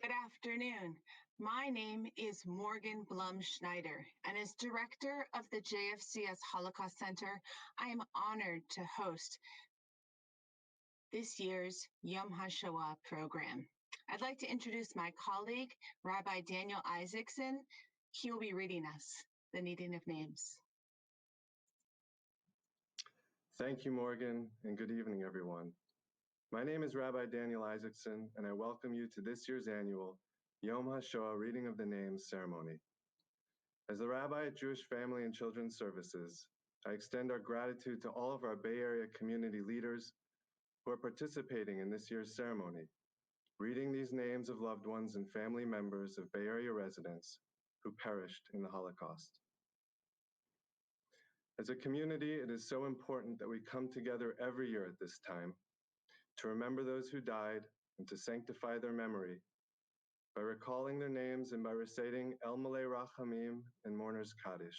Good afternoon. My name is Morgan Blum Schneider, and as director of the JFCS Holocaust Center, I am honored to host this year's Yom HaShoah program. I'd like to introduce my colleague, Rabbi Daniel Isaacson. He will be reading us the Needing of Names. Thank you, Morgan, and good evening, everyone. My name is Rabbi Daniel Isaacson, and I welcome you to this year's annual Yom HaShoah Reading of the Names ceremony. As the rabbi at Jewish Family and Children's Services, I extend our gratitude to all of our Bay Area community leaders who are participating in this year's ceremony, reading these names of loved ones and family members of Bay Area residents who perished in the Holocaust. As a community, it is so important that we come together every year at this time to remember those who died and to sanctify their memory by recalling their names and by reciting El Malei Rachamim and Mourner's Kaddish.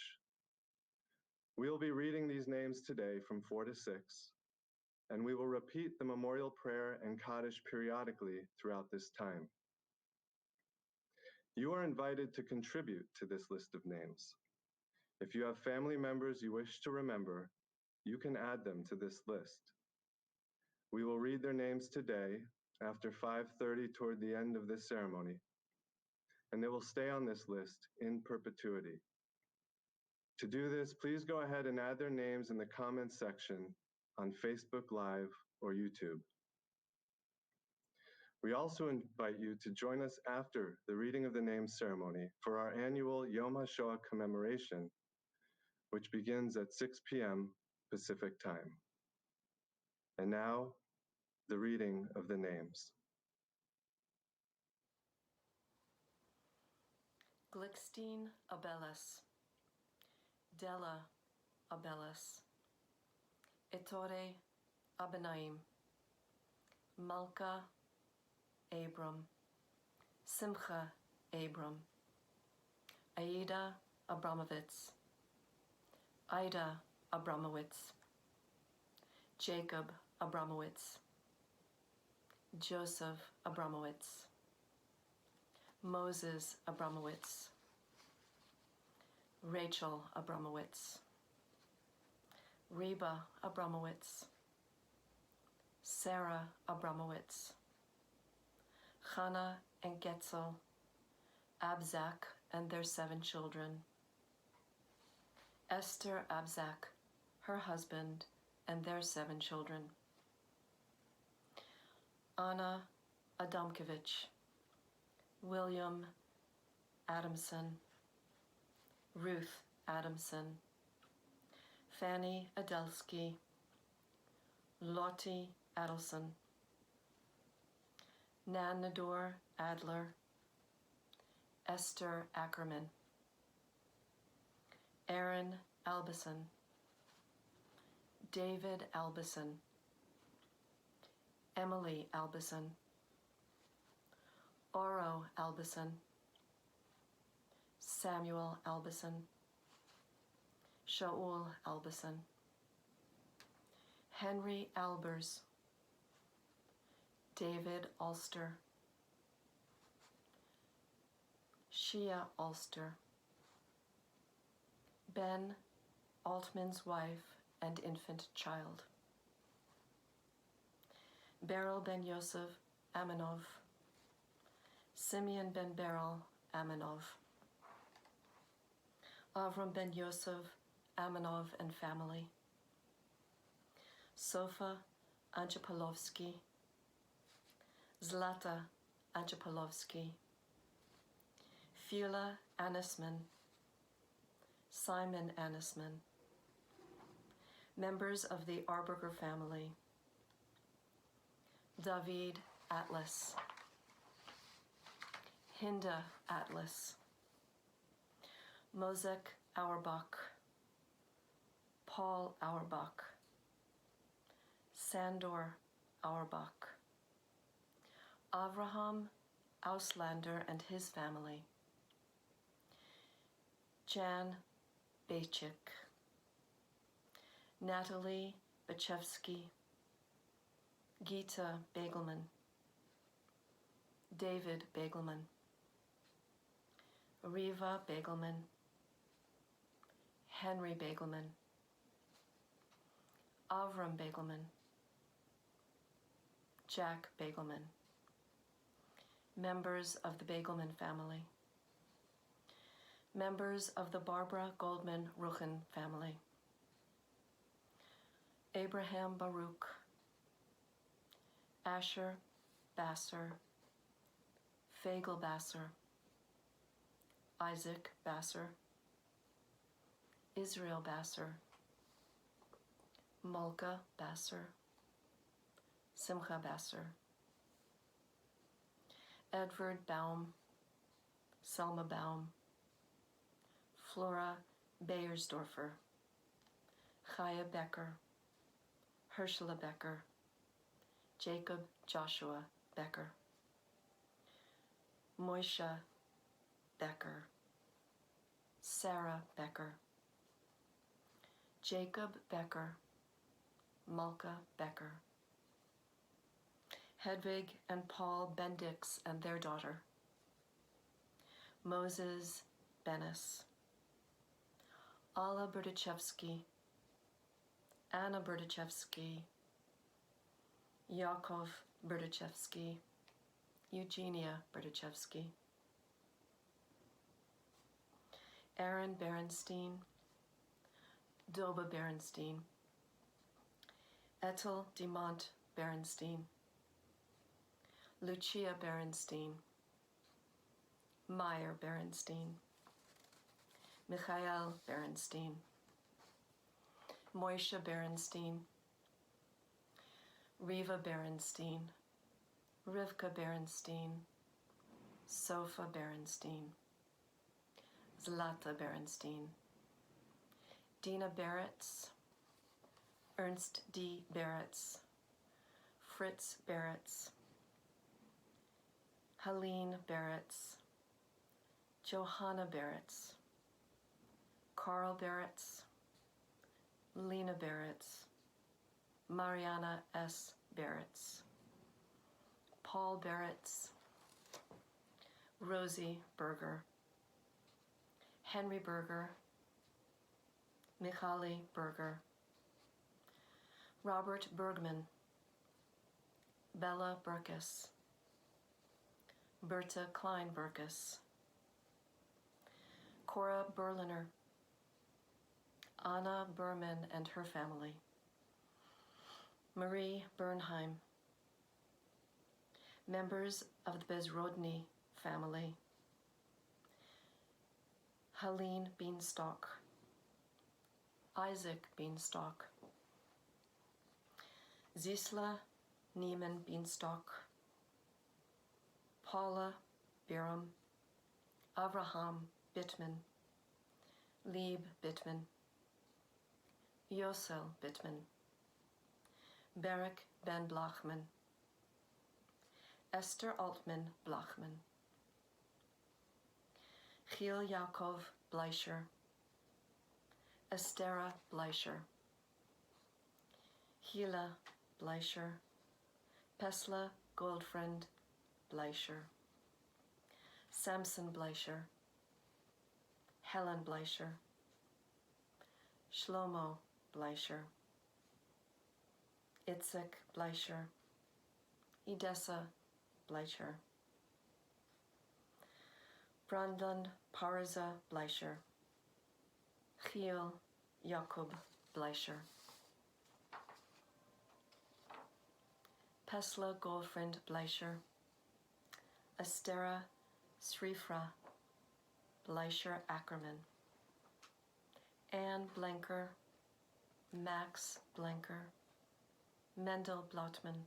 We will be reading these names today from 4 to 6, and we will repeat the memorial prayer and Kaddish periodically throughout this time. You are invited to contribute to this list of names. If you have family members you wish to remember, you can add them to this list. We will read their names today after 5:30 toward the end of this ceremony, and they will stay on this list in perpetuity. To do this, please go ahead and add their names in the comments section on Facebook Live or YouTube. We also invite you to join us after the reading of the names ceremony for our annual Yom HaShoah commemoration, which begins at 6 p.m. Pacific time. And now, the reading of the names. Glickstein Abeles, Della Abeles, Ettore Abenaim, Malka Abram, Simcha Abram, Aida Abramovitz, Ida Abramowitz, Jacob Abramowitz, Joseph Abramowitz, Moses Abramowitz, Rachel Abramowitz, Reba Abramowitz, Sarah Abramowitz, Chana and Getzel, Abzak and their 7 children, Esther Abzak, her husband, and their 7 children, Anna Adamkevich, William Adamson, Ruth Adamson, Fanny Adelsky, Lottie Adelson, Nan Nador Adler, Esther Ackerman, Aaron Albison, David Albison, Emily Albison, Oro Albison, Samuel Albison, Shaul Albison, Henry Albers, David Ulster, Shia Ulster, Ben Altman's wife and infant child, Beryl ben Yosef Amanov, Simeon ben Beryl Amanov, Avram ben Yosef Amanov and family, Sofa Angepalovsky, Zlata Angepalovsky, Fila Anisman, Simon Anisman, members of the Arberger family, David Atlas, Hinda Atlas, Mosek Auerbach, Paul Auerbach, Sandor Auerbach, Avraham Auslander and his family, Jan Bechik, Natalie Bachevsky, Gita Begelman, David Begelman, Riva Begelman, Henry Begelman, Avram Begelman, Jack Begelman, members of the Begelman family, members of the Barbara Goldman Ruchen family, Abraham Baruch, Asher Basser, Fagel Basser, Isaac Basser, Israel Basser, Malka Basser, Simcha Basser, Edward Baum, Selma Baum, Flora Beyersdorfer, Chaya Becker, Herschela Becker, Jacob Joshua Becker, Moisha Becker, Sarah Becker, Jacob Becker, Malka Becker, Hedwig and Paul Bendix and their daughter, Moses Benes, Alla Berdichevsky, Anna Berdichevsky, Yakov Berdichevsky, Eugenia Berdichevsky, Aaron Berenstein, Doba Berenstein, Ethel Demont Berenstein, Lucia Berenstein, Meyer Berenstein, Michael Berenstein, Moisha Berenstein, Riva Berenstein, Rivka Berenstein, Sofa Berenstein, Zlata Berenstein, Dina Barretts, Ernst D. Barretts, Fritz Barretts, Helene Barretts, Johanna Barretts, Carl Barretts, Lena Barretts, Mariana S. Barretts, Paul Barretts, Rosie Berger, Henry Berger, Michali Berger, Robert Bergman, Bella Burkus, Berta Klein Burkus, Cora Berliner, Anna Berman and her family, Marie Bernheim, members of the Bezrodny family, Helene Beanstalk, Isaac Beanstalk, Zisla Neiman Beanstalk, Paula Biram, Avraham Bittman, Lieb Bittman, Yosel Bittman, Barak Ben Blachman, Esther Altman Blachman, Giel Yaakov Bleicher, Estera Bleicher, Gila Bleicher, Pesla Goldfriend Bleicher, Samson Bleicher, Helen Bleicher, Shlomo Bleicher, Itzek Bleicher, Edessa Bleicher, Brandon Parza Bleicher, Giel Jakob Bleicher, Pesla Goldfriend Bleicher, Astera Srifra Bleicher Ackerman, Anne Blanker, Max Blanker, Mendel Blotman,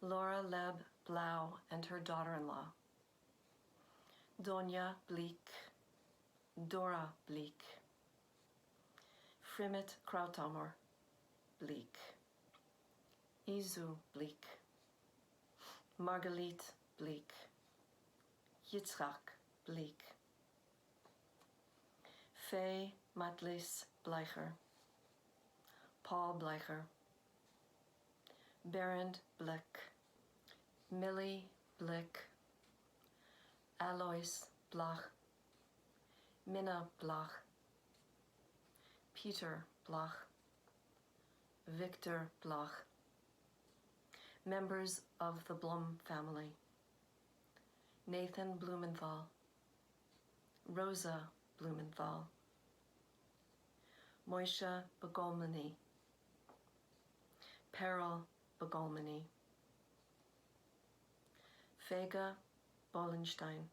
Laura Leb Blau and her daughter-in-law, Donya Bleek, Dora Bleek, Frimit Krautamor Bleek, Izu Bleek, Margalit Bleek, Yitzchak Bleek, Faye Matlis Bleicher, Paul Bleicher, Berend Bleck, Millie Blick, Alois Blach, Minna Blach, Peter Blach, Victor Blach, members of the Blum family, Nathan Blumenthal, Rosa Blumenthal, Moishe Begolmany, Peril Begolmany, Fega Bollenstein,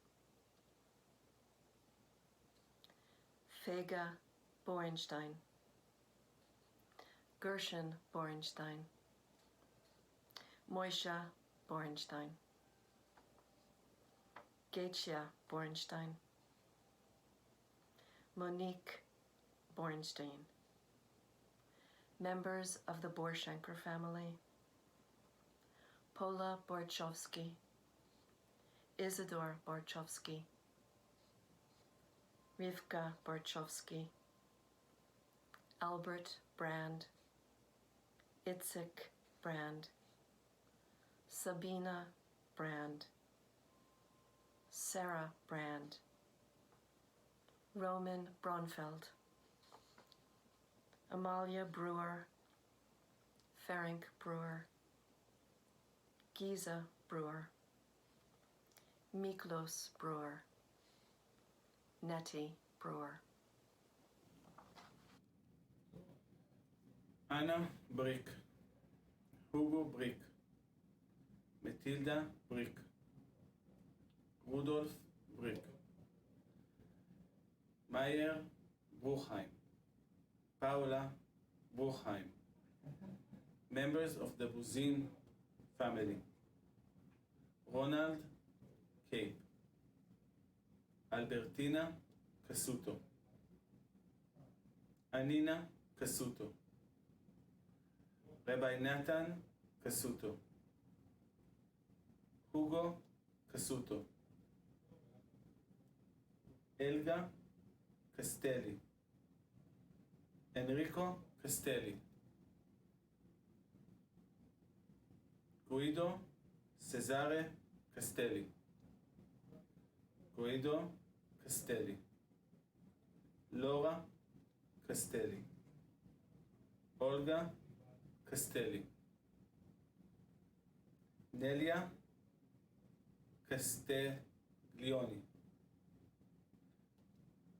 Fega Borenstein, Gershon Borenstein, Moishe Borenstein, Geitja Borenstein, Monique Borenstein, members of the Borshenker family, Pola Borchovsky, Isidore Borchovsky, Rivka Borchovsky, Albert Brand, Itzik Brand, Sabina Brand, Sarah Brand, Roman Braunfeld, Amalia Brewer, Ferenc Brewer, Giza Brewer, Miklos Brewer, Nettie Brewer. Anna Brick, Hugo Brick, Matilda Brick, Rudolf Brick, Meyer Bruchheim, Paula Bruchheim, members of the Buzin family, Ronald Cape, Albertina Casuto, Anina Casuto, Rabbi Nathan Casuto, Hugo Casuto, Elga Castelli, Enrico Castelli, Guido Cesare Castelli, Guido Castelli, Laura Castelli, Olga Castelli, Nelia Castiglioni,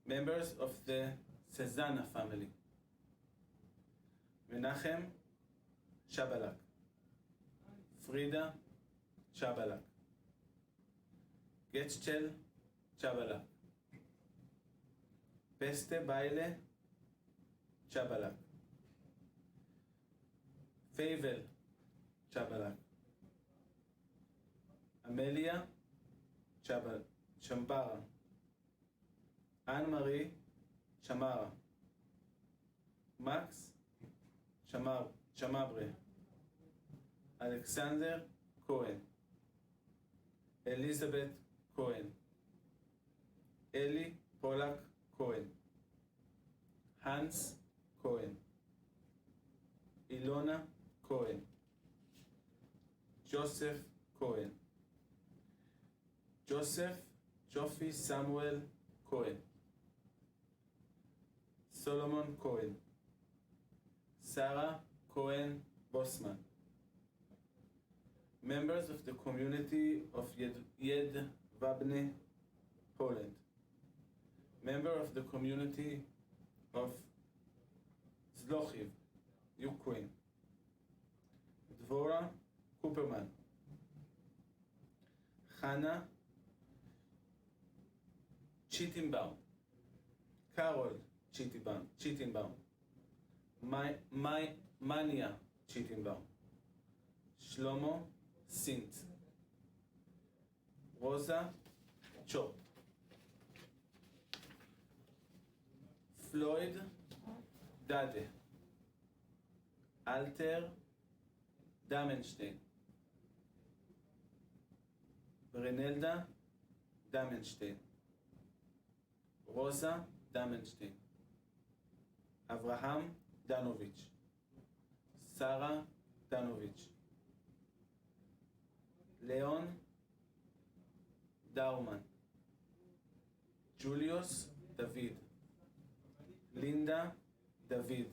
members of the Cezanna family, Menachem Shabalak, Frida Shabalak, Getchel Shabalak, Peste Baile Shabalak, Feivel Shabalak, Amelia Shambara, Anne-Marie Shamara, Max Shamabre, Alexander Cohen, Elizabeth Cohen, Eli Polak Cohen, Hans Cohen, Ilona Cohen, Joseph Cohen, Joseph Joffi Samuel Cohen, Solomon Cohen, Sarah Cohen Bosman, members of the community of Yed Vabne, Poland, member of the community of Zlochiv, Ukraine, Dvora Cooperman, Hannah Chittenbaum, Carol Chittenbaum, Mania Chittenbaum, Shlomo Sint, Rosa Chop, Floyd Dade, Alter Damenstein, Renelda Damenstein, Rosa Damenstein, Avraham Danovich, Sarah Danovich, Leon דאומן, ג'וליוס דוד, לינדה דוד,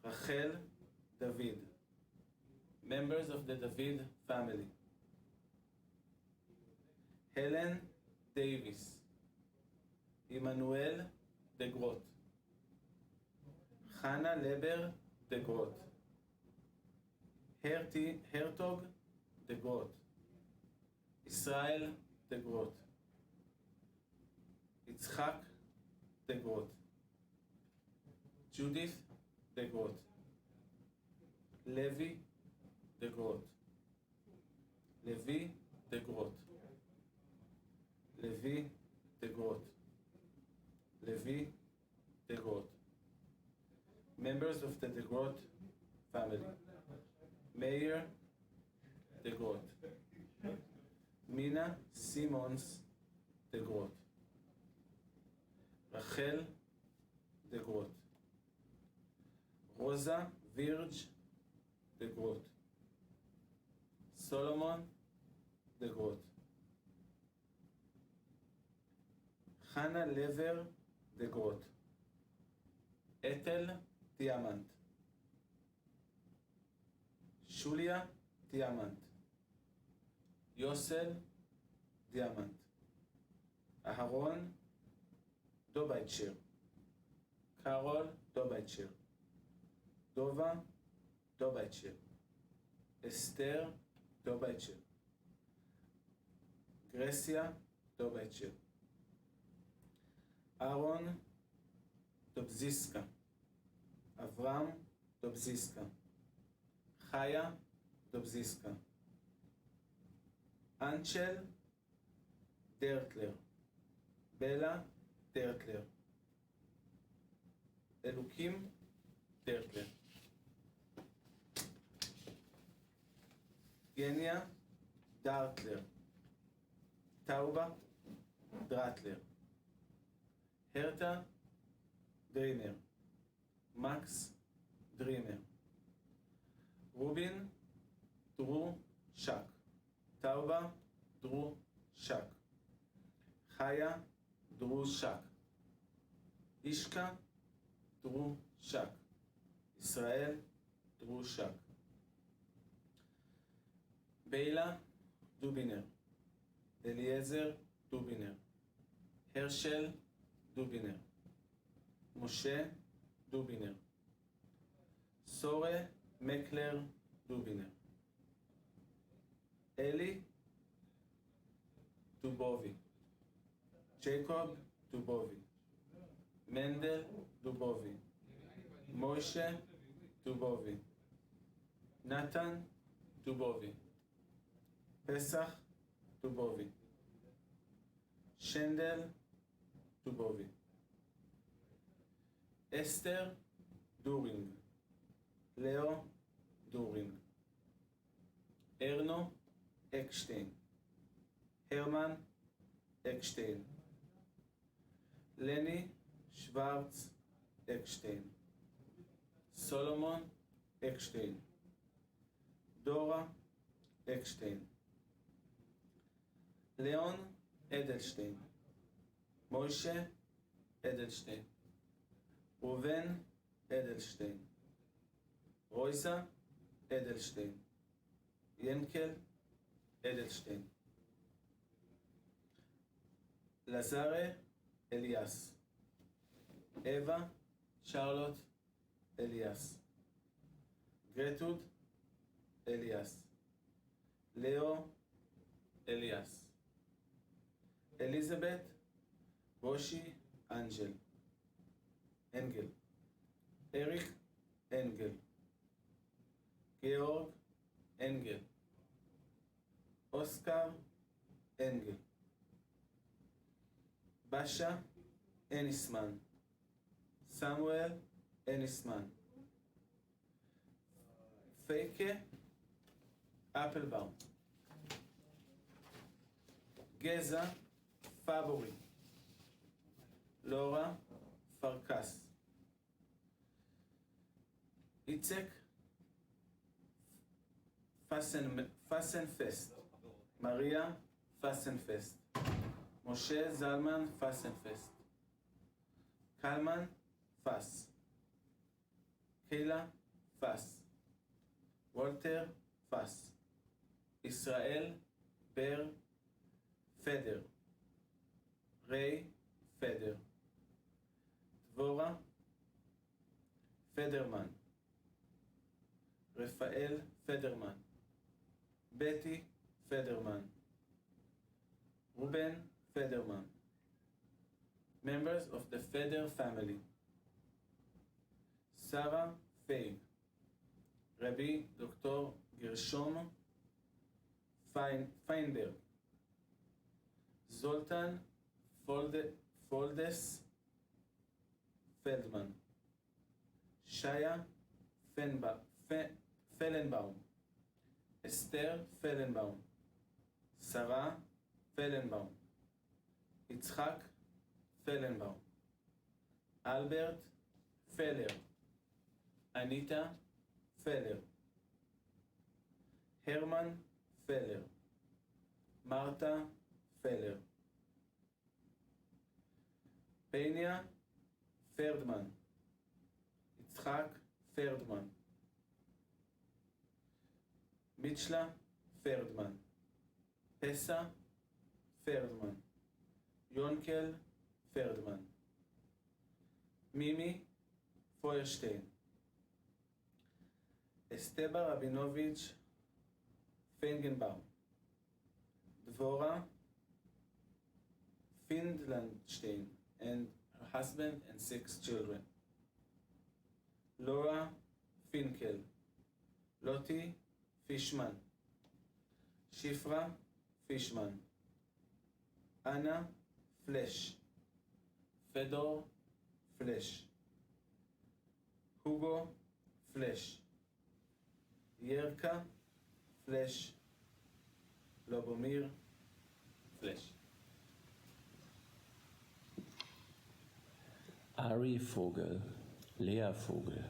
רחל דוד, members of the David family, Helen Davis, Emmanuel de Groot, Hannah Leber de Groot, Hertog de Groot, Israel de Groot, Yitzhak de Groot, Judith de Groot, Levi de Groot, Levi de Groot, Levi de Groot, Levi de Groot, members of the De Groot family, Meir de Groot, Mina Simons de Groot, Rachel de Groot, Rosa Virge de Groot, Solomon de Groot, Hannah Lever de Groot, Ethel Diamant, Shulia Diamant, Yosel Diamant, Aharon Dobaitcher, Carol Dobaitcher, Dova Dobaitcher, Esther Dobaitcher, Grecia Dobaitcher, Aaron Dobziska, Avram Dobziska, Chaya Dobziska, Anchel Dertler, Bella Dertler, Elukim Dertler, Genia Dartler, Tauba Dratler, Herta Dreamer, Max Dreamer, Rubin Drew Shak, Tauba Drew Shak, Chaya Drew Shak, Ishka Drew Shak, Israel Drew Shak, Beila Dubiner, Eliezer Dubiner, Hershel Dubiner, Moshe Dubiner, Sore Mekler Dubiner, Eli Dubovi, Jacob Dubovi, Mendel Dubovi, Moshe Dubovi, Nathan Dubovi, Pesach Dubovi, Shendel Dubovi, Esther During, Leo During, Erno Eckstein, Herman Eckstein, Lenny Schwartz Eckstein, Solomon Eckstein, Dora Eckstein, Leon Edelstein, Moshe Edelstein, Reuven Edelstein, Roisa Edelstein, Yenkel Edelstein, Lazare Elias, Eva Charlotte Elias, Gertrude Elias, Leo Elias, Elizabeth Boshi Engel, Erich Engel, Georg Engel, Oscar Engel, Basha Enisman, Samuel Enisman, Feike Appelbaum, Geza Fabori, Laura Farkas, Itzek Fassenfest, Maria פסנפסט. משה זלמן פסנפסט. קלמן פס. קהילה פס. וולטר פס. ישראל בר פדר. ריי פדר. דבורה פדרמן. רפאל פדרמן. בטי פדרמן. רובן פדרמן. Members of the Feder family. Sarah Feig. Rabbi Dr. Gershom Feinberg. Zoltan Foldes Feldman. Shaya Fellenbaum. Esther Fellenbaum. Sarah Fellenbaum. Yitzhak Fellenbaum. Albert Feller. Anita Feller. Herman Feller. Marta Feller. Penia Ferdman. Yitzhak Ferdman. Michla Ferdman. Pesa Ferdman. Yonkel Ferdman. Mimi Feuerstein. Esteba Rabinovich Fengenbaum. Dvora Findlandstein and her husband and 6 children. Laura Finkel. Lottie Fishman. Shifra Fishman. Anna Flesh. Fedor Flesh. Hugo Flesh. Yerka Flesh. Lobomir Flesh. Ari Vogel, Lea Vogel,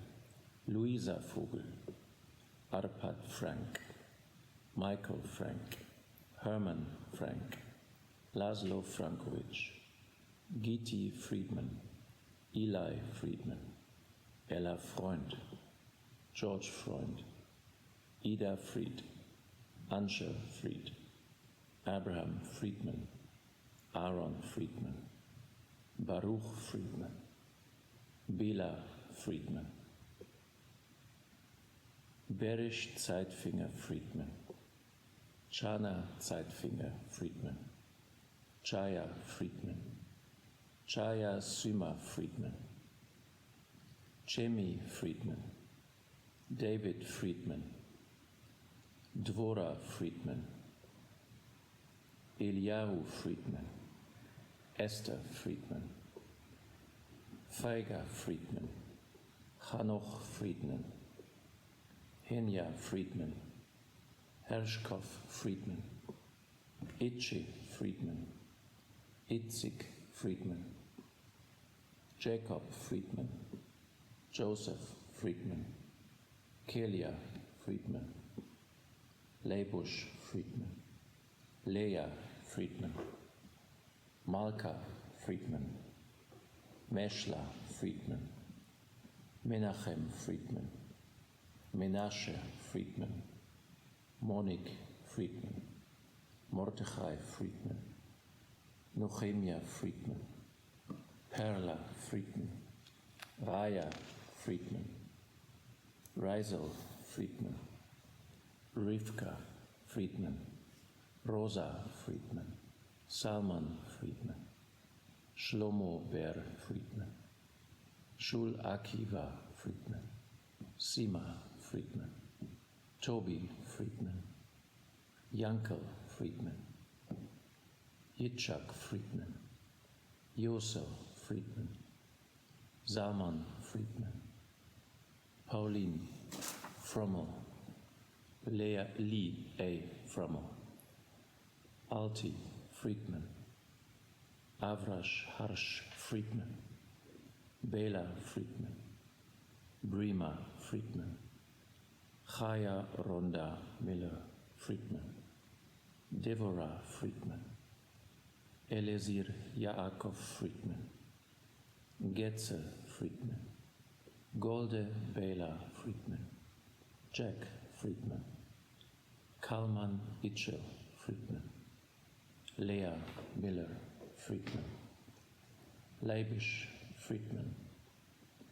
Luisa Vogel, Arpad Frank, Michael Frank, Herman Frank, Laszlo Frankovich, Giti Friedman, Eli Friedman, Ella Freund, George Freund, Ida Fried, Anshe Fried, Abraham Friedman, Aaron Friedman, Baruch Friedman, Bela Friedman, Berish Zeitfinger Friedman, Chana Zeitfinger Friedman, Chaya Friedman, Chaya Suma Friedman, Chemi Friedman, David Friedman, Dvora Friedman, Eliyahu Friedman, Esther Friedman, Feiga Friedman, Hanoch Friedman, Henya Friedman, Hershkov Friedman, Itchi Friedman, Itzik Friedman, Jacob Friedman, Joseph Friedman, Kelia Friedman, Leibush Friedman, Leah Friedman, Malka Friedman, Meshla Friedman, Menachem Friedman, Menashe Friedman, Monik Friedman, Mordechai Friedman, Nochemia Friedman, Perla Friedman, Raya Friedman, Reisel Friedman, Rivka Friedman, Rosa Friedman, Salman Friedman, Shlomo Ber Friedman, Shul Akiva Friedman, Sima Friedman, Toby Friedman, Yankel Friedman, Yitzhak Friedman, Yosel Friedman, Zalman Friedman, Pauline Frommel, Lee A. Frommel, Alti Friedman, Avrash Harsh Friedman, Bela Friedman, Brima Friedman, Chaya Ronda Miller Friedman, Devorah Friedman, Eliezer Yaakov Friedman, Getze Friedman, Golde Bela Friedman, Jack Friedman, Kalman Itchell Friedman, Leah Miller Friedman, Leibisch Friedman,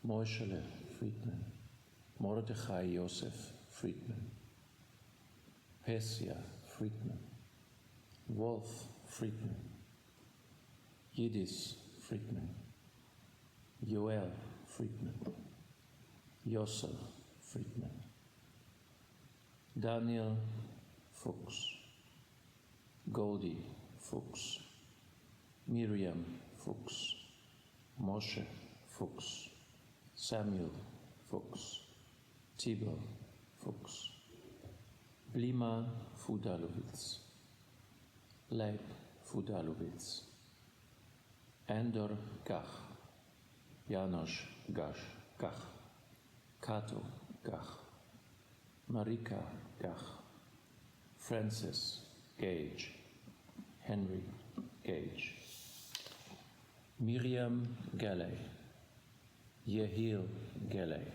Moishele Friedman, Mordechai Yosef Friedman, Pesia Friedman, Wolf Friedman, Yidis Friedman, Joel Friedman, Yossel Friedman, Daniel Fuchs, Goldie Fuchs, Miriam Fuchs, Moshe Fuchs, Samuel Fuchs, Tibor Fuchs, Blima Fudalowitz, Leib Fudalowitz, Andor Gach, Janosch Gach, Kato Gach, Marika Gach, Francis Gage, Henry Gage, Miriam Galley, Yehiel Galley,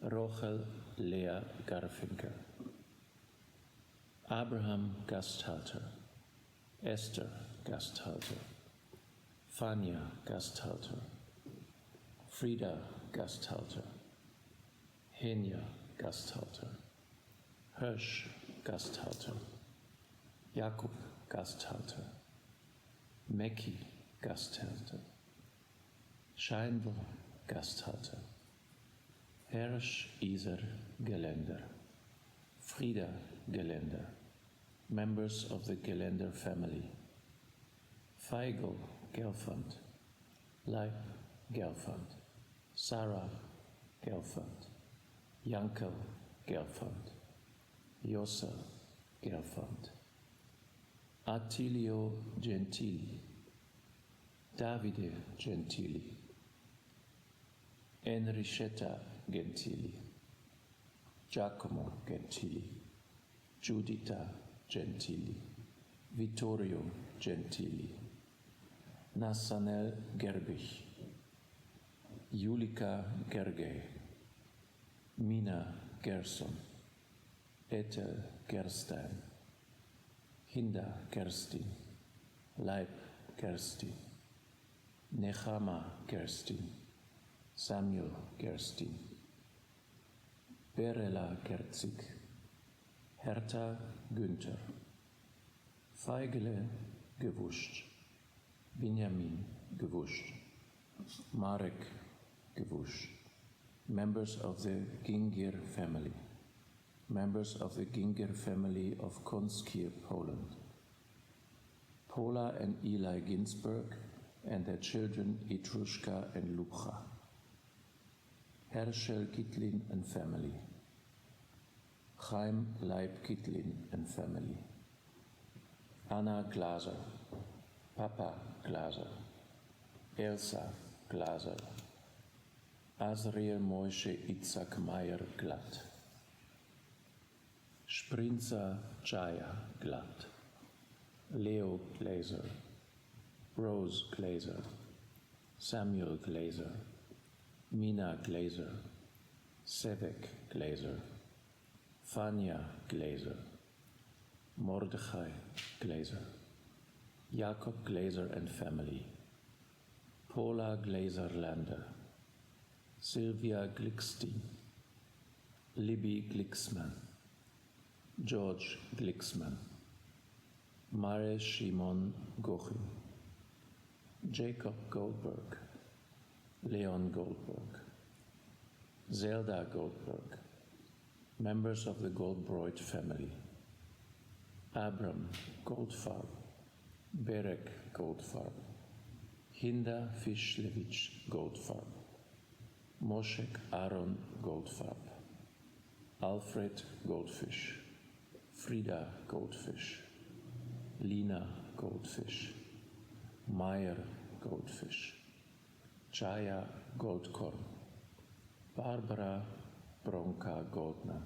Rochel Lea Garfinker, Abraham Gasthalter, Esther Gasthalter, Fania Gasthalter, Frieda Gasthalter, Henya Gasthalter, Hirsch Gasthalter, Jakob Gasthalter, Mecki Gasthalter, Scheindl Gasthalter, Hersch Iser Geländer, Frieda Geländer, members of the Geländer family, Feigl Gelfand, Leib Gelfand, Sarah Gelfand, Yankel Gelfand, Jossa Gelfand, Attilio Gentili, Davide Gentili, Enrichetta Gentili, Giacomo Gentili, Giuditta Gentili, Vittorio Gentili, Nassanel Gerbich, Julika Gergely, Mina Gerson, Ethel Gerstein, Hinda Kerstin, Leib Kerstin, Nechama Kerstin, Samuel Kerstin, Berela Kerzig, Hertha Günther, Feigele Gewuscht, Benjamin Gewuscht, Marek Gewuscht, members of the Gingir family, members of the Gingir family of Konskir, Poland, Pola and Eli Ginsberg and their children Etrushka and Lubcha, Herschel Gitlin and family, Chaim Leib Gitlin and family, Anna Glaser, Papa Glaser, Elsa Glaser, Azriel Moshe Itzak Meyer Glatt, Sprinza Jaya Glatt, Leo Glaser, Rose Glaser, Samuel Glaser, Mina Glaser, Sevek Glaser, Fania Glaser, Mordechai Glaser, Jakob Glaser and family, Paula Glaser Lander, Sylvia Glickstein, Libby Glicksman, George Glicksman, Mare Shimon Gochin, Jacob Goldberg, Leon Goldberg, Zelda Goldberg, members of the Goldbroid family, Abram Goldfarb, Berek Goldfarb, Hinda Fischlewitsch Goldfarb, Moshek Aaron Goldfarb, Alfred Goldfish, Frida Goldfish, Lina Goldfish, Meyer Goldfish, Chaya Goldkorn, Barbara Bronca Goldner,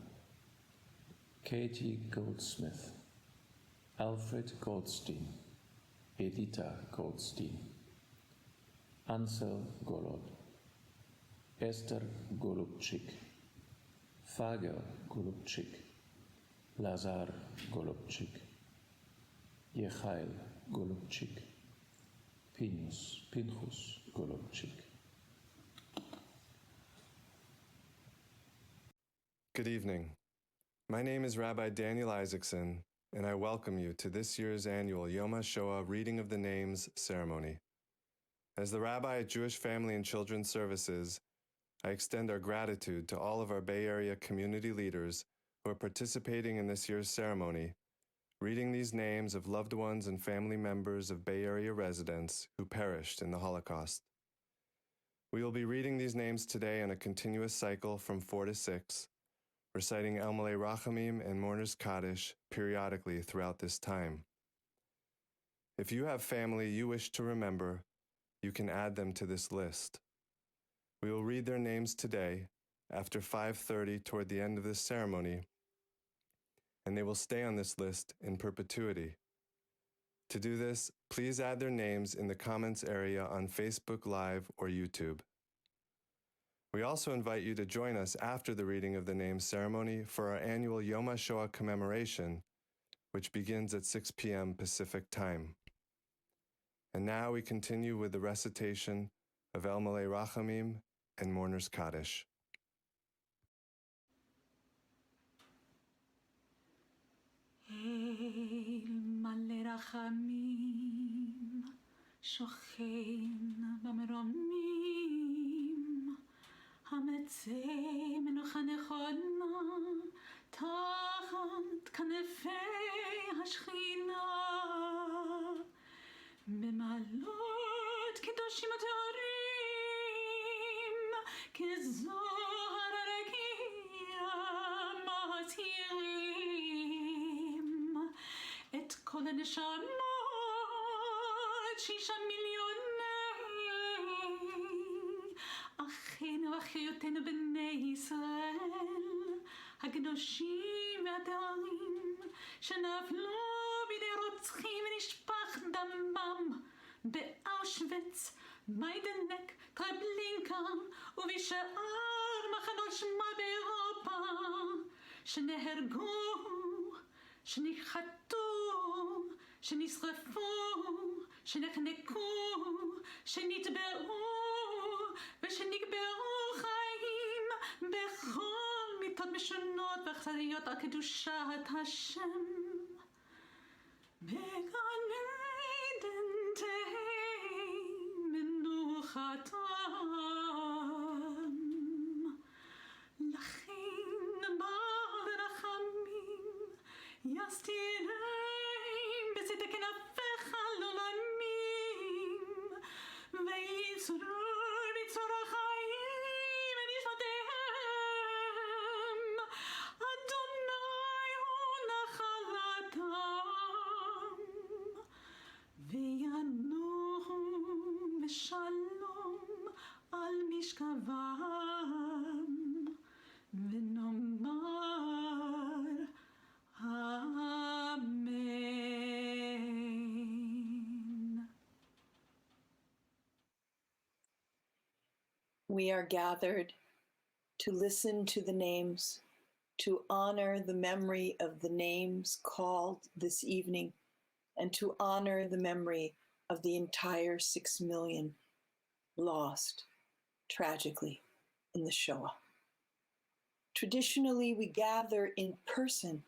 Katie Goldsmith, Alfred Goldstein, Edita Goldstein, Ansel Golod, Esther Golubczyk, Fagel Golubczyk, Lazar Golubczyk, Yechael Golubczyk, Pinchus Golubczyk. Good evening. My name is Rabbi Daniel Isaacson, and I welcome you to this year's annual Yom HaShoah Reading of the Names ceremony. As the rabbi at Jewish Family and Children's Services, I extend our gratitude to all of our Bay Area community leaders who are participating in this year's ceremony, reading these names of loved ones and family members of Bay Area residents who perished in the Holocaust. We will be reading these names today in a continuous cycle from 4 to 6, reciting Elmalei Rachamim and Mourner's Kaddish periodically throughout this time. If you have family you wish to remember, you can add them to this list. We will read their names today after 5:30 toward the end of this ceremony, and they will stay on this list in perpetuity. To do this, please add their names in the comments area on Facebook Live or YouTube. We also invite you to join us after the reading of the names ceremony for our annual Yom HaShoah commemoration, which begins at 6 p.m. Pacific Time. And now we continue with the recitation of Elmalei Rachamim and Mourner's Kaddish. Elmalei Rachamim, Shochen במרומים, המצא מנוחה נכונה תחת כנפי השכינה, במעלות קדושים וטהורים, כזוהר הרקיע מזהירים את כל הנשמות 6 מיליוני אחינו ואחיותינו בני ישראל, הקדושים והטהורים שנפלו בידי רוצחים ונשפך דמם באושוויץ, מיידנק, טרבלינקה ובשאר מחנות שמד באירופה, שנהרגו, שנכחתו, שנשרפו, שנחנקו, שנטבעו ושנקברו חיים בכל מיתות משונות ואכזריות על קדושת השם. בגן עדן תהי מנוחתם, לכן בעל רחמים יסתירם בצדק כנפיך לעולמים, ויצרור בצרור החיים ונשמותיהם, אדוני הוא נחלתם, וינוחו בשלום על משכבם, ונאמר Amen. We are gathered to listen to the names, to honor the memory of the names called this evening, and to honor the memory of the entire 6 million lost tragically in the Shoah. Traditionally, we gather in person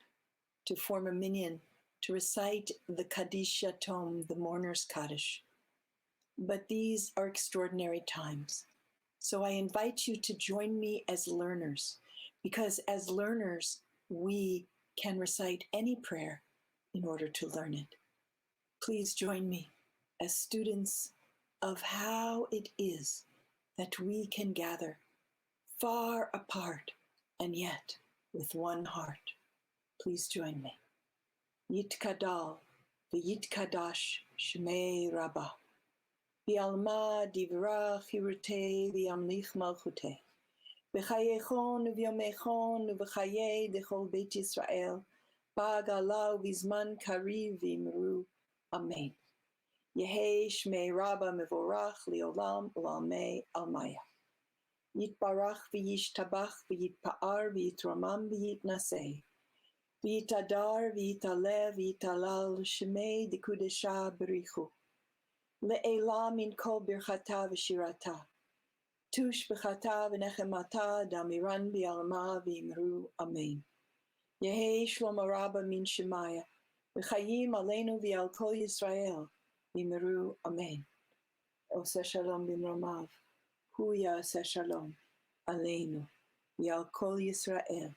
to form a minyan to recite the Kaddish Yatom, the Mourner's Kaddish. But these are extraordinary times. So I invite you to join me as learners, because as learners, we can recite any prayer in order to learn it. Please join me as students of how it is that we can gather far apart and yet with one heart. Please join me. Yitkadal v'yitkadash shmei Rabbah. V'alma divrach hirutei v'yamlich malchutei. V'chayechon v'yomechon v'chayei dechol Beit Yisrael. Pagalau Vizman Kari Vimru. Amen. Yehi Shmei Rabba Mevorach Leolam Ulamei Almaya. Yitbarach v'yishtabach v'yitpa'ar v'yitramam v'yitnaseh. V'yitadar v'yitaleh v'yitalal shemei dekudesha berichu. Le'elam min kol birchata v'shirata. Tush b'chata v'nechemata damiran b'yalma v'imru. Amen. Yehi Shlomo Rabba min Shemaya. V'chayim aleinu v'al kol Yisrael. V'imru. Amen. Oseh shalom b'mromav. Hu ya'aseh shalom. Aleinu, Yal Kol Yisrael,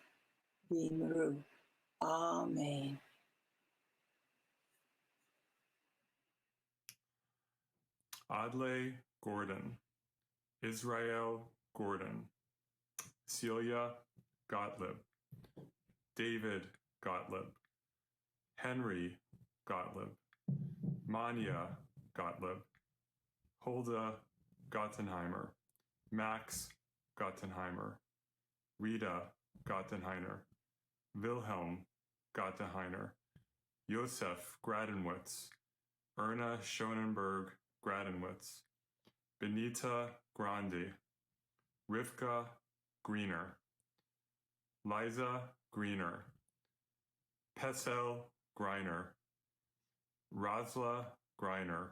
V'imru. Amen. Adlai Gordon, Israel Gordon, Celia Gottlieb, David Gottlieb, Henry Gottlieb, Manya Gottlieb, Hulda Gottenheimer, Max Gottenheimer, Rita Gottenheimer, Wilhelm Gottenheimer, Josef Gradenwitz, Erna Schonenberg Gradenwitz, Benita Grande, Rivka Greener, Liza Greener, Pesel Greiner, Razla Greiner,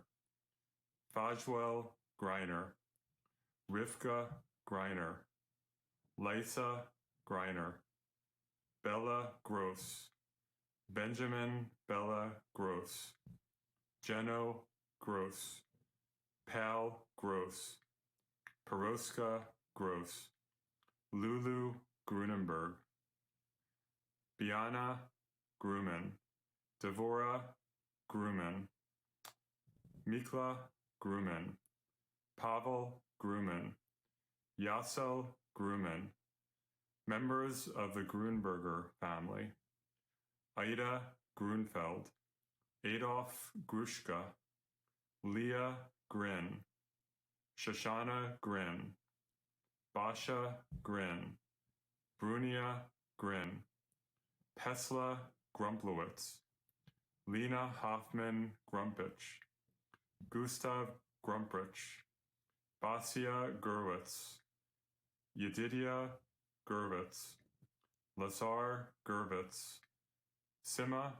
Fajwell Greiner, Rivka Greiner, Lysa Greiner, Bella Gross, Benjamin Bella Gross, Jeno Gross, Pal Gross, Peroska Gross, Lulu Grunenberg, Biana Gruman, Devora Gruman, Mikla Gruman, Pavel Gruman, Yassel Gruman, members of the Grunberger family, Ida Grunfeld, Adolf Grushka, Leah Grin, Shoshana Grin, Basha Grin, Brunia Grin, Pesla Grumplowitz, Lena Hoffman Grumpich, Gustav Grumprich, Basia Gerwitz, Yedidia Gerwitz, Lazar Gerwitz, Sima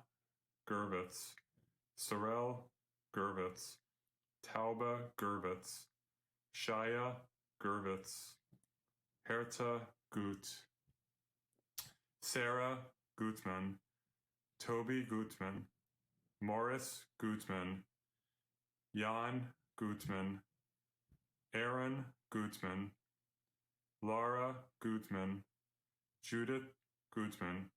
Gerwitz, Sorel Gerwitz, Tauba Gerwitz, Shaya Gerwitz, Herta Gut, Sarah Gutman, Toby Gutman, Morris Gutman, Jan Gutman, Aaron Gutman, Laura Gutman, Judith Gutman,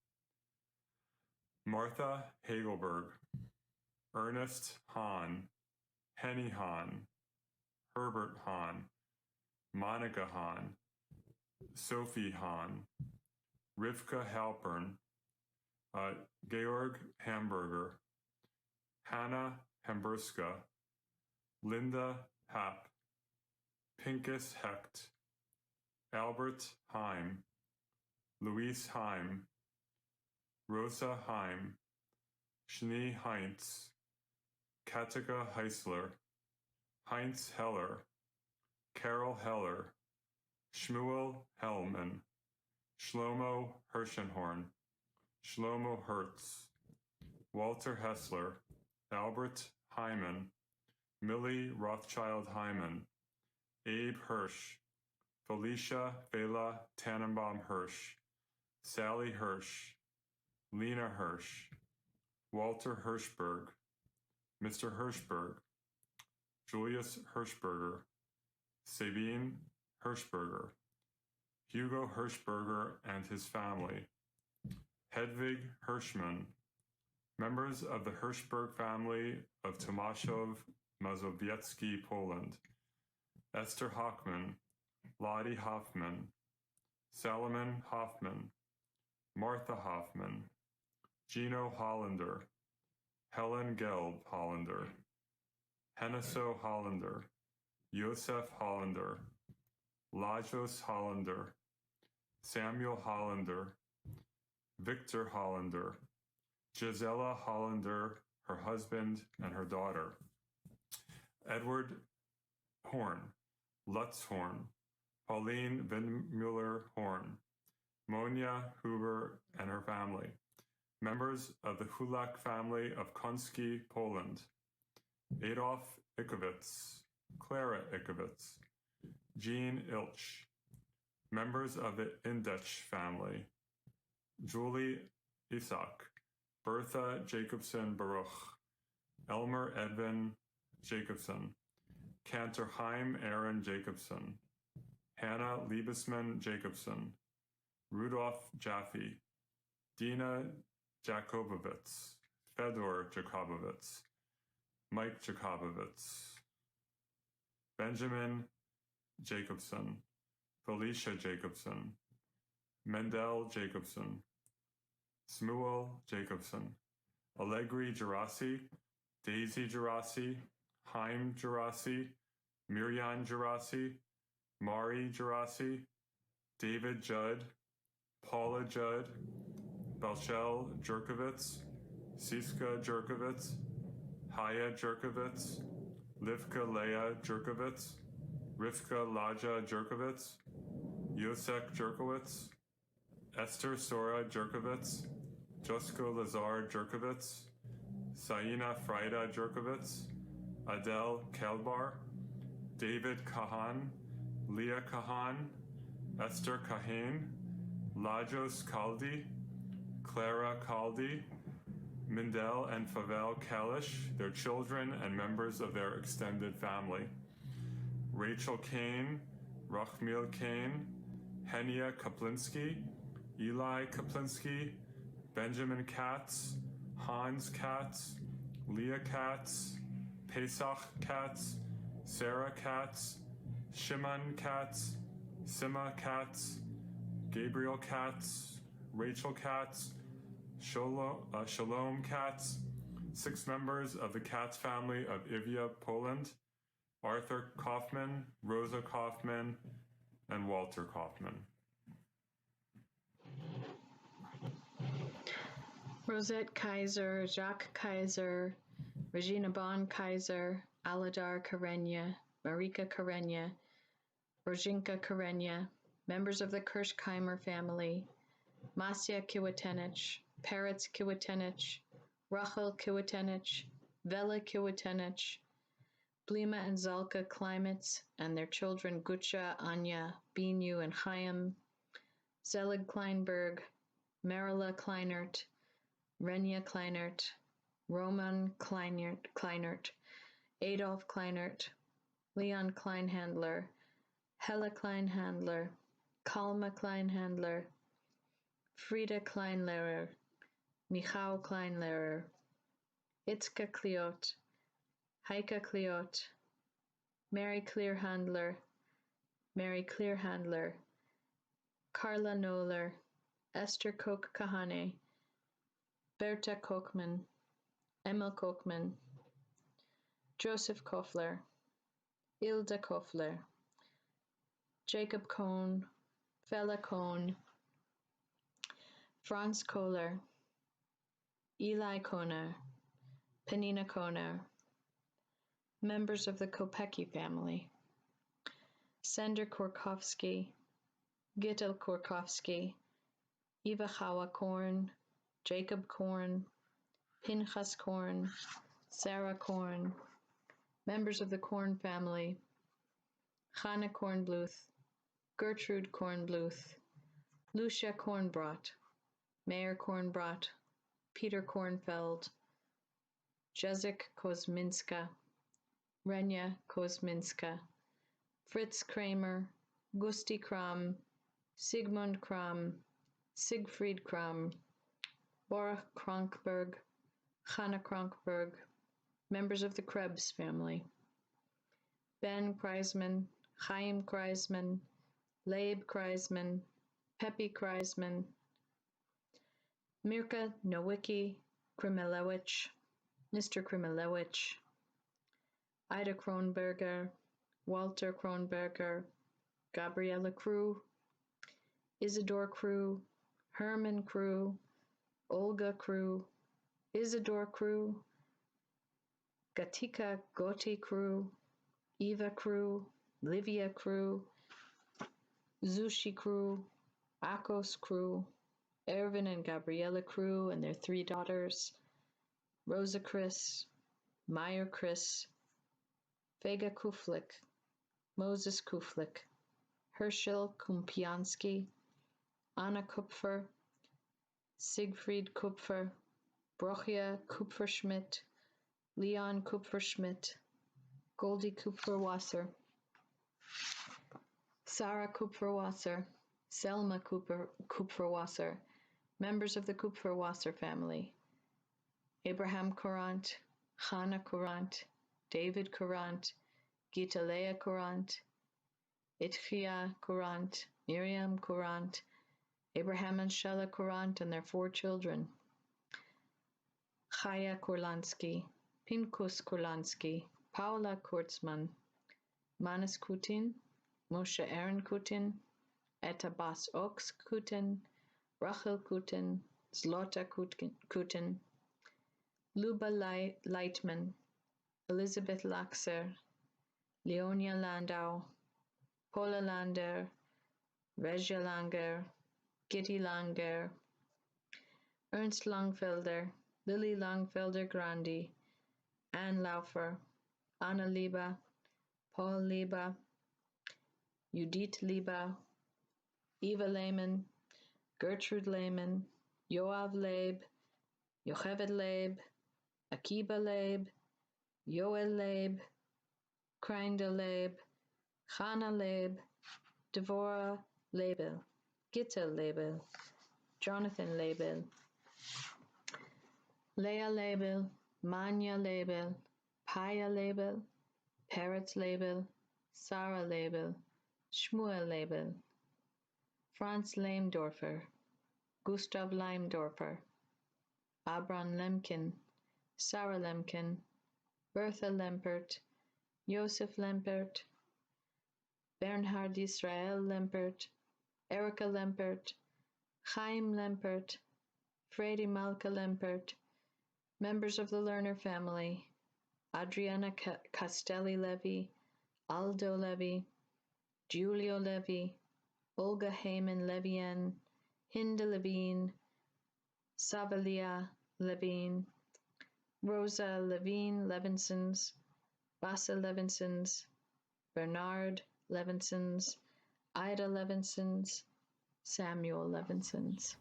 Martha Hagelberg, Ernest Hahn, Henny Hahn, Herbert Hahn, Monica Hahn, Sophie Hahn, Rivka Halpern, Georg Hamburger, Hannah Hamburska, Linda Happ, Pincus Hecht, Albert Heim, Louise Heim, Rosa Heim, Schnee Heinz, Katika Heisler, Heinz Heller, Carol Heller, Shmuel Hellman, Shlomo Hirschenhorn, Shlomo Hertz, Walter Hessler, Albert Hyman, Millie Rothschild Hyman, Abe Hirsch, Felicia Vela Tannenbaum Hirsch, Sally Hirsch, Lena Hirsch, Walter Hirschberg, Mr. Hirschberg, Julius Hirschberger, Sabine Hirschberger, Hugo Hirschberger and his family, Hedvig Hirschman, members of the Hirschberg family of Tomaszów Mazowiecki, Poland, Esther Hoffman, Lottie Hoffman, Salomon Hoffman, Martha Hoffman, Gino Hollander, Helen Gelb Hollander, Henneso Hollander, Josef Hollander, Lajos Hollander, Samuel Hollander, Victor Hollander, Gisela Hollander, her husband, and her daughter. Edward Horn, Lutz Horn, Pauline Windmuller Horn, Monia Huber and her family, members of the Hulak family of Konski, Poland, Adolf Ikovitz, Clara Ikovitz, Jean Ilch, members of the Indech family, Julie Isak, Bertha Jacobson Baruch, Elmer Edvin Jacobson, Cantor Chaim Aaron Jacobson, Hannah Liebesman Jacobson, Rudolph Jaffe, Dina Jakobovitz, Fedor Jakobovitz, Mike Jakobovitz, Benjamin Jacobson, Felicia Jacobson, Mendel Jacobson, Smuel Jacobson, Allegri Gerasi, Daisy Gerasi, Chaim Gerasi, Miriam Gerasi, Mari Gerasi, David Judd, Paula Judd, Belchel Jerkovitz, Siska Jerkovitz, Haya Jerkovitz, Livka Leah Jerkovitz, Rivka Laja Jerkovitz, Yosek Jerkowitz, Esther Sora Jerkovitz, Josko Lazar Jerkovitz, Saina Frida Jerkovitz, Adele Kelbar, David Kahan, Leah Kahan, Esther Kahan, Lajos Kaldi, Clara Kaldi, Mindel and Favel Kalish, their children and members of their extended family, Rachel Kane, Rachmil Kane, Henia Kaplinsky, Eli Kaplinsky, Benjamin Katz, Hans Katz, Leah Katz, Pesach Katz, Sarah Katz, Shimon Katz, Sima Katz, Gabriel Katz, Rachel Katz, Shalom Katz, 6 members of the Katz family of Ivia, Poland, Arthur Kaufman, Rosa Kaufman, and Walter Kaufman. Rosette Kaiser, Jacques Kaiser, Regina Bon Kaiser, Aladar Karenya, Marika Karenya, Rojinka Karenya, members of the Kirschheimer family, Masya Kiwatenich, Peretz Kiwatenich, Rachel Kiwatenich, Vela Kiwatenich, Blima and Zalka Klimitz, and their children Gucha, Anya, Binu, and Chaim, Zelig Kleinberg, Marila Kleinert, Renia Kleinert, Roman Kleinert, Adolf Kleinert, Leon Kleinhandler, Hella Kleinhandler, Kalma Kleinhandler, Frieda Kleinlehrer, Michał Kleinlehrer, Itzka Kliot, Heike Kliot, Mary Clearhandler, Carla Noller, Esther Koch Kahane, Berta Kochman, Emil Kochman, Joseph Kofler, Ilda Kofler, Jacob Cohn, Fela Cohn, Franz Kohler, Eli Kohner, Penina Kohner, members of the Kopecki family, Sender Korkovsky, Gittel Korkovsky, Eva Chawa Korn, Jacob Korn, Pinchas Korn, Sarah Korn, members of the Korn family, Chana Kornbluth, Gertrude Kornbluth, Lucia Kornbrot, Mayor Kornbrot, Peter Kornfeld, Jezik Kozminska, Renya Kozminska, Fritz Kramer, Gusti Kram, Sigmund Kram, Siegfried Kram, Bora Kronkberg, Hanna Kronkberg, members of the Krebs family, Ben Kreisman, Chaim Kreisman, Leib Kreisman, Pepi Kreisman, Mirka Nowicki Krimelewicz, Mr. Krimelewicz, Ida Kronberger, Walter Kronberger, Gabriella Crew, Isidore Crew, Herman Crew, Olga Crew, Isidore Crew, Gatika Gotti Crew, Eva Crew, Livia Crew, Zushi Crew, Akos Crew, Ervin and Gabriella Crew and their 3 daughters, Rosa Chris, Meyer Chris, Vega Kuflik, Moses Kuflik, Herschel Kumpiansky, Anna Kupfer, Siegfried Kupfer, Brochia Kupferschmidt, Leon Kupferschmidt, Goldie Kupferwasser, Sarah Kupferwasser, Selma Kupferwasser, members of the Kupferwasser family, Abraham Courant, Hannah Courant, David Courant, Gita Leah Courant, Itchia Courant, Miriam Courant, Abraham and Shella Courant and their 4 children, Chaya Kurlansky, Pinkus Kurlansky, Paula Kurtzman, Manis Kutin, Moshe Aaron Kutin, Etta Bas Ox Kutin, Rachel Kutin, Zlota Kutin, Luba Leitman, Elizabeth Laxer, Leonia Landau, Paula Lander, Regia Langer, Gitti Langer, Ernst Langfelder, Lily Langfelder Grandi, Anne Laufer, Anna Lieba, Paul Lieba, Judith Lieba, Eva Lehman, Gertrude Lehman, Yoav Leib, Yocheved Leib, Akiba Leib, Yoel Leib, Kreindel Leib, Chana Leib, Devorah Leibel, Gitta Leibel, Jonathan Leibel, Leah Leibel, Manya Leibel, Paya Leibel, Peretz Leibel, Sarah Leibel, Shmuel Leibel, Franz Leimdorfer, Gustav Leimdorfer, Abram Lemkin, Sarah Lemkin, Bertha Lempert, Josef Lempert, Bernhard Israel Lempert, Erika Lempert, Chaim Lempert, Fredi Malka Lempert, members of the Lerner family, Adriana Castelli Levy, Aldo Levy, Giulio Levy, Olga Heyman Levien, Hinda Levine, Savalia Levine, Rosa Levine Levinsons, Vasa Levinsons, Bernard Levinsons, Ida Levinsons, Samuel Levinsons.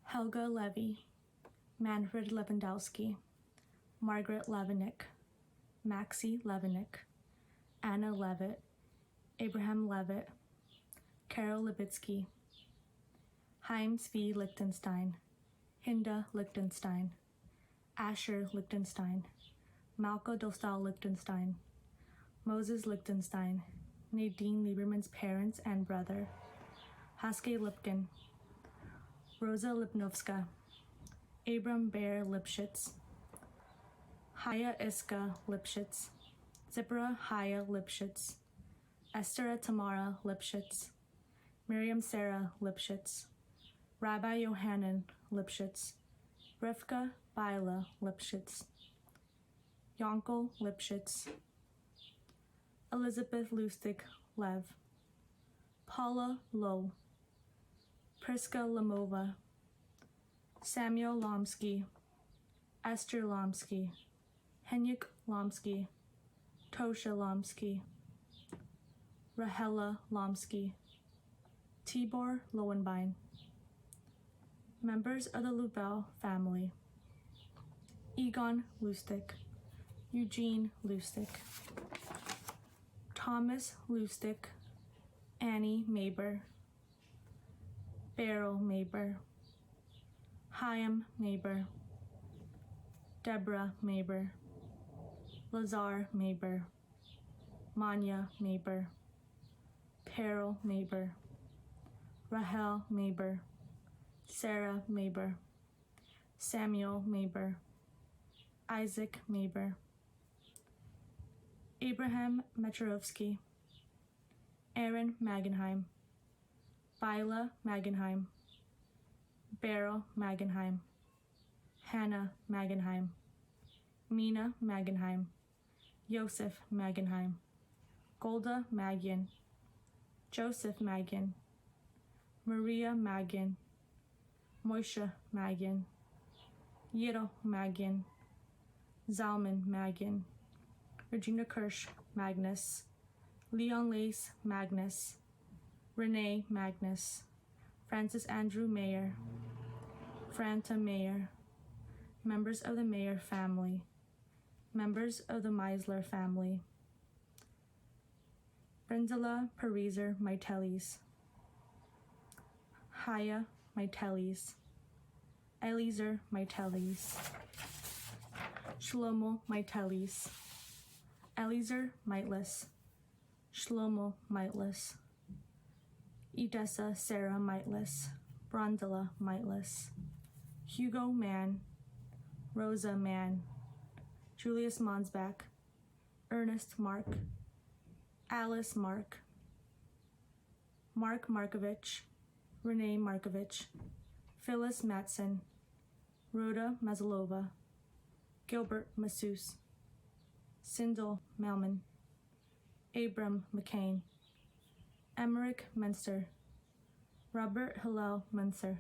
Helga Levy, Manfred Lewandowski, Margaret Levinick, Maxie Levinick, Anna Levitt, Abraham Levitt, Carol Levitsky, Chaim Zvi Lichtenstein, Hinda Lichtenstein, Asher Lichtenstein, Malka Dostal Lichtenstein, Moses Lichtenstein, Nadine Lieberman's parents and brother, Haske Lipkin, Rosa Lipnovska, Abram Bear Lipschitz, Haya Iska Lipschitz, Zipporah Haya Lipschitz, Esther Tamara Lipschitz, Miriam Sarah Lipschitz, Rabbi Yohanan Lipschitz, Rivka Baila Lipschitz, Yonkel Lipschitz, Elizabeth Lustig Lev, Paula Lowe, Priska Lamova, Samuel Lomsky, Esther Lomsky, Henyuk Lomsky, Tosha Lomsky, Rahela Lomsky, Tibor Lowenbein. Members of the Lubel family, Egon Lustig, Eugene Lustig, Thomas Lustig, Annie Maber, Beryl Maber, Chaim Maber, Deborah Maber, Lazar Maber, Manya Maber, Peril Maber, Rahel Maber, Sarah Maber, Samuel Maber, Isaac Maber, Abraham Metrovsky, Aaron Magenheim, Bila Magenheim, Beryl Magenheim, Hannah Magenheim, Mina Magenheim, Joseph Magenheim, Golda Magian, Joseph Magian, Maria Magian, Moishe Magian, Yiddo Magian, Zalman Magian, Regina Kirsch Magnus, Leon Lace Magnus, Renee Magnus, Francis Andrew Mayer, Franta Mayer, members of the Mayer family, members of the Meisler family, Brenzela Pariser Maitelis, Haya Maitelis, Eliezer Maitelis, Shlomo Maitelis, Eliezer Maitless, Shlomo Maitless, Edessa Sarah Maitless, Brondela Maitless, Hugo Mann, Rosa Mann, Julius Monsbach, Ernest Mark, Alice Mark, Mark Markovich, Renee Markovich, Phyllis Matson, Rhoda Mazalova, Gilbert Masseuse, Sindel Malman, Abram McCain, Emmerich Menster, Robert Hillel Munzer,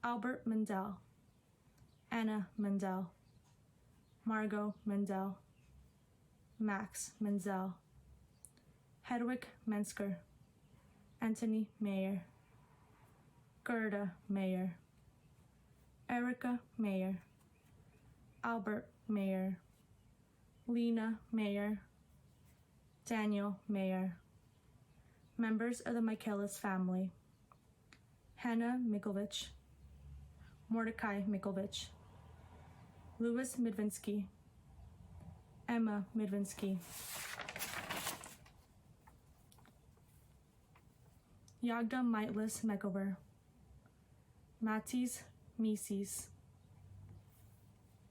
Albert Mendel, Anna Mendel, Margot Mendel, Max Menzel, Hedwig Mensker, Anthony Mayer, Gerda Mayer, Erica Mayer, Albert Mayer, Lena Mayer, Daniel Mayer, members of the Michaelis family, Hannah Mikulvich, Mordecai Mikulvich, Louis Midvinsky, Emma Midvinsky, Yagda Maitless Mekover, Matis Mises,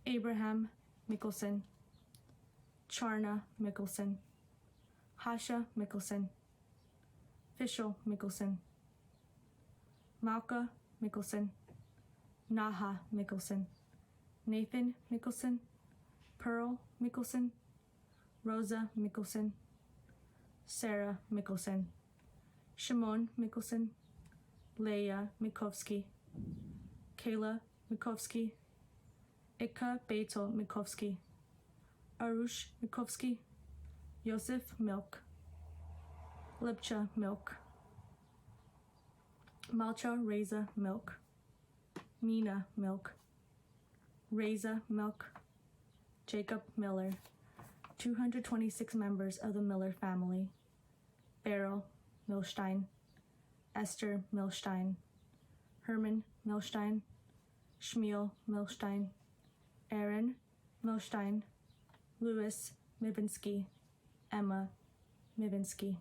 Abraham Mikkelsen, Charna Mikkelsen, Hasha Mikkelsen, Fischel Mikkelsen, Malka Mikkelsen, Naha Mikkelsen, Nathan Mikkelsen, Pearl Mikkelsen, Rosa Mikkelsen, Sarah Mikkelsen, Shimon Mikkelsen, Leah Mikovsky, Kayla Mikovsky, Ika Betel Mikovsky, Arush Mikovsky, Yosef Milk, Lipcha Milk, Malcha Reza Milk, Mina Milk, Reza Milk, Jacob Miller, 226 members of the Miller family, Beryl Milstein, Esther Milstein, Herman Milstein, Shmuel Milstein, Aaron Milstein, Louis Mivinsky, Emma Mivinsky.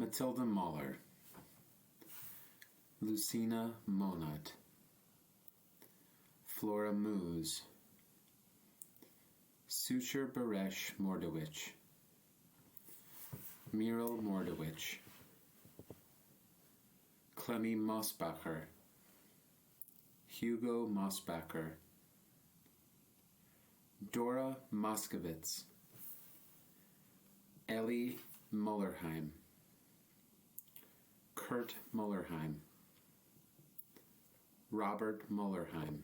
Matilda Mahler, Lucina Monat, Flora Moose, Sucher Baresh Mordowich, Muriel Mordowich, Clemmy Mosbacher, Hugo Mosbacher, Dora Moskowitz, Ellie Mullerheim, Kurt Mullerheim, Robert Mullerheim,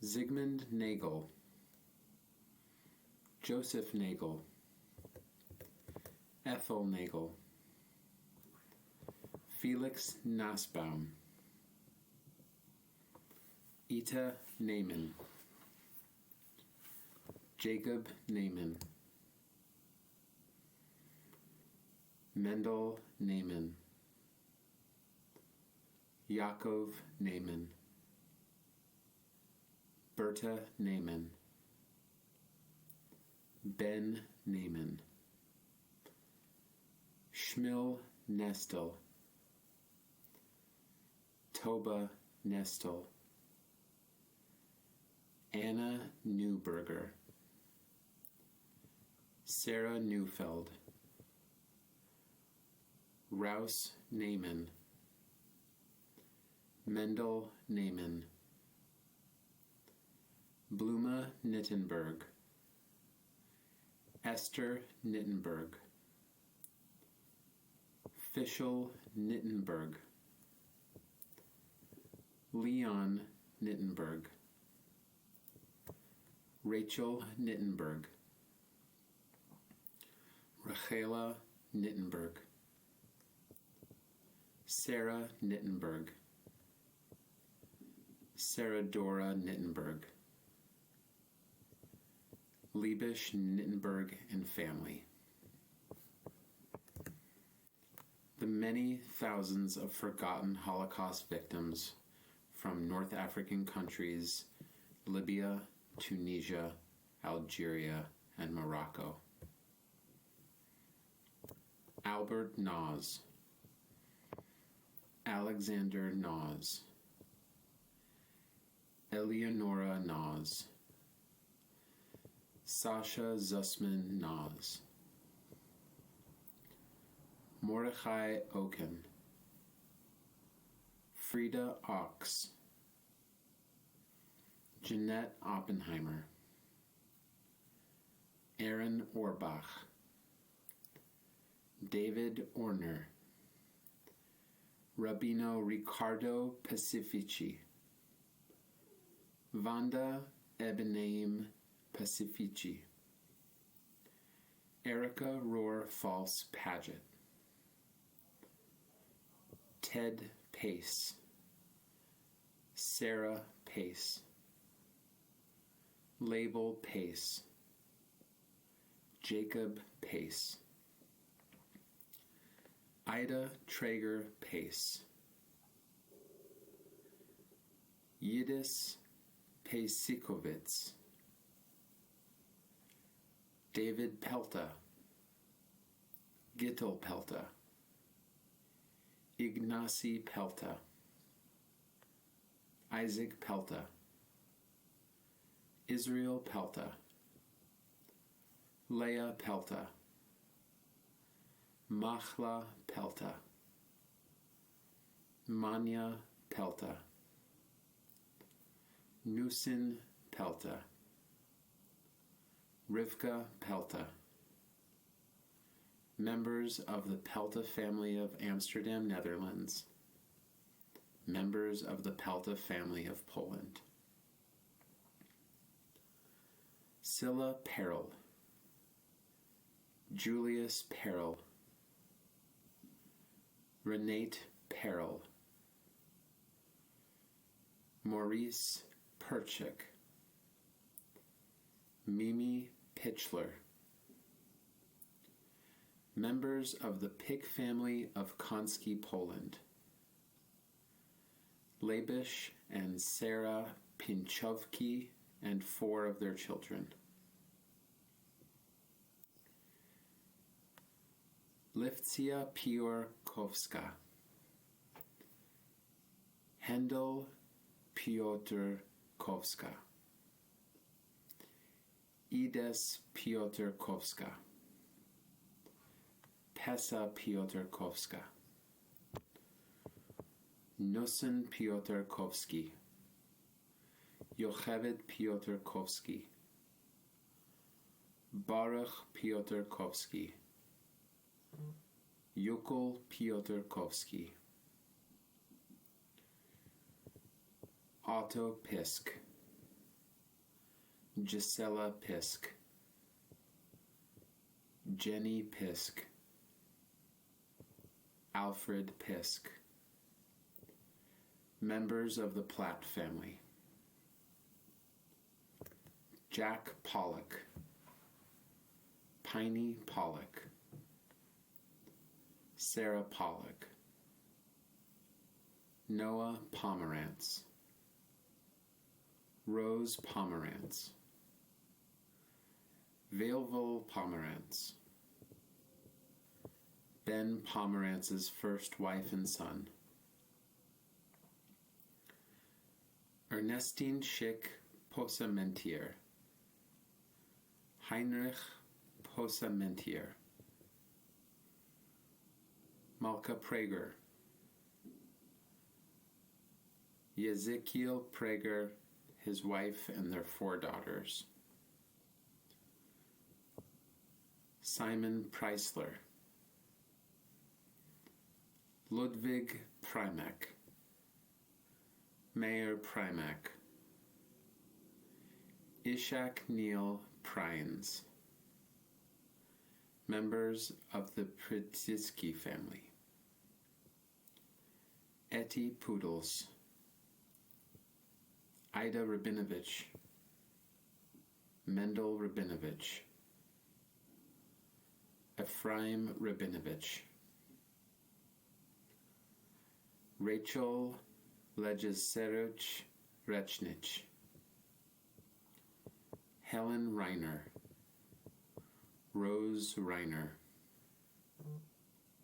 Zygmunt Nagel, Joseph Nagel, Ethel Nagel, Felix Nussbaum, Ita Naiman, Jacob Naiman, Mendel Naiman, Yaakov Naiman, Berta Naiman, Ben Naiman, Schmil Nestel, Toba Nestel, Anna Newberger, Sarah Neufeld, Rouse Naiman, Mendel Naiman, Bluma Nittenberg, Esther Nittenberg, Fischel Nittenberg, Leon Nittenberg, Rachel Nittenberg, Rachela Nittenberg, Sarah Nittenberg, Sarah Dora Nittenberg, Liebisch Nittenberg and family. The many thousands of forgotten Holocaust victims from North African countries, Libya, Tunisia, Algeria, and Morocco. Albert Noz, Alexander Noz, Eleonora Noz, Sasha Zussman Noz, Mordechai Oken, Frida Ochs, Jeanette Oppenheimer, Aaron Orbach, David Orner, Rabino Ricardo Pacifici, Vanda Ebenaim Pacifici, Erica Rohr False Paget, Ted Pace, Sarah Pace, Label Pace, Jacob Pace, Ida Traeger Pace, Yidis Pasikowitz, David Pelta, Gittel Pelta, Ignacy Pelta, Isaac Pelta, Israel Pelta, Leah Pelta, Machla Pelta, Manya Pelta, Nusin Pelta, Rivka Pelta, members of the Pelta family of Amsterdam, Netherlands, members of the Pelta family of Poland. Scylla Perel, Julius Perel, Renate Perel, Maurice Perchik, Mimi Pitchler, members of the Pick family of Konski, Poland, Labish and Sarah Pinchovki and 4 of their children. Lifcia Piorkowska, Hendel Piotrkowska, Ides Piotrkowska, Pesa Piotrkowska, Nusen Piotrkowski, Yocheved Piotrkowski, Baruch Piotrkowski, Yukol Piotrkowski, Otto Pisk, Gisela Pisk, Jenny Pisk, Alfred Pisk. Members of the Platt family: Jack Pollock, Piney Pollock, Sarah Pollock, Noah Pomerantz, Rose Pomerantz, Valeville Pomerantz, Ben Pomerantz's first wife and son, Ernestine Schick Posamentier, Heinrich Posamentier, Malka Prager, Ezekiel Prager, his wife and their 4 daughters, Simon Preisler, Ludwig Primak, Mayor Primak, Ishak Neil Pryans. Members of the Partisan family: Etty Poodles, Ida Rabinovich, Mendel Rabinovich, Ephraim Rabinovich, Rachel Legeserich Rechnich, Helen Reiner, Rose Reiner,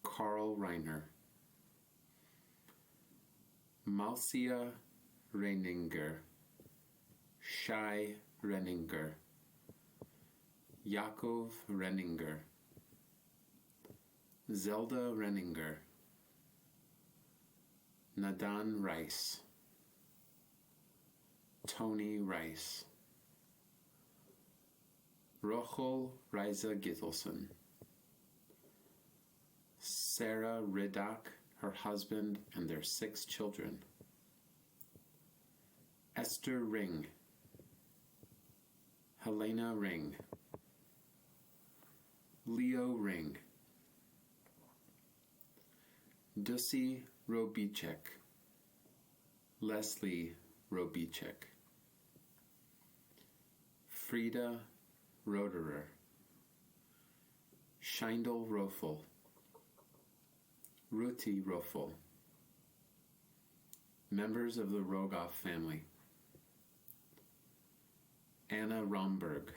Carl Reiner, Malcia Reininger, Shai Renninger, Yaakov Renninger, Zelda Renninger, Nadan Rice, Tony Rice, Rochel Riza Gittelson, Sarah Riddock, her husband, and their 6 children, Esther Ring, Helena Ring, Leo Ring, Dussie Robichek, Leslie Robichek, Frida Roderer, Scheindel Rofel, Ruti Rofel. Members of the Rogoff family: Anna Romberg,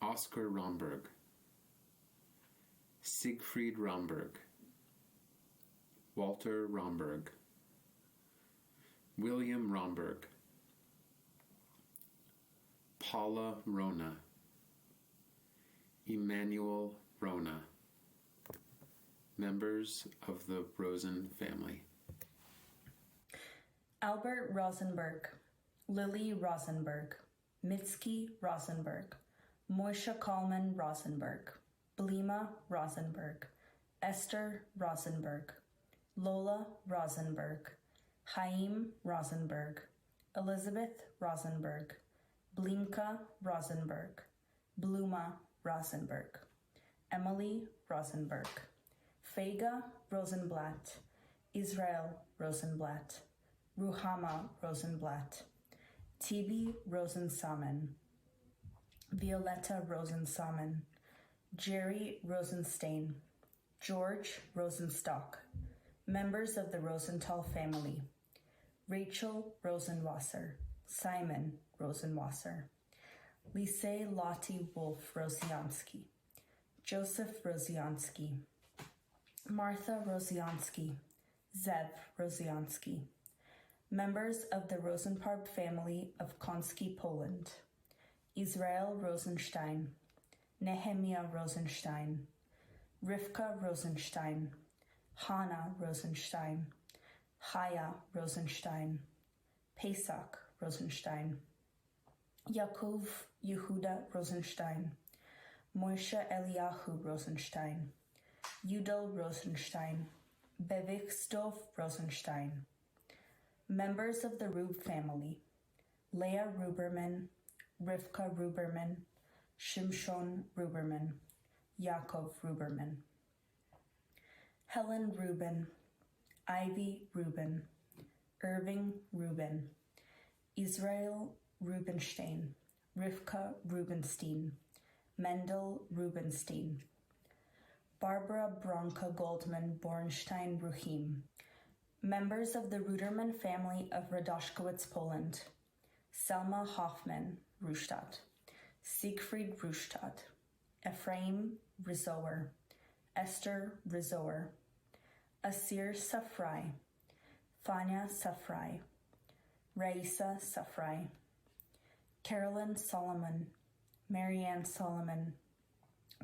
Oscar Romberg, Siegfried Romberg, Walter Romberg, William Romberg, Paula Rona, Emmanuel Rona. Members of the Rosen family: Albert Rosenberg, Lily Rosenberg, Mitski Rosenberg, Moisha Kalman Rosenberg, Blima Rosenberg, Esther Rosenberg, Lola Rosenberg, Chaim Rosenberg, Elizabeth Rosenberg, Blimka Rosenberg, Bluma Rosenberg, Emily Rosenberg, Fega Rosenblatt, Israel Rosenblatt, Ruhama Rosenblatt, Tibi Rosensamen, Violetta Rosensamen, Jerry Rosenstein, George Rosenstock. Members of the Rosenthal family: Rachel Rosenwasser, Simon Rosenwasser, Lise Lottie Wolf Rosiansky, Joseph Rosiansky, Martha Rosiansky, Zev Rosiansky, members of the Rosenparb family of Konski, Poland, Israel Rosenstein, Nehemiah Rosenstein, Rivka Rosenstein, Hannah Rosenstein, Chaya Rosenstein, Pesach Rosenstein, Yaakov Yehuda Rosenstein, Moshe Eliyahu Rosenstein, Yudel Rosenstein, Bevikstov Rosenstein, members of the Rub family, Leah Ruberman, Rivka Ruberman, Shimshon Ruberman, Yaakov Ruberman, Helen Rubin, Ivy Rubin, Irving Rubin, Israel Rubenstein, Rivka Rubenstein, Mendel Rubenstein, Barbara Bronca Goldman Bornstein Ruhim, members of the Ruderman family of Radoszkowitz, Poland, Selma Hoffman Rustadt, Siegfried Rustadt, Ephraim Rizower, Esther Rizower, Asir Safrai, Fania Safrai, Raisa Safrai, Carolyn Solomon, Marianne Solomon,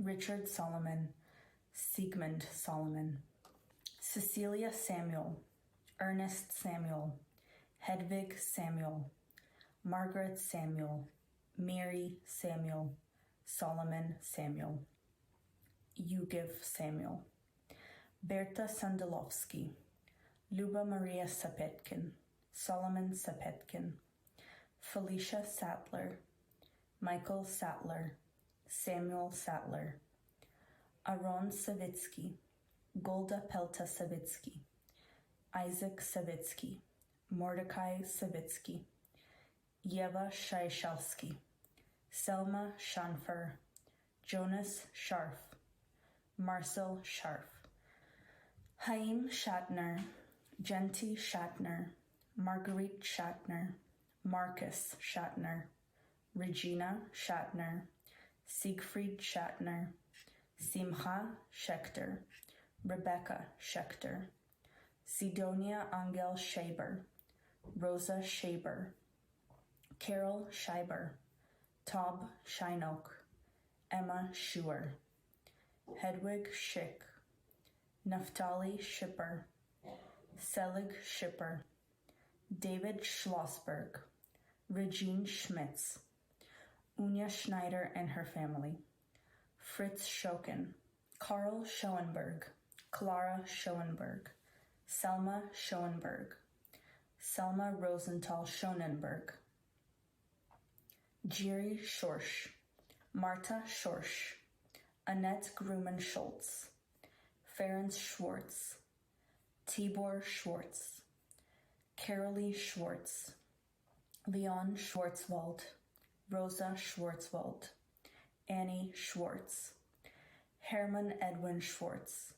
Richard Solomon, Sigmund Solomon, Cecilia Samuel, Ernest Samuel, Hedvig Samuel, Margaret Samuel, Mary Samuel, Solomon Samuel, Yugiv Samuel, Berta Sandalovsky, Luba Maria Sapetkin, Solomon Sapetkin, Felicia Sattler, Michael Sattler, Samuel Sattler, Aron Savitsky, Golda Pelta Savitsky, Isaac Savitsky, Mordecai Savitsky, Yeva Shaishalsky, Selma Schanfer, Jonas Scharf, Marcel Scharf, Haim Shatner, Genti Shatner, Marguerite Shatner, Marcus Shatner, Regina Shatner, Siegfried Shatner, Simcha Schechter, Rebecca Schechter, Sidonia Angel Shaber, Rosa Shaber, Carol Scheiber, Tob Shinok, Emma Schuer, Hedwig Schick, Naftali Schipper, Selig Schipper, David Schlossberg, Regine Schmitz, Unya Schneider and her family, Fritz Schoken, Karl Schoenberg, Clara Schoenberg, Selma Schoenberg, Selma Rosenthal Schonenberg, Jiri Schorsch, Marta Schorsch, Annette Grumman Schultz, Ferenc Schwartz, Tibor Schwartz, Carolee Schwartz, Leon Schwarzwald, Rosa Schwarzwald, Annie Schwartz, Hermann Edwin Schwartz,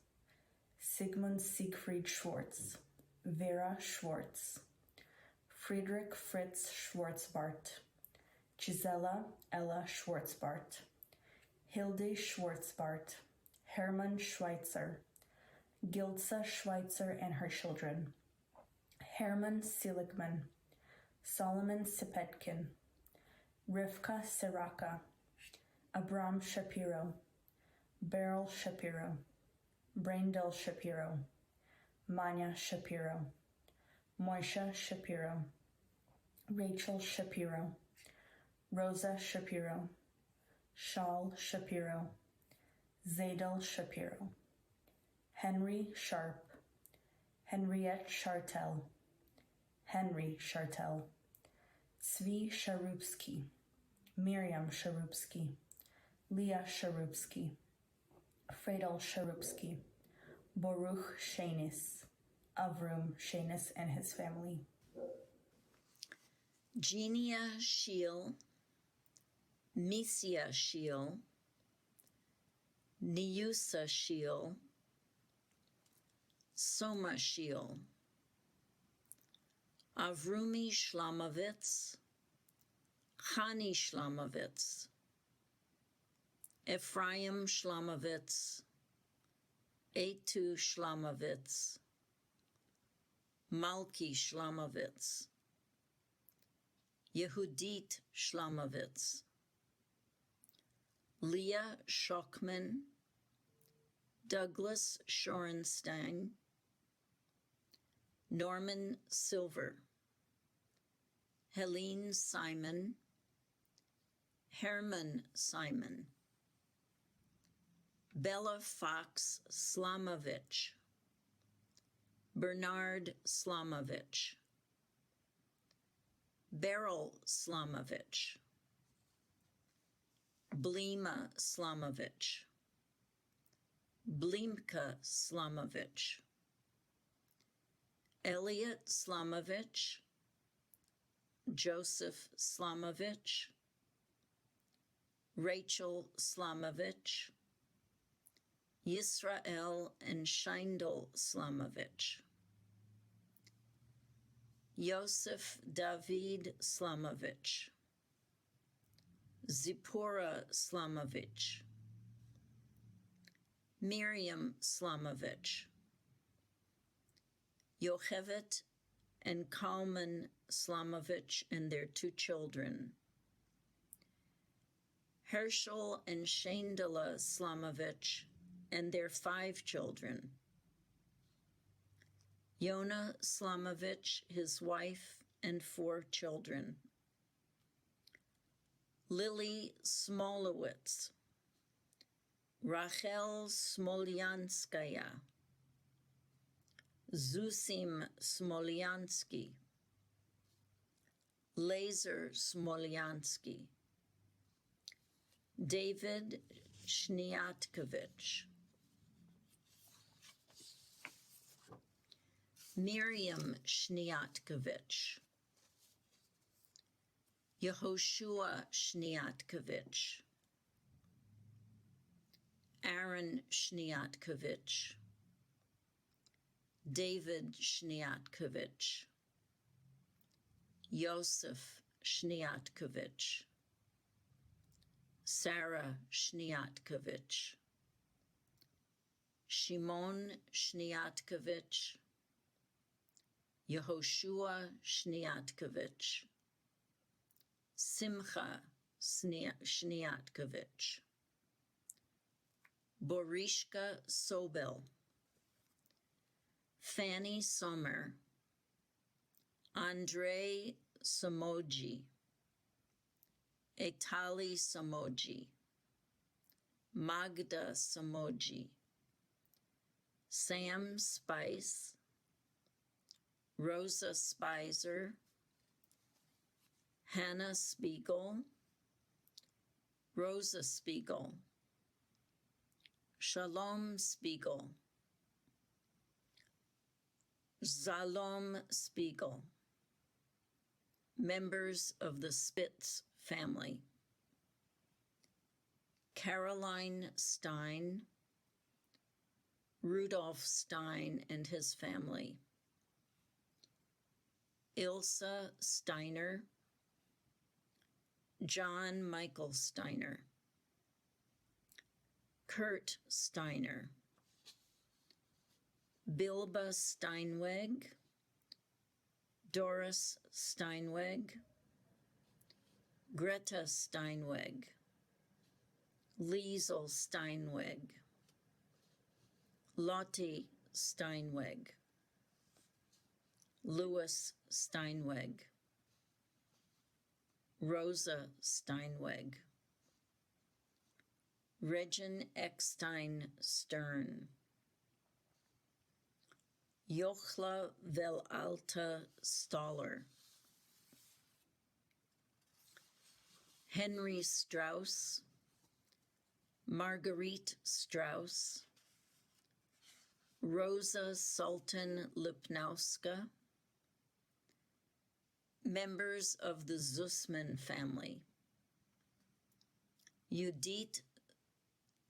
Sigmund Siegfried Schwartz, Vera Schwartz, Friedrich Fritz Schwarzbart, Gisela Ella Schwarzbart, Hilde Schwarzbart, Hermann Schweitzer, Gilza Schweitzer and her children, Hermann Seligman, Solomon Sepetkin, Rivka Siraka, Abram Shapiro, Beryl Shapiro, Braindel Shapiro, Manya Shapiro, Moisha Shapiro, Rachel Shapiro, Rosa Shapiro, Shaul Shapiro, Zadel Shapiro, Henry Sharp, Henriette Chartel, Henry Chartel, Zvi Sharupski, Miriam Sharupski, Leah Sharupski, Fredel Sharupski, Baruch Shanis, Avrum Shanis and his family. Genia Shiel, Misia Shiel, Niusa Shiel, Soma Shiel, Avrumi Shlamovitz, Chani Shlamovitz, Ephraim Shlomovitz, Eitu Shlomovitz, Malki Shlomovitz, Yehudit Shlomovitz, Leah Schockman, Douglas Shorenstein, Norman Silver, Helene Simon, Herman Simon, Bella Fox Slamovich, Bernard Slamovich, Beryl Slamovich, Blima Slamovich, Blimka Slamovich, Elliot Slamovich, Joseph Slamovich, Rachel Slamovich, Yisrael and Sheindel Slamovich, Yosef David Slamovich, Zipporah Slamovich, Miriam Slamovich, Yocheved and Kalman Slamovich and their 2 children, Herschel and Shandela Slamovich and their 5 children, Yona Slamovich, his wife, and 4 children, Lily Smolowitz, Rachel Smolyanskaya, Zusim Smolyansky, Laser Smolyansky, David Shniatkovich, Miriam Shniatkovich, Yehoshua Shniatkovich, Aaron Shniatkovich, David Shniatkovich, Yosef Shniatkovich, Sarah Shniatkovich, Shimon Shniatkovich, Yehoshua Shniatkovich, Simcha Shniatkovich, Borishka Sobel, Fanny Sommer, Andrei Samoji, Etali Samoji, Magda Samoji, Sam Spice, Rosa Spicer, Hannah Spiegel, Rosa Spiegel, Shalom Spiegel, Zalom Spiegel, members of the Spitz family, Caroline Stein, Rudolph Stein and his family, Ilsa Steiner, John Michael Steiner, Kurt Steiner, Bilba Steinweg, Doris Steinweg, Greta Steinweg, Liesel Steinweg, Lottie Steinweg, Louis Steinweg, Rosa Steinweg, Regin Eckstein Stern, Jochla Velalta Staller, Henry Strauss, Marguerite Strauss, Rosa Sultan Lipnowska, members of the Zussman family, Judith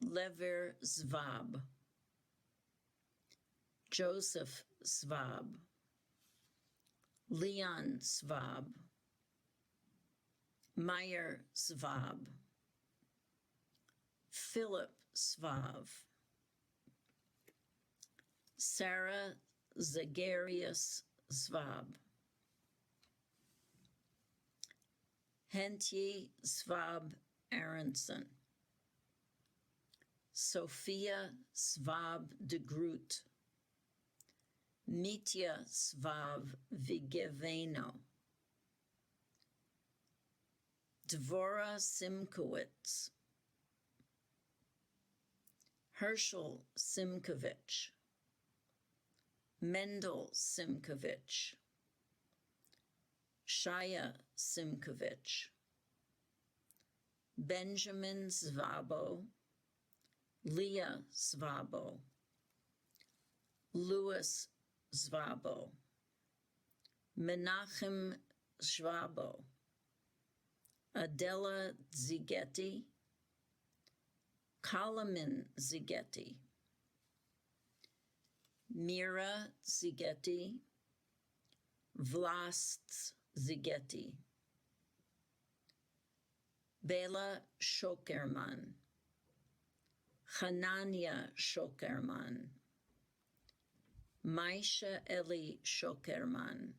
Lever Zvab, Joseph Svab, Leon Svab, Meyer Svab, Philip Svav, Sarah Zagarius Svab, Hentje Svab Aronson, Sophia Svab de Groot, Mitya Svav Vigeveno, Dvora Simkowitz, Herschel Simkovich, Mendel Simkovich, Shaya Simkovich, Benjamin Svabo, Leah Svabo, Louis Svabo, Menachem Svabo, Adela Zigeti, Kalamin Zigeti, Mira Zigeti, Vlast Zigeti, Bela Shokerman, Hanania Shokerman, Maisha Eli Shokerman,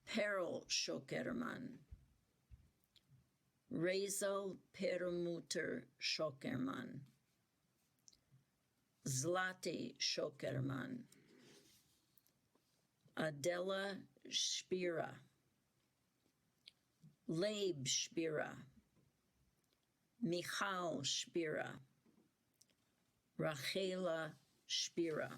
Peril Shokerman, Rezel Permuter Shokerman, Zlati Shokerman, Adela Spira, Leib Spira, Michal Spira, Rachela Spira,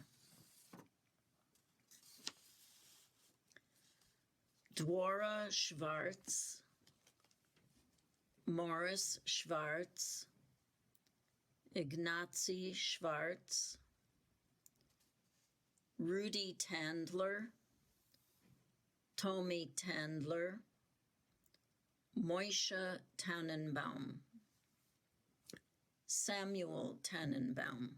Dwora Schwartz, Morris Schwartz, Ignacy Schwartz, Rudy Tandler, Tommy Tandler, Moishe Tannenbaum, Samuel Tannenbaum,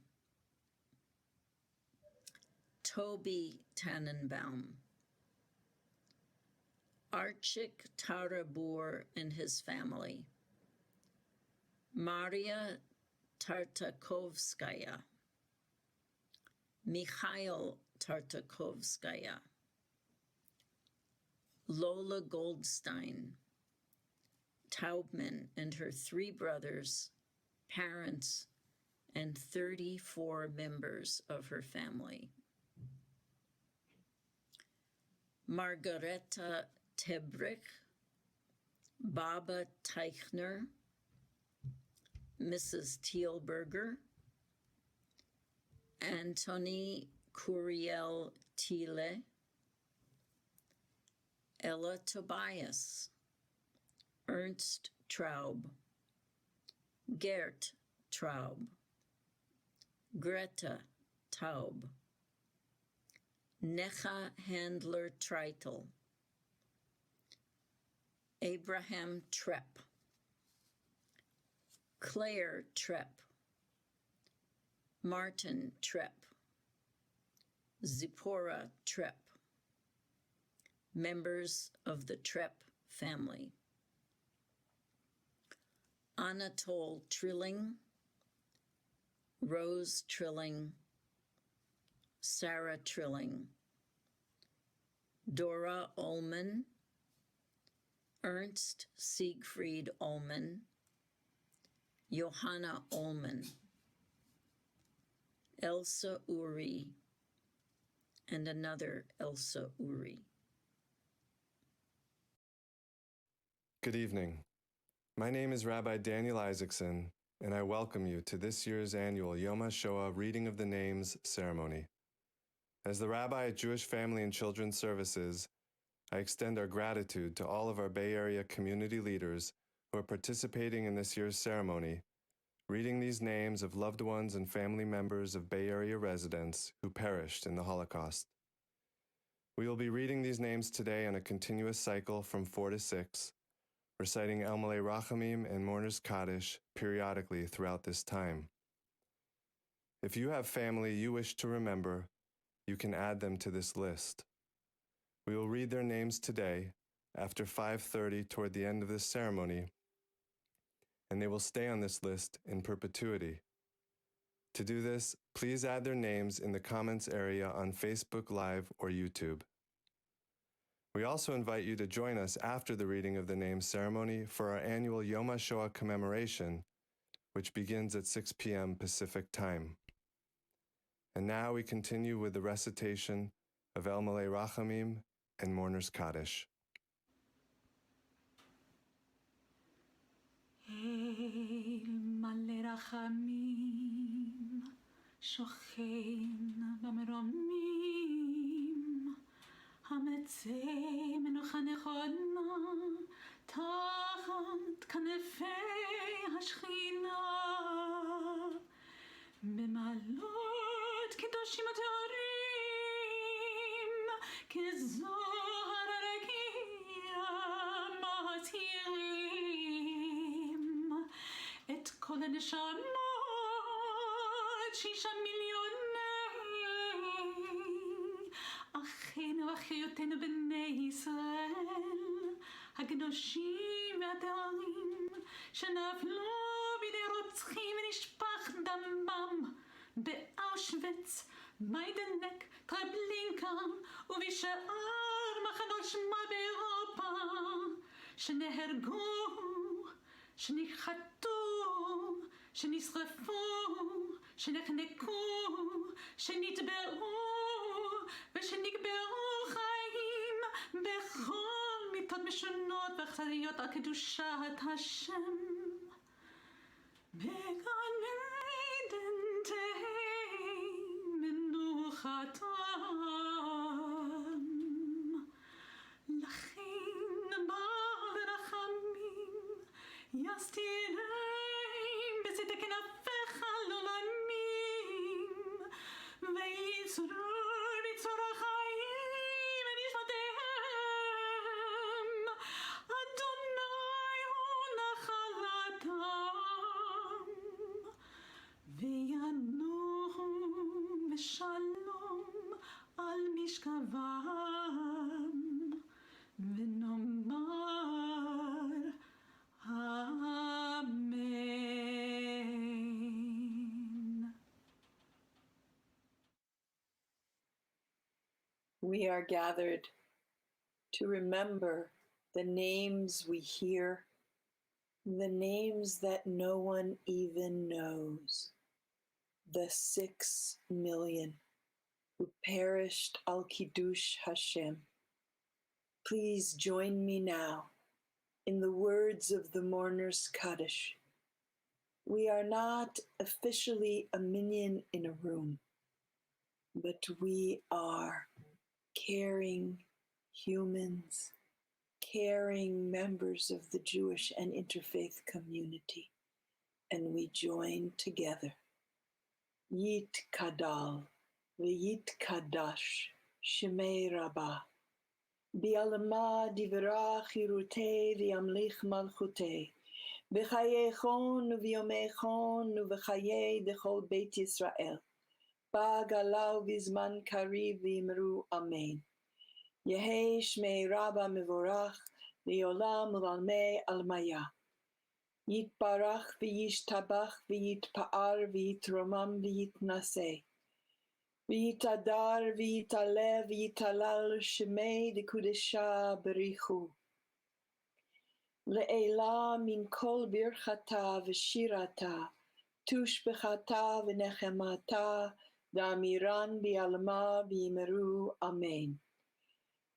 Toby Tannenbaum, Archik Tarabur and his family, Maria Tartakovskaya, Mikhail Tartakovskaya, Lola Goldstein, Taubman and her 3 brothers, parents, and 34 members of her family. Margareta Tebrich, Baba Teichner, Mrs. Thielberger, Antony Curiel Thiele, Ella Tobias, Ernst Traub, Gert Traub, Greta Taub, Necha Handler Treitel, Abraham Trepp, Claire Trepp, Martin Trepp, Zipporah Trepp, members of the Trepp family. Anatole Trilling, Rose Trilling, Sarah Trilling, Dora Ullman, Ernst Siegfried Ullman, Johanna Ullman, Elsa Uri, and another Elsa Uri. Good evening. My name is Rabbi Daniel Isaacson, and I welcome you to this year's annual Yom HaShoah Reading of the Names ceremony. As the rabbi at Jewish Family and Children's Services, I extend our gratitude to all of our Bay Area community leaders who are participating in this year's ceremony, reading these names of loved ones and family members of Bay Area residents who perished in the Holocaust. We will be reading these names today on a continuous cycle from 4 to 6, reciting Elmalei Rachamim and Mourner's Kaddish periodically throughout this time. If you have family you wish to remember, you can add them to this list. We will read their names today after 5:30 toward the end of this ceremony, and they will stay on this list in perpetuity. To do this, please add their names in the comments area on Facebook Live or YouTube. We also invite you to join us after the reading of the names ceremony for our annual Yom HaShoah Commemoration, which begins at 6 p.m. Pacific Time. And now we continue with the recitation of El Malei Rachamim and Mourner's Kaddish. El Malei Rachamim, Shochen במרומים, המצא מנוחה נכונה, תחת כנפי השכינה, במעלות קדושים וטהורים, כזוהר הרקיע מזהירים, את כל הנשמות 6 מיליוני אחינו ואחיותינו בני ישראל, הקדושים והטהורים, שנפלו בידי רוצחים ונשפך דמם באושוויץ, מיידנק, טרבלינקה ובשאר מחנות שמד באירופה, שנהרגו, שנחתו, שנשרפו, שנחנקו, שנטבעו ושנקברו חיים בכל מיתות משונות ואכזריות על קדושת השם. בגן עדן תהא מנוחתם, לכן בעל רחמים יסתירם בצדק כנפיך לעולמים, ויצרור בצרור החיים ונשמותיהם, אדוני הוא נחלתם, וינוחו בשלום על משכבם, ונאמר Amen. We are gathered to remember the names we hear, the names that no one even knows, the 6 million who perished al Kiddush Hashem. Please join me now in the words of the Mourner's Kaddish. We are not officially a minyan in a room, but we are caring humans, caring members of the Jewish and Interfaith community, and we join together. Yit Kadal, V'yit Kadash, Shemei Rabbah, Bi'alama divrach hirutei v'yamlich malchutei, v'chayechon v'yomechon v'chayei dechol Beit Yisrael, ba'galau v'zman kariv v'yimru amen. Yehei shmei Rabba mevorach v'yolam u'lalmei almaya. Yitbarach v'yishtabach v'yitpa'ar v'yitromam v'yitnaseh. V'yitadar v'yitalev v'yitalal shemei dekudesha berichu. Le'ela min kol birchata v'shirata, tushbechata v'nechemata, da'amiran bi'alma v'imeru amen.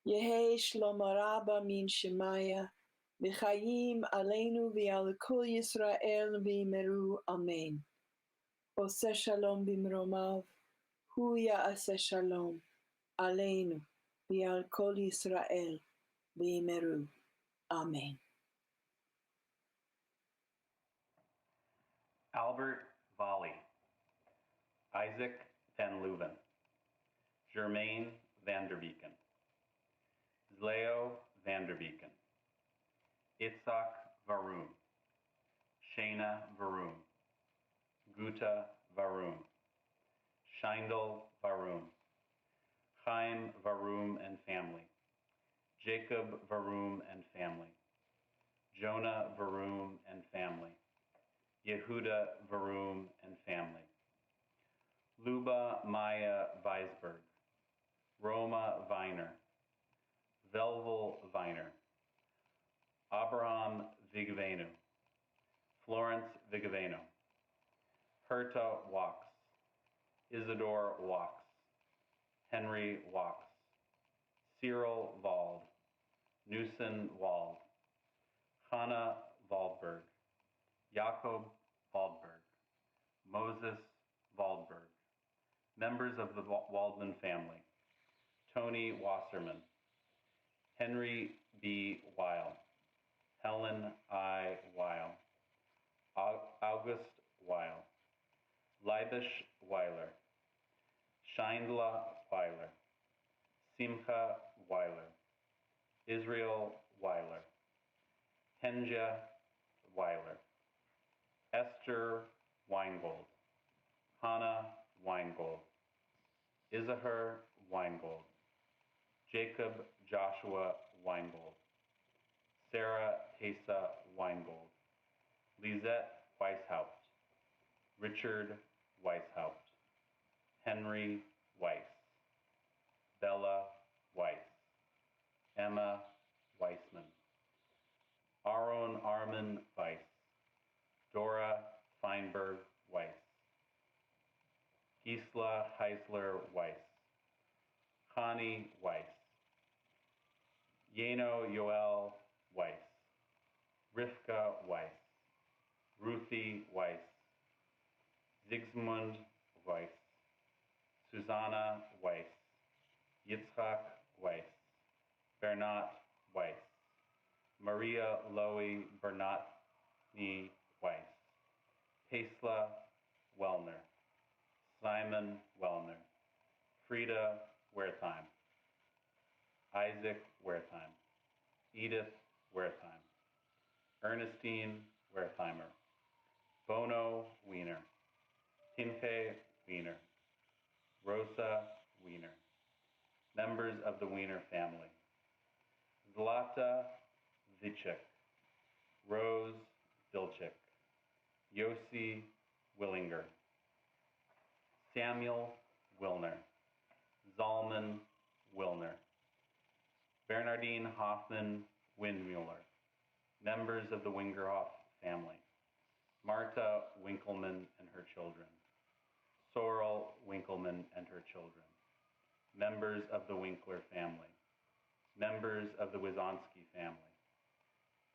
Yehei shlomo rabba min shemaya, v'chayim aleinu v'al kol Yisrael v'imeru amen. Oseh shalom b'mromav, hu ya'aseh shalom aleinu v'al kol Yisrael v'imeru amen. Albert Volley, Isaac Van Leuven, Germaine Vanderbeeken, Zleo Vanderbeeken, Itzhak Varoum, Shana Varoum, Guta Varoum, Shindel Varoum, Chaim Varoum and family, Jacob Varoum and family, Jonah Varoum and family, Yehuda Varum and family, Luba Maya Weisberg, Roma Viner, Velvel Viner, Abraham Vigavenu, Florence Vigaveno, Herta Wachs, Isidore Wachs, Henry Wachs, Cyril Wald, Newson Wald, Hannah Waldberg, Jakob Waldberg, Moses Waldberg, members of the Waldman family, Tony Wasserman, Henry B. Weil, Helen I. Weil, August Weil, Leibish Weiler, Scheindla Weiler, Simcha Weiler, Israel Weiler, Henja Weiler, Esther Weingold, Hannah Weingold, Issachar Weingold, Jacob Joshua Weingold, Sarah Tesa Weingold, Lisette Weishaupt, Richard Weishaupt, Henry Weiss, Bella Weiss, Emma Weissman, Aaron Armin Weiss, Dora Feinberg Weiss, Gisela Heisler Weiss, Connie Weiss, Yeno Yoel Weiss, Rivka Weiss, Ruthie Weiss, Sigismund Weiss, Susanna Weiss, Yitzhak Weiss, Bernat Weiss, Maria Loie Bernatny Weiss, Pesla Wellner, Simon Wellner, Frida Wertheim, Isaac Wertheim, Edith Wertheim, Ernestine Wertheimer, Bono Wiener, Timfe Wiener, Rosa Wiener, members of the Wiener family, Zlata Vichik, Rose Vilchik, Yossi Willinger, Samuel Wilner, Zalman Wilner, Bernardine Hoffman Windmuller, members of the Wingerhoff family, Marta Winkelmann and her children, Sorel Winkelmann and her children, members of the Winkler family, members of the Wizonsky family,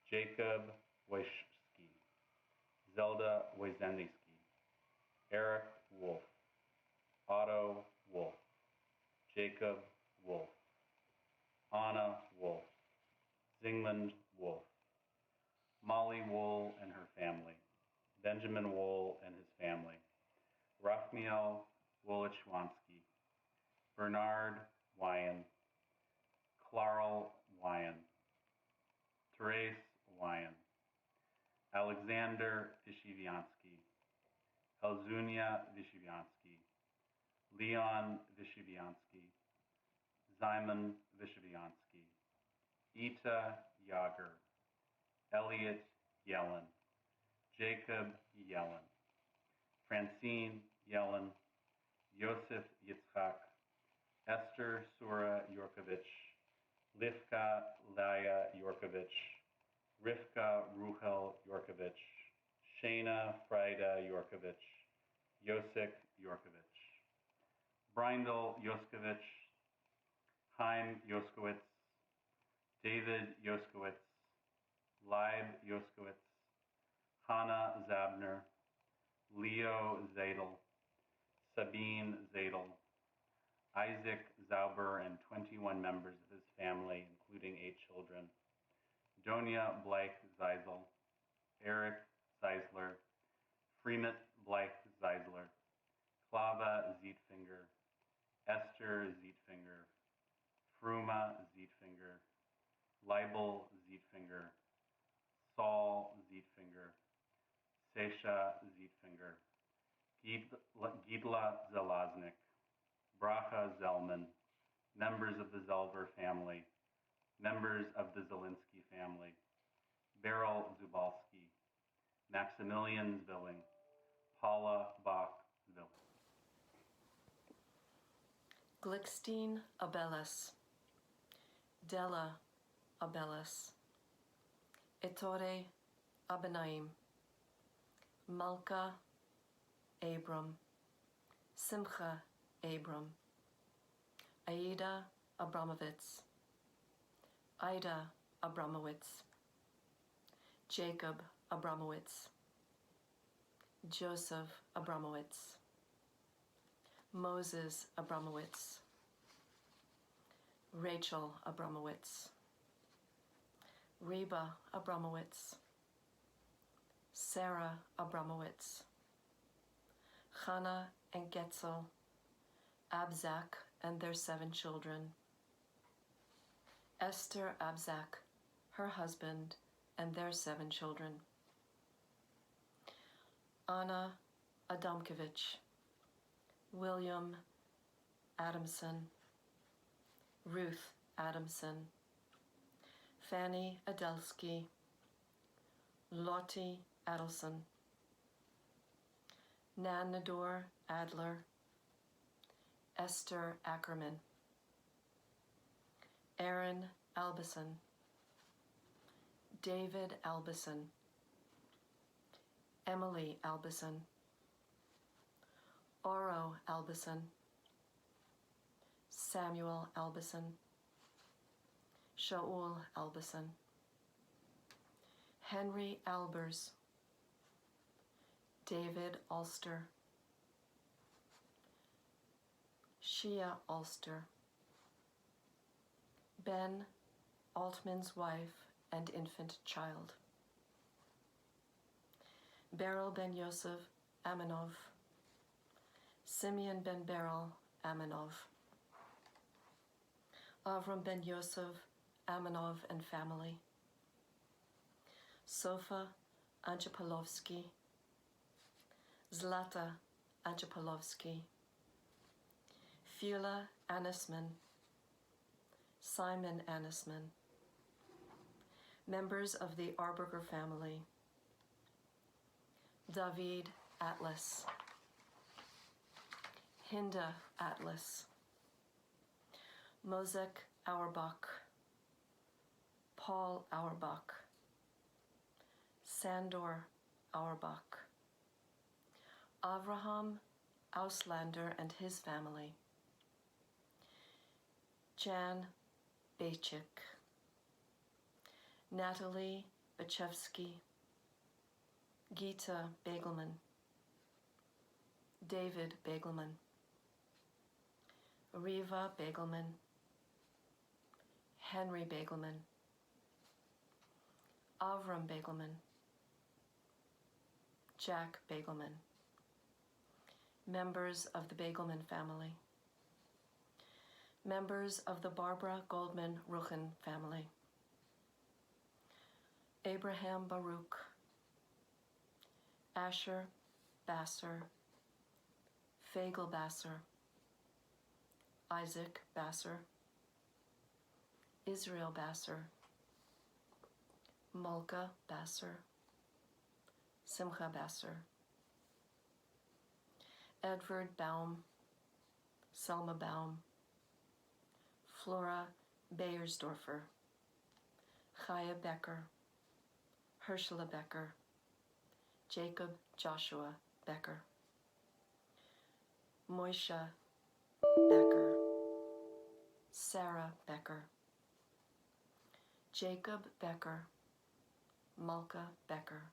Jacob Wojcicki, Zelda Wojzenitsky, Eric Wolf, Otto Wolf, Jacob Wolf, Anna Wolf, Zygmunt Wolf, Molly Wool and her family, Benjamin Wool and his family, Rachmiel Wolichwansky, Bernard Wyan, Klarl Wyan, Therese Wyan, Alexander Vishivyansky, Elzunia Vishivyansky, Leon Vishivyansky, Simon Vishivyansky, Ita Yager, Elliot Yellen, Jacob Yellen, Francine Yellen, Yosef Yitzchak, Esther Sura Yorkovich, Livka Laya Yorkovich, Rivka Ruchel Yorkovich, Shana Frida Yorkovich, Yosik Yorkovich, Brindle Yoskovich, Chaim Yoskowitz, David Yoskowitz, Leib Yoskowitz, Hannah Zabner, Leo Zadel, Sabine Zadel, Isaac Zauber and 21 members of his family, including 8 children, Donia Bleich Zeisel, Eric Zeisler, Freemet Bleich Zeisler, Klava Zietfinger, Esther Zietfinger, Fruma Zietfinger, Leibel Zietfinger, Saul Zietfinger, Sesha Zietfinger, Gidla Zelaznik, Bracha Zelman, members of the Zelver family, members of the Zelinsky family, Beryl Zubalski, Maximilian Zwilling, Paula Bach Zwilling. Glickstein Abellis, Della Abellis, Ettore Abenaim, Malka Abram, Simcha Abram, Aida Abramovitz, Ida Abramowitz, Jacob Abramowitz, Joseph Abramowitz, Moses Abramowitz, Rachel Abramowitz, Reba Abramowitz, Sarah Abramowitz, Chana and Getzel, Abzak and their 7 children, Esther Abzak, her husband, and their 7 children, Anna Adamkevich, William Adamson, Ruth Adamson, Fanny Adelsky, Lottie Adelson, Nan Nador Adler, Esther Ackerman, Aaron Albison, David Albison, Emily Albison, Oro Albison, Samuel Albison, Shaul Albison, Henry Albers, David Ulster, Shia Ulster, Ben Altman's wife and infant child, Beryl ben Yosef Aminov, Simeon ben Beryl Aminov, Avram ben Yosef Aminov and family, Sofa Angepalovsky, Zlata Angepalovsky, Fila Anisman, Simon Anisman, members of the Arberger family, David Atlas, Hinda Atlas, Mosek Auerbach, Paul Auerbach, Sandor Auerbach, Avraham Auslander and his family, Jan Bachik, Natalie Bachevsky, Gita Begelman, David Begelman, Riva Begelman, Henry Begelman, Avram Begelman, Jack Begelman, members of the Begelman family, members of the Barbara Goldman Ruchen family, Abraham Baruch, Asher Basser, Fagel Basser, Isaac Basser, Israel Basser, Malka Basser, Simcha Basser, Edward Baum, Selma Baum, Flora Beyersdorfer, Chaya Becker, Herschela Becker, Jacob Joshua Becker, Moisha Becker, Sarah Becker, Jacob Becker, Malka Becker,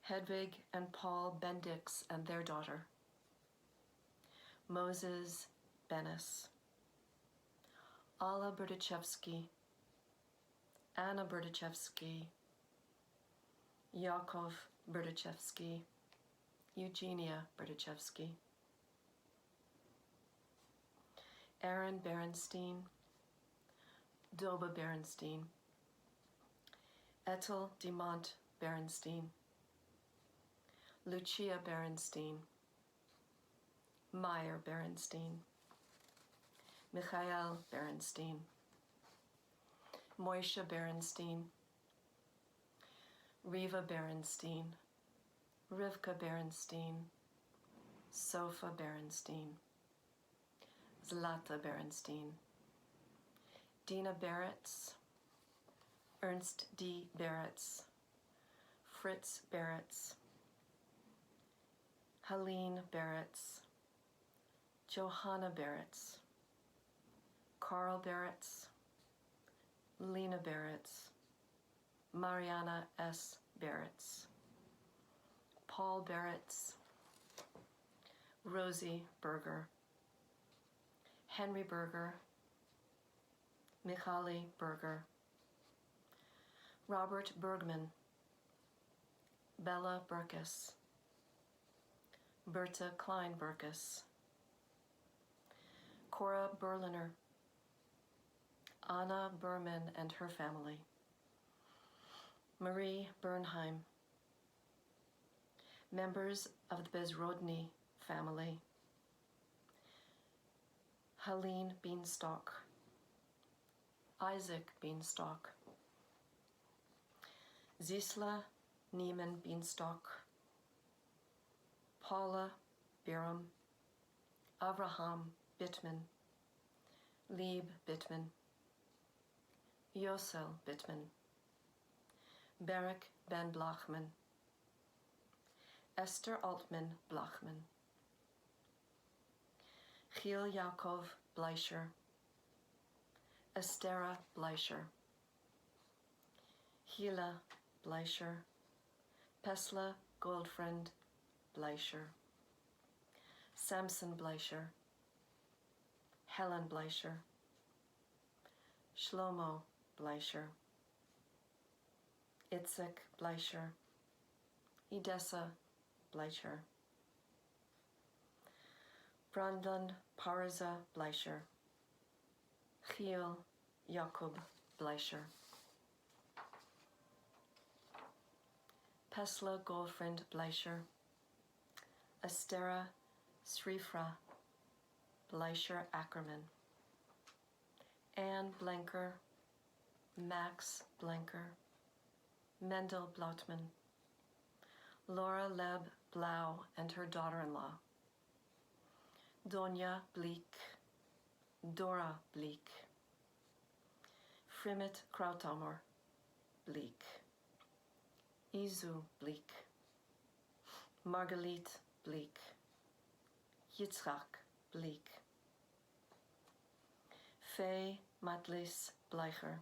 Hedvig and Paul Bendix and their daughter, Moses Benes, Alla Berdichevsky, Anna Berdichevsky, Yakov Berdichevsky, Eugenia Berdichevsky, Aaron Berenstein, Doba Berenstein, Ethel Demont Berenstein, Lucia Berenstein, Meyer Berenstein, Michael Berenstein, Moisha Berenstein, Riva Berenstein, Rivka Berenstein, Sofa Berenstein, Zlata Berenstein, Dina Beretz, Ernst D. Beretz, Fritz Beretz, Helene Beretz, Johanna Beretz, Carl Beretz, Lena Beretz, Mariana S. Beretz, Paul Beretz, Rosie Berger, Henry Berger, Michali Berger, Robert Bergman, Bella Burkus, Berta Klein Burkus, Cora Berliner, Anna Berman and her family, Marie Bernheim, members of the Bezrodny family, Helene Beanstalk, Isaac Beanstalk, Zisla Niemann Beanstalk, Paula Biram, Avraham Bittman, Lieb Bittman, Yosel Bittman, Barak Ben Blachman, Esther Altman Blachman, Giel Yaakov Bleicher, Estera Bleicher, Gila Bleicher, Pesla Goldfriend Bleicher, Samson Bleicher, Helen Bleicher, Shlomo Bleicher, Itzik Bleicher, Edessa Bleicher, Brandon Parza Bleicher, Giel Jakob Bleicher, Pesla Goldfriend Bleicher, Estera Srifra Bleicher Ackerman, Anne Blanker, Max Blanker, Mendel Blautman, Laura Leb Blau and her daughter-in-law, Donya Bleek, Dora Bleek, Frimit Krautamor Bleek, Izu Bleek, Margalit Bleek, Yitzhak Bleek, Faye Matlis Bleicher,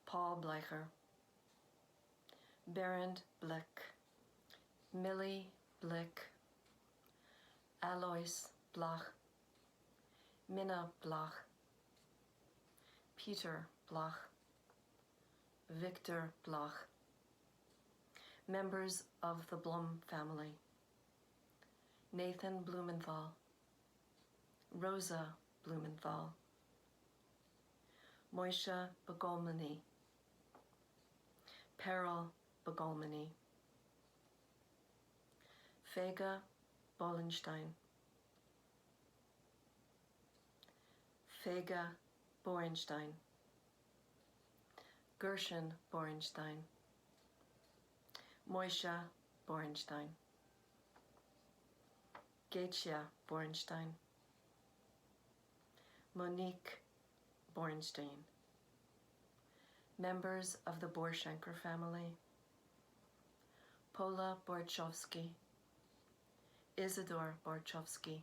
Paul Bleicher, Berend Blick, Millie Blick, Alois Blach, Minna Blach, Peter Blach, Victor Blach, members of the Blum family, Nathan Blumenthal, Rosa Blumenthal, Moisha Bogolmany, Peril Bogolmany, Fega Bolenstein, Fega Borenstein, Gershon Borenstein, Moisha Borenstein, Geitja Borenstein, Monique Borenstein, members of the Borshenker family, Pola Borchovsky, Isidor Borchovsky,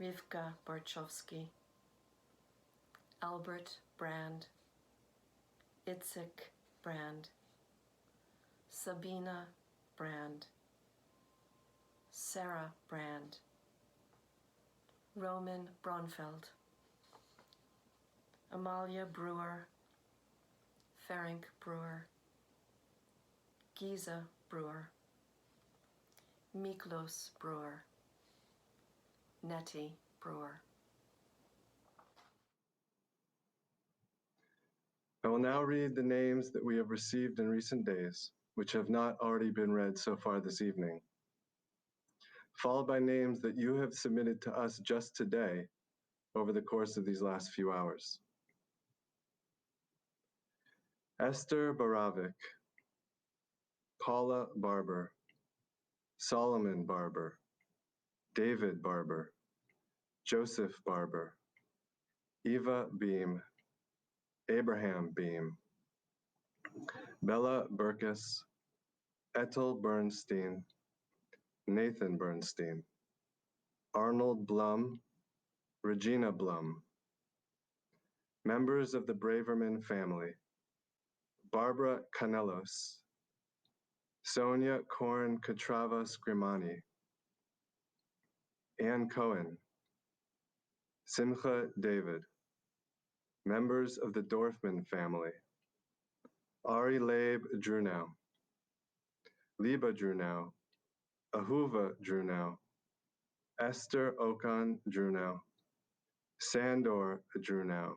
Rivka Borchovsky, Albert Brand, Itzik Brand, Sabina Brand, Sarah Brand, Roman Braunfeld, Amalia Brewer, Ferenc Brewer, Giza Brewer, Miklos Brewer, Nettie Brewer. I will now read the names that we have received in recent days, which have not already been read so far this evening, followed by names that you have submitted to us just today over the course of these last few hours. Esther Baravik, Paula Barber, Solomon Barber, David Barber, Joseph Barber, Eva Beam, Abraham Beam, Bella Burkus, Ethel Bernstein, Nathan Bernstein, Arnold Blum, Regina Blum, members of the Braverman family, Barbara Canelos, Sonia Korn Katrava Skrimani, Ann Cohen, Simcha David, members of the Dorfman family, Ari Leib Drunau, Liba Drunau, Ahuva Drunau, Esther Okan Drunau, Sandor Drunau,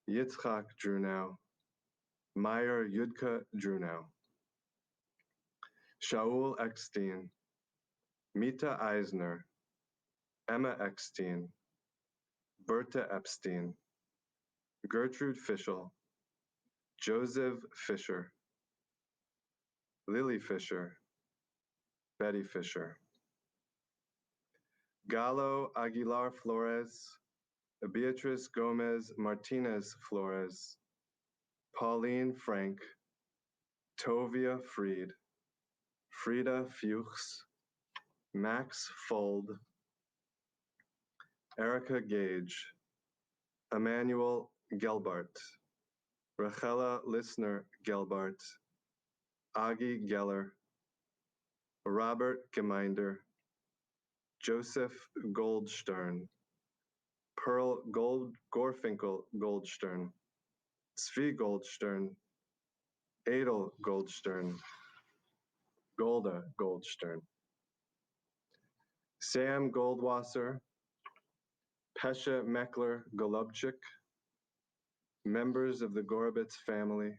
Yitzchak Drunau, Meyer Yudka Drunau, Shaul Eckstein, Mita Eisner, Emma Eckstein, Berta Epstein, Gertrude Fischel, Joseph Fisher, Lily Fisher, Betty Fisher, Galo Aguilar Flores, Beatrice Gomez Martinez Flores, Pauline Frank, Tovia Fried, Frida Fuchs, Max Fold, Erica Gage, Emmanuel Gelbart, Rachela Lissner Gelbart, Agi Geller, Robert Geminder, Joseph Goldstern, Pearl Gorfinkel Goldstern, Zvi Goldstern, Adel Goldstern, Golda Goldstern, Sam Goldwasser, Pesha Meckler Golubchik, members of the Gorbitz family,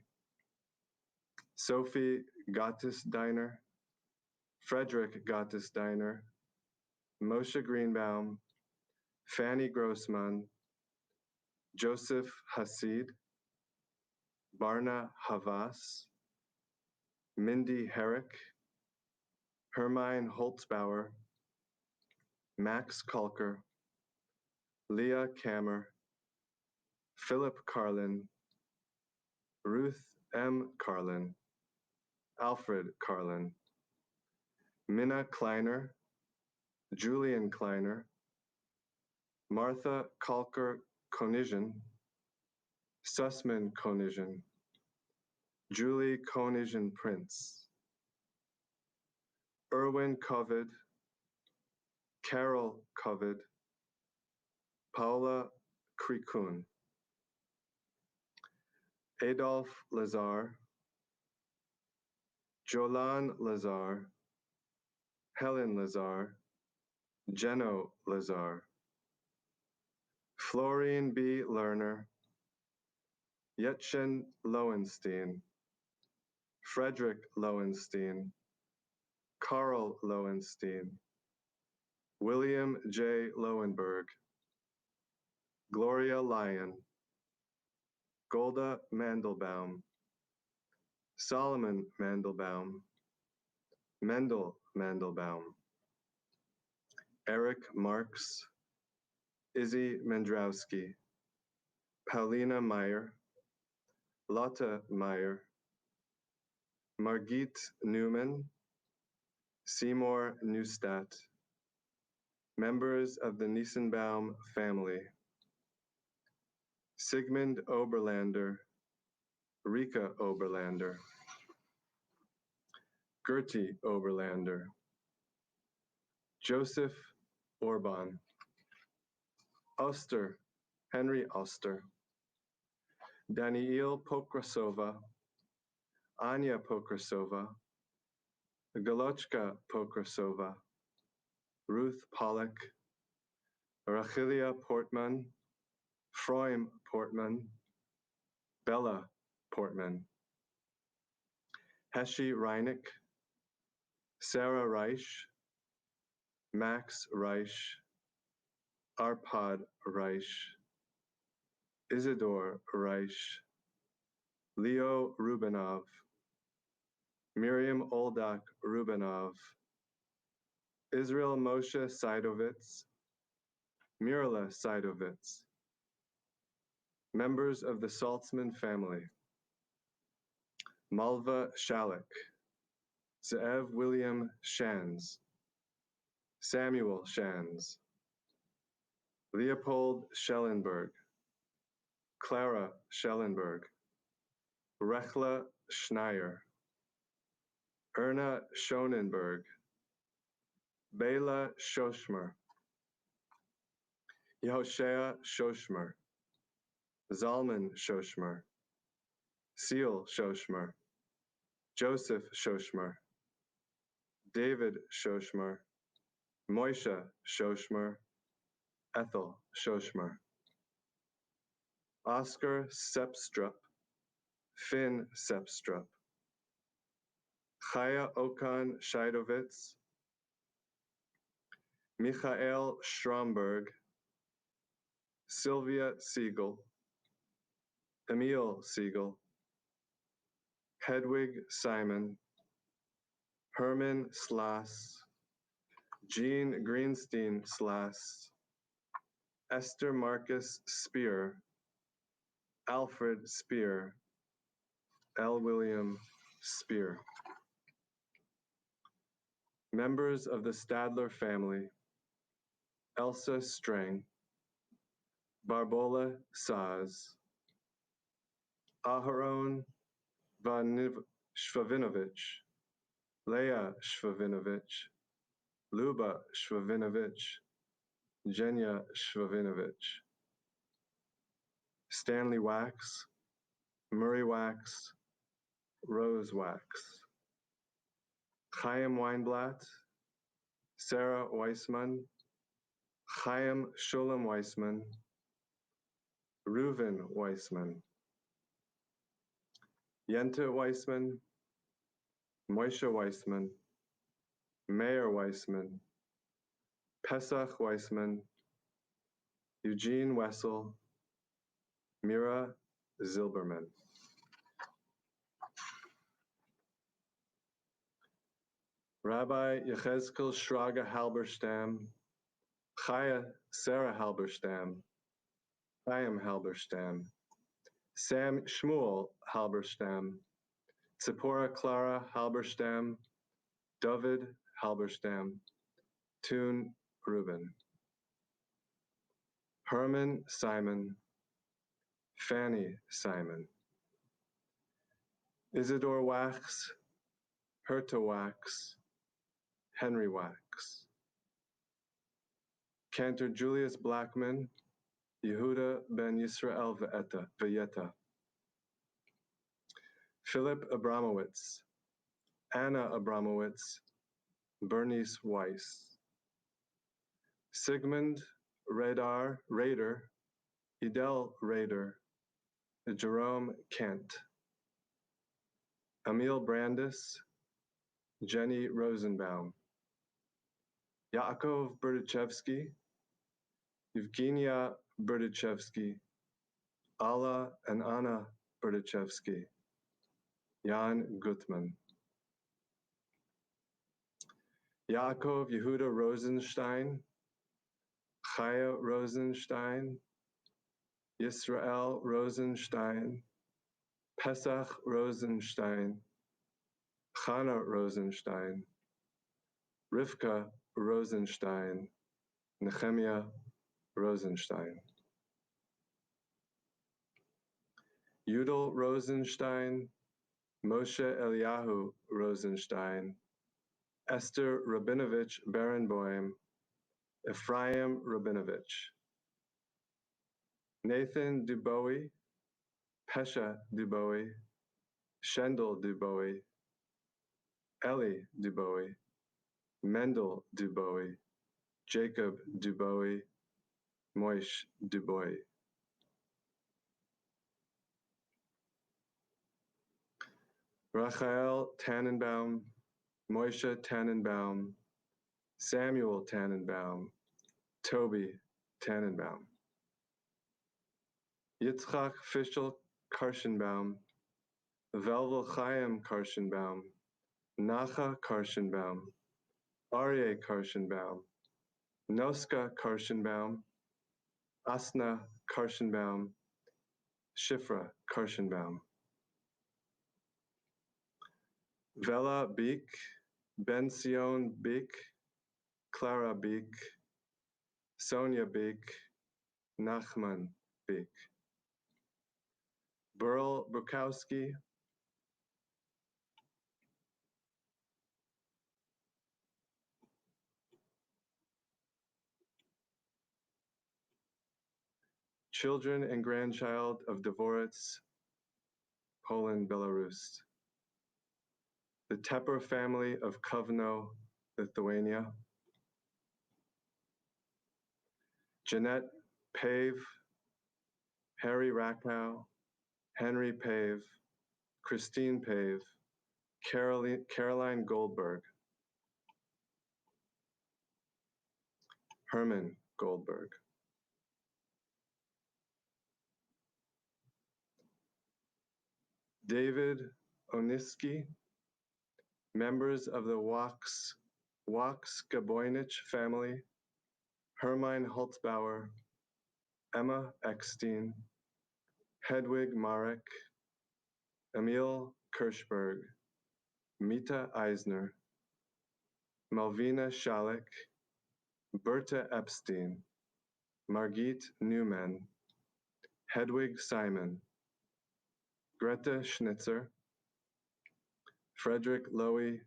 Sophie Gottesdiener, Frederick Gottesdiener, Moshe Greenbaum, Fanny Grossman, Joseph Hasid, Barna Havas, Mindy Herrick, Hermine Holtzbauer, Max Kalker, Leah Kammer, Philip Carlin, Ruth M. Carlin, Alfred Carlin, Minna Kleiner, Julian Kleiner, Martha Kalker Konizian, Sussman Konizian, Julie Konizian Prince, Erwin Kovid, Carol Kovid, Paula Krikun, Adolphe Lazar, Jolan Lazar, Helen Lazar, Jeno Lazar, Florian B. Lerner, Yetchen Lowenstein, Frederick Lowenstein, Carl Lowenstein, William J. Lowenberg, Gloria Lyon, Golda Mandelbaum, Solomon Mandelbaum, Mendel Mandelbaum, Eric Marks, Izzy Mendrowski, Paulina Meyer, Lotta Meyer, Margit Newman, Seymour Neustadt, members of the Nissenbaum family, Sigmund Oberlander, Rika Oberlander, Gertie Oberlander, Joseph Orban, Oster, Henry Oster, Daniil Pokrasova, Anya Pokrasova, Galochka Pokrasova, Ruth Pollack, Rachilia Portman, Froim Portman, Bella Portman, Heshi Reineck, Sarah Reich, Max Reich, Arpad Reich, Isidore Reich, Leo Rubinov, Miriam Oldak Rubinov, Israel Moshe Seidovitz, Mirala Seidovitz, members of the Saltzman family, Malva Shalik, Zeev William Shands, Samuel Shands, Leopold Schellenberg, Clara Schellenberg, Rechla Schneier, Erna Schonenberg, Bela Shoshmer, Yehoshea Shoshmer, Zalman Shoshmer, Seal Shoshmer, Joseph Shoshmer, David Shoshmer, Moishe Shoshmer, Ethel Shoshmer, Oscar Sepstrup, Finn Sepstrup, Chaya Okan Scheidovitz, Michael Stromberg, Sylvia Siegel, Emil Siegel, Hedwig Simon, Herman Slass, Jean Greenstein Slass, Esther Marcus Spear, Alfred Spear, L. William Spear. Members of the Stadler family, Elsa Strang, Barbola Saz, Aharon Shvavinovich, Leah Shvavinovich, Luba Shvavinovich, Jenya Shvavinovich, Stanley Wax, Murray Wax, Rose Wax, Chaim Weinblatt, Sarah Weissman, Chaim Shulam Weissman, Reuven Weissman, Jente Weissman, Moishe Weissman, Meir Weissman, Pesach Weissman, Eugene Wessel, Mira Zilberman. Rabbi Yechezkel Shraga Halberstam, Chaya Sarah Halberstam, Chaim Halberstam, Sam Shmuel Halberstam, Tzipora Clara Halberstam, David Halberstam, Toon Reuben, Herman Simon, Fanny Simon, Isidore Wax, Herta Wax, Henry Wax, Cantor Julius Blackman, Yehuda ben Yisrael Vayeta, Philip Abramowitz, Anna Abramowitz, Bernice Weiss, Sigmund Rader, Edel Rader, Jerome Kent, Emil Brandis, Jenny Rosenbaum, Yaakov Berdichevsky, Evgenia Berdichevsky, Alla and Anna Berdichevsky, Jan Gutman, Yaakov Yehuda Rosenstein, Chaya Rosenstein, Yisrael Rosenstein, Pesach Rosenstein, Chana Rosenstein, Rivka Rosenstein, Nehemiah Rosenstein, Yudel Rosenstein, Moshe Eliyahu Rosenstein, Esther Rabinovich Barenboim, Ephraim Rabinovich, Nathan Dubois, Pesha Dubois, Shendel Dubois, Eli Dubois, Mendel Dubois, Jacob Dubois, Moish Dubois. Rachael Tannenbaum, Moishe Tannenbaum, Samuel Tannenbaum, Toby Tannenbaum, Yitzchak Fischel Karschenbaum, Velvel Chaim Karschenbaum, Nacha Karschenbaum, Aryeh Karschenbaum, Noska Karschenbaum, Asna Karschenbaum, Shifra Karschenbaum. Vela Beek, Bension Beek, Clara Beek, Sonia Beek, Nachman Beek. Burl Bukowski, children and grandchild of Dvorets, Poland, Belarus. The Tepper family of Kovno, Lithuania. Jeanette Pave, Harry Rakow, Henry Pave, Christine Pave, Caroline Goldberg, Herman Goldberg. David Oniski, members of the Wax-Gaboynich family, Hermine Holzbauer, Emma Eckstein, Hedwig Marek, Emil Kirschberg, Mita Eisner, Malvina Schalik, Berta Epstein, Margit Newman, Hedwig Simon, Greta Schnitzer, Frederick Lowy,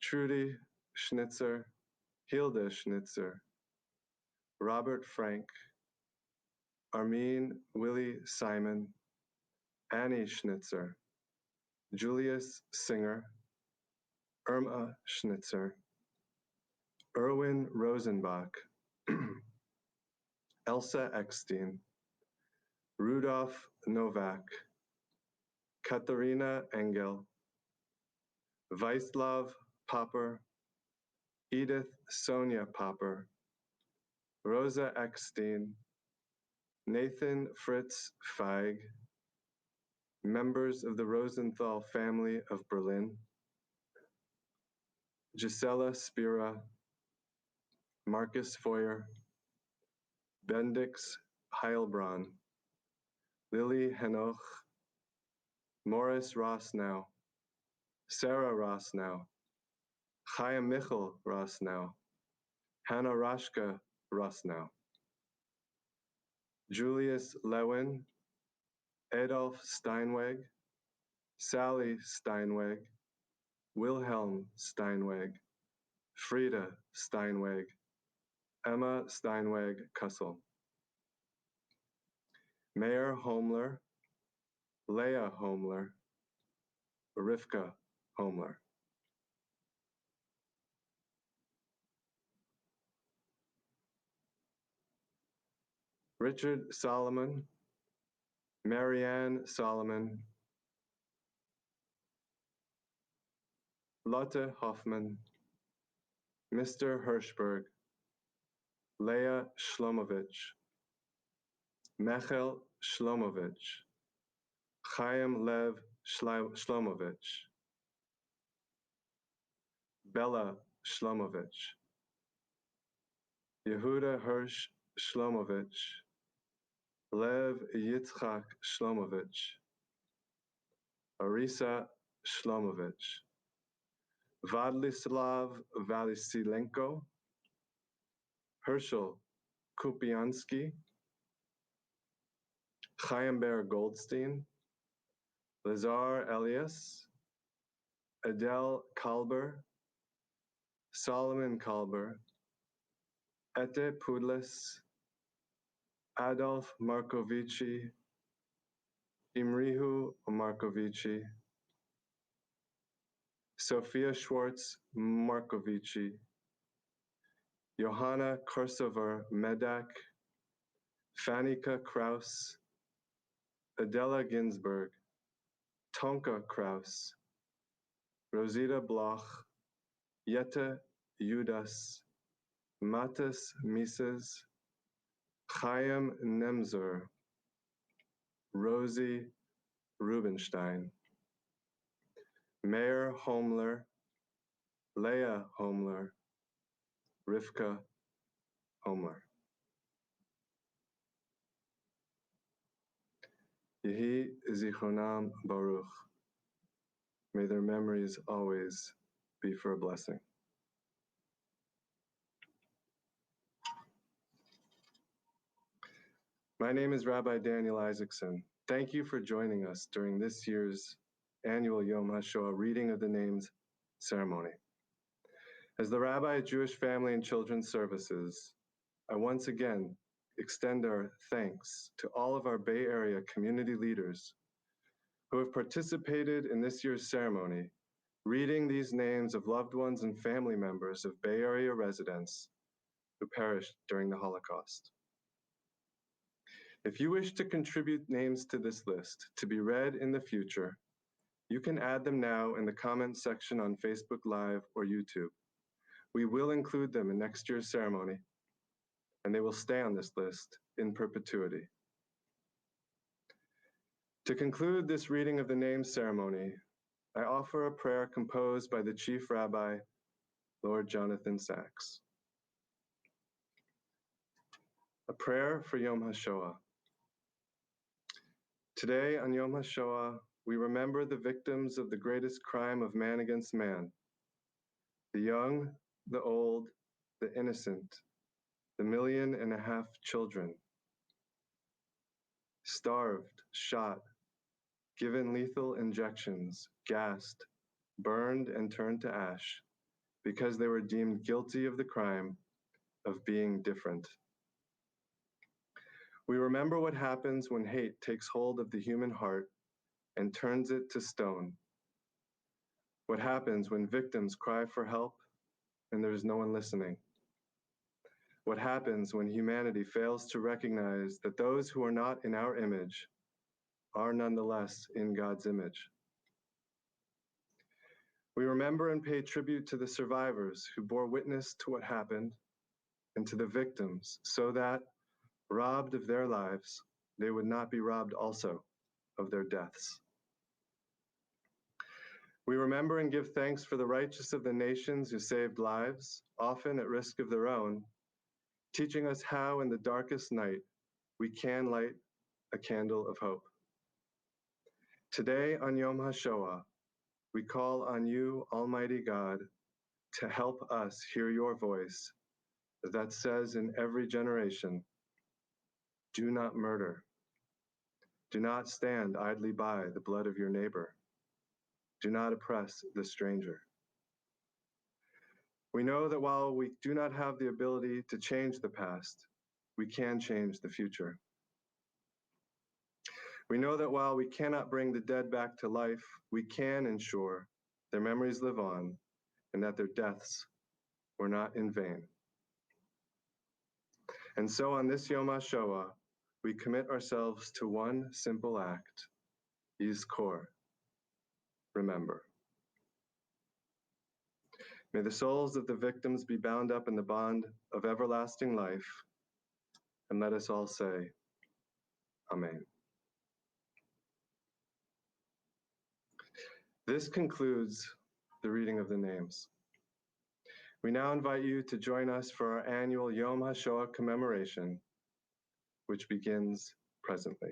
Trudy Schnitzer, Hilda Schnitzer, Robert Frank, Armin Willie Simon, Annie Schnitzer, Julius Singer, Irma Schnitzer, Erwin Rosenbach, Elsa Eckstein, Rudolf Novak, Katharina Engel, Vaislav Popper, Edith Sonia Popper, Rosa Eckstein, Nathan Fritz Feig, members of the Rosenthal family of Berlin, Gisela Spira, Marcus Feuer, Bendix Heilbronn, Lily Henoch, Morris Rosnow, Sarah Rosnow, Chaya Michel Rosnow, Hannah Rashka Rosnow, Julius Lewin, Adolf Steinweg, Sally Steinweg, Wilhelm Steinweg, Frieda Steinweg, Emma Steinweg Kussel, Mayor Homler, Leah Homler, Rivka Homler. Richard Solomon, Marianne Solomon, Lotte Hoffman, Mr. Hirschberg, Leah Shlomovich, Mechel Shlomovich, Chaim Lev Shlomovich, Bella Shlomovich, Yehuda Hirsch Shlomovich, Lev Yitzchak Shlomovich, Arisa Shlomovich, Vadlislav Valisilenko, Herschel Kupiansky, Chaim Ber Goldstein, Lazar Elias, Adele Kalber, Solomon Kalber, Ete Pudlis, Adolf Markovici, Imrihu Markovici, Sophia Schwartz Markovici, Johanna Korsover Medak, Fanika Kraus, Adela Ginsberg, Tonka Kraus, Rosita Bloch, Jette Judas, Matis Mises, Chaim Nemzer, Rosie Rubenstein. Meir Homler, Leah Homler, Rivka Homler. Yehi Zichronam Baruch. May their memories always be for a blessing. My name is Rabbi Daniel Isaacson. Thank you for joining us during this year's annual Yom HaShoah reading of the names ceremony. As the Rabbi at Jewish Family and Children's Services, I once again extend our thanks to all of our Bay Area community leaders who have participated in this year's ceremony, reading these names of loved ones and family members of Bay Area residents who perished during the Holocaust. If you wish to contribute names to this list to be read in the future, you can add them now in the comments section on Facebook Live or YouTube. We will include them in next year's ceremony, and they will stay on this list in perpetuity. To conclude this reading of the names ceremony, I offer a prayer composed by the Chief Rabbi, Lord Jonathan Sachs. A prayer for Yom HaShoah. Today on Yom HaShoah, we remember the victims of the greatest crime of man against man, the young, the old, the innocent, the 1.5 million children, starved, shot, given lethal injections, gassed, burned and turned to ash because they were deemed guilty of the crime of being different. We remember what happens when hate takes hold of the human heart and turns it to stone. What happens when victims cry for help and there's no one listening? What happens when humanity fails to recognize that those who are not in our image are nonetheless in God's image? We remember and pay tribute to the survivors who bore witness to what happened and to the victims so that, robbed of their lives, they would not be robbed also of their deaths. We remember and give thanks for the righteous of the nations who saved lives, often at risk of their own, teaching us how in the darkest night we can light a candle of hope. Today on Yom HaShoah, we call on you, Almighty God, to help us hear your voice that says in every generation, do not murder. Do not stand idly by the blood of your neighbor. Do not oppress the stranger. We know that while we do not have the ability to change the past, we can change the future. We know that while we cannot bring the dead back to life, we can ensure their memories live on and that their deaths were not in vain. And so on this Yom HaShoah, we commit ourselves to one simple act, Yizkor, remember. May the souls of the victims be bound up in the bond of everlasting life, and let us all say, Amen. This concludes the reading of the names. We now invite you to join us for our annual Yom HaShoah commemoration, which begins presently.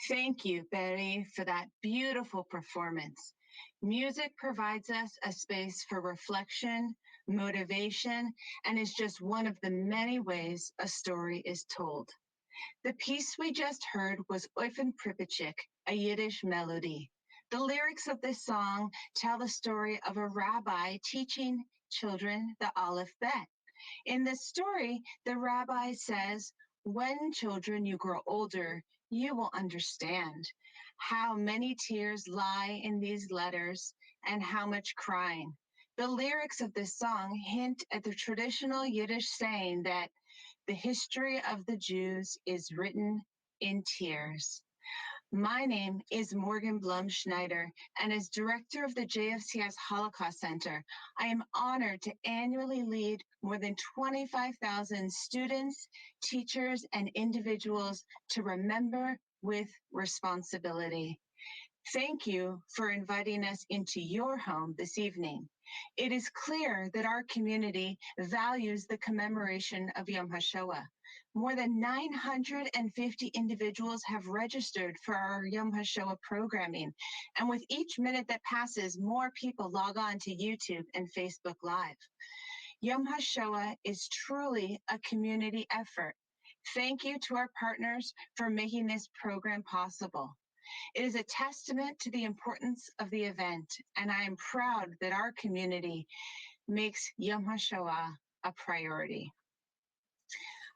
Thank you, Betty, for that beautiful performance. Music provides us a space for reflection, motivation, and is just one of the many ways a story is told. The piece we just heard was Oifen Pripachik, a Yiddish melody. The lyrics of this song tell the story of a rabbi teaching children the Aleph Bet. In this story, the rabbi says, "When children you grow older, you will understand how many tears lie in these letters and how much crying." The lyrics of this song hint at the traditional Yiddish saying that the history of the Jews is written in tears. My name is Morgan Blum Schneider, and as director of the JFCS Holocaust Center, I am honored to annually lead more than 25,000 students, teachers, and individuals to remember with responsibility. Thank you for inviting us into your home this evening. It is clear that our community values the commemoration of Yom HaShoah. More than 950 individuals have registered for our Yom HaShoah programming, and with each minute that passes, more people log on to YouTube and Facebook Live. Yom HaShoah is truly a community effort. Thank you to our partners for making this program possible. It is a testament to the importance of the event, and I am proud that our community makes Yom HaShoah a priority.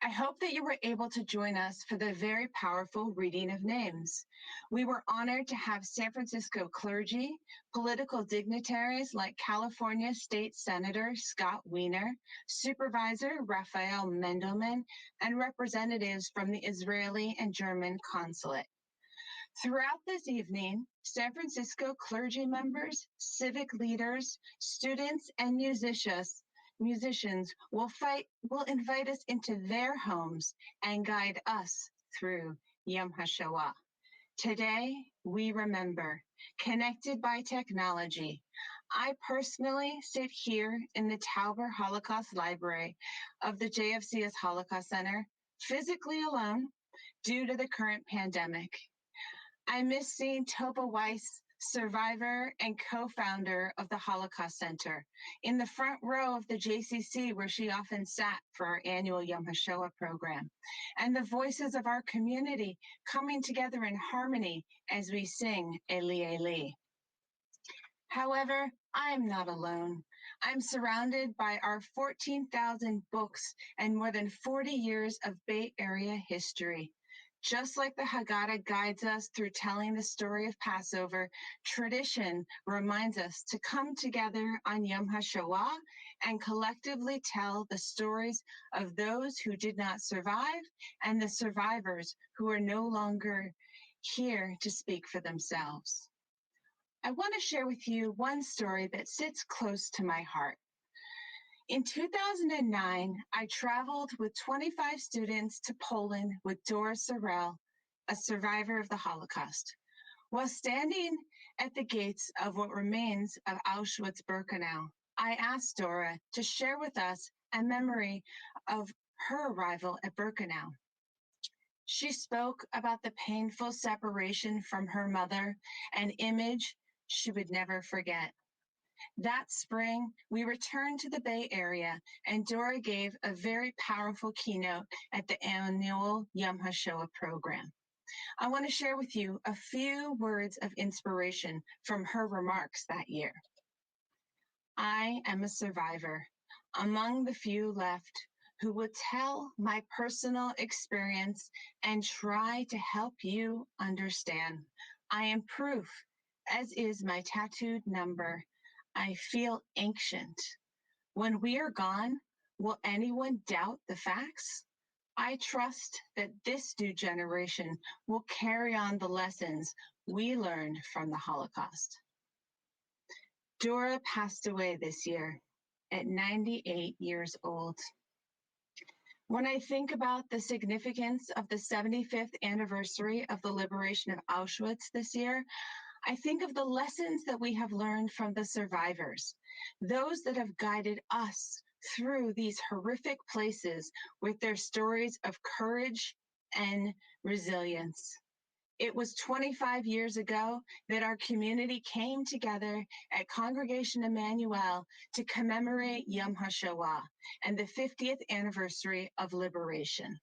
I hope that you were able to join us for the very powerful reading of names. We were honored to have San Francisco clergy, political dignitaries like California State Senator Scott Wiener, Supervisor Raphael Mendelman, and representatives from the Israeli and German Consulate. Throughout this evening, San Francisco clergy members, civic leaders, students, and musicians will invite us into their homes and guide us through Yom HaShoah. Today, we remember, connected by technology. I personally sit here in the Tauber Holocaust Library of the JFCS Holocaust Center, physically alone due to the current pandemic. I miss seeing Topa Weiss, survivor and co-founder of the Holocaust Center, in the front row of the JCC where she often sat for our annual Yom HaShoah program, and the voices of our community coming together in harmony as we sing Eli Eli. However, I am not alone. I'm surrounded by our 14,000 books and more than 40 years of Bay Area history. Just like the Haggadah guides us through telling the story of Passover, tradition reminds us to come together on Yom HaShoah and collectively tell the stories of those who did not survive and the survivors who are no longer here to speak for themselves. I want to share with you one story that sits close to my heart. In 2009, I traveled with 25 students to Poland with Dora Sorrell, a survivor of the Holocaust. While standing at the gates of what remains of Auschwitz-Birkenau, I asked Dora to share with us a memory of her arrival at Birkenau. She spoke about the painful separation from her mother, an image she would never forget. That spring, we returned to the Bay Area, and Dora gave a very powerful keynote at the annual Yom HaShoah program. I want to share with you a few words of inspiration from her remarks that year. I am a survivor, among the few left who will tell my personal experience and try to help you understand. I am proof, as is my tattooed number. I feel ancient. When we are gone, will anyone doubt the facts? I trust that this new generation will carry on the lessons we learned from the Holocaust. Dora passed away this year at 98 years old. When I think about the significance of the 75th anniversary of the liberation of Auschwitz this year, I think of the lessons that we have learned from the survivors, those that have guided us through these horrific places with their stories of courage and resilience. It was 25 years ago that our community came together at Congregation Emmanuel to commemorate Yom HaShoah and the 50th anniversary of liberation.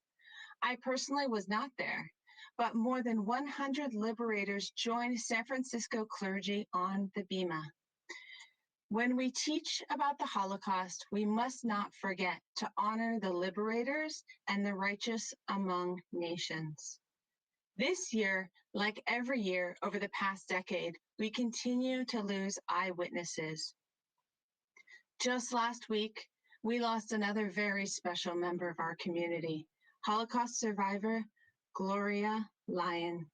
I personally was not there, but more than 100 liberators joined San Francisco clergy on the Bima. When we teach about the Holocaust, we must not forget to honor the liberators and the righteous among nations. This year, like every year over the past decade, we continue to lose eyewitnesses. Just last week, we lost another very special member of our community, Holocaust survivor Gloria Lyon.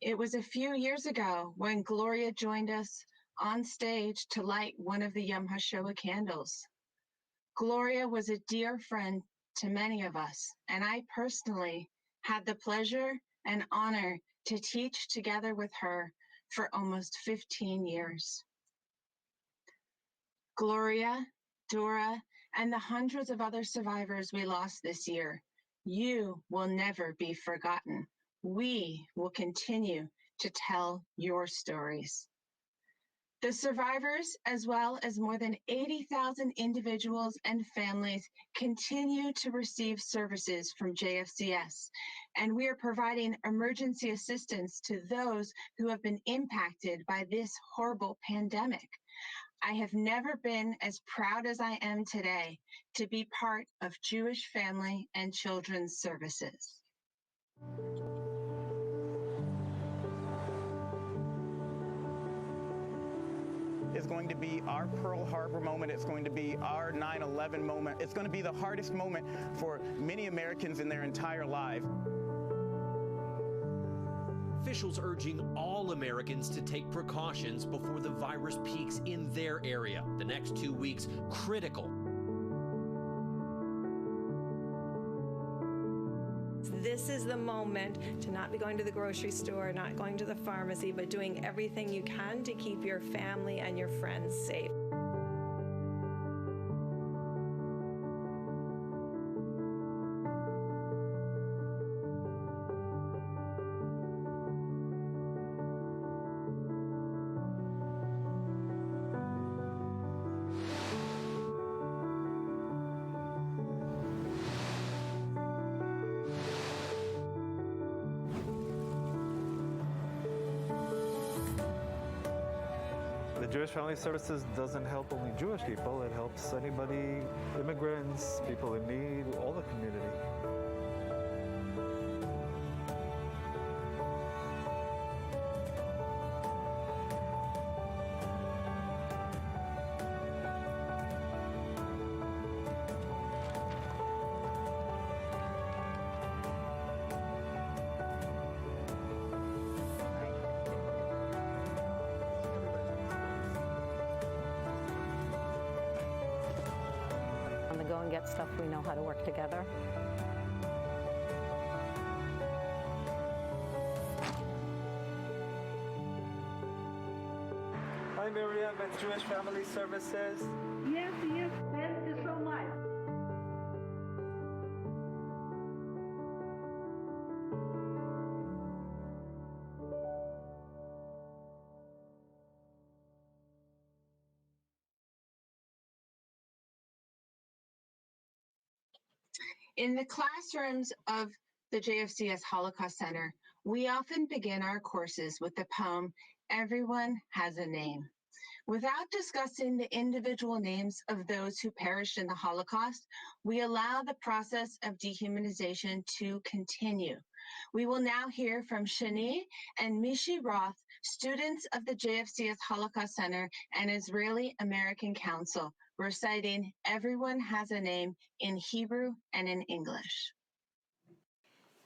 It was a few years ago when Gloria joined us on stage to light one of the Yom HaShoah candles. Gloria was a dear friend to many of us, and I personally had the pleasure and honor to teach together with her for almost 15 years. Gloria, Dora, and the hundreds of other survivors we lost this year, you will never be forgotten. We will continue to tell your stories. The survivors, as well as more than 80,000 individuals and families, continue to receive services from JFCS, and we are providing emergency assistance to those who have been impacted by this horrible pandemic. I have never been as proud as I am today to be part of Jewish Family and Children's Services. It's going to be our Pearl Harbor moment. It's going to be our 9/11 moment. It's going to be the hardest moment for many Americans in their entire life. Officials urging all Americans to take precautions before the virus peaks in their area. The next 2 weeks, critical. This is the moment to not be going to the grocery store, not going to the pharmacy, but doing everything you can to keep your family and your friends safe. The Jewish Family Services doesn't help only Jewish people, it helps anybody, immigrants, people in need, all the community. On the go and get stuff, we know how to work together. Hi Miriam, it's Jewish Family Services. Yes, thank you so much. In the classrooms of the JFCS Holocaust Center, we often begin our courses with the poem, "Everyone Has a Name." Without discussing the individual names of those who perished in the Holocaust, we allow the process of dehumanization to continue. We will now hear from Shani and Mishi Roth, students of the JFCS Holocaust Center and Israeli American Council, reciting "Everyone Has a Name" in Hebrew and in English.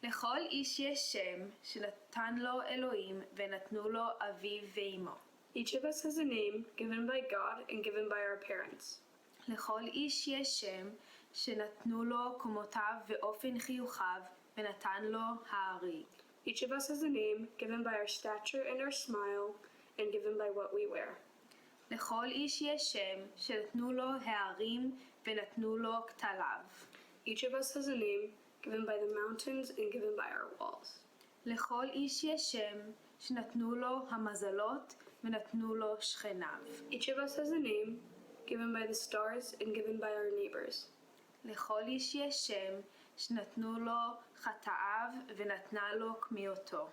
לכל איש יש שם שנתן לו אלוהים ונתנו לו אביו ואמו. Each of us has a name given by God and given by our parents. לכל איש יש שם שנתנו לו קומותיו ואופן חיוכיו ונתן לו הארי. Each of us has a name given by our stature and our smile and given by what we wear. לכל איש יש שם שנתנו לו הערים ונתנו לו כתליו. Each of us has a name given by the mountains and given by our walls. לכל איש יש שם שנתנו לו המזלות ונתנו לו שכניו. Each of us has a name given by the stars and given by our neighbors. לכל איש יש שם שנתנו לו חטאיו ונתנה לו כמיהתו.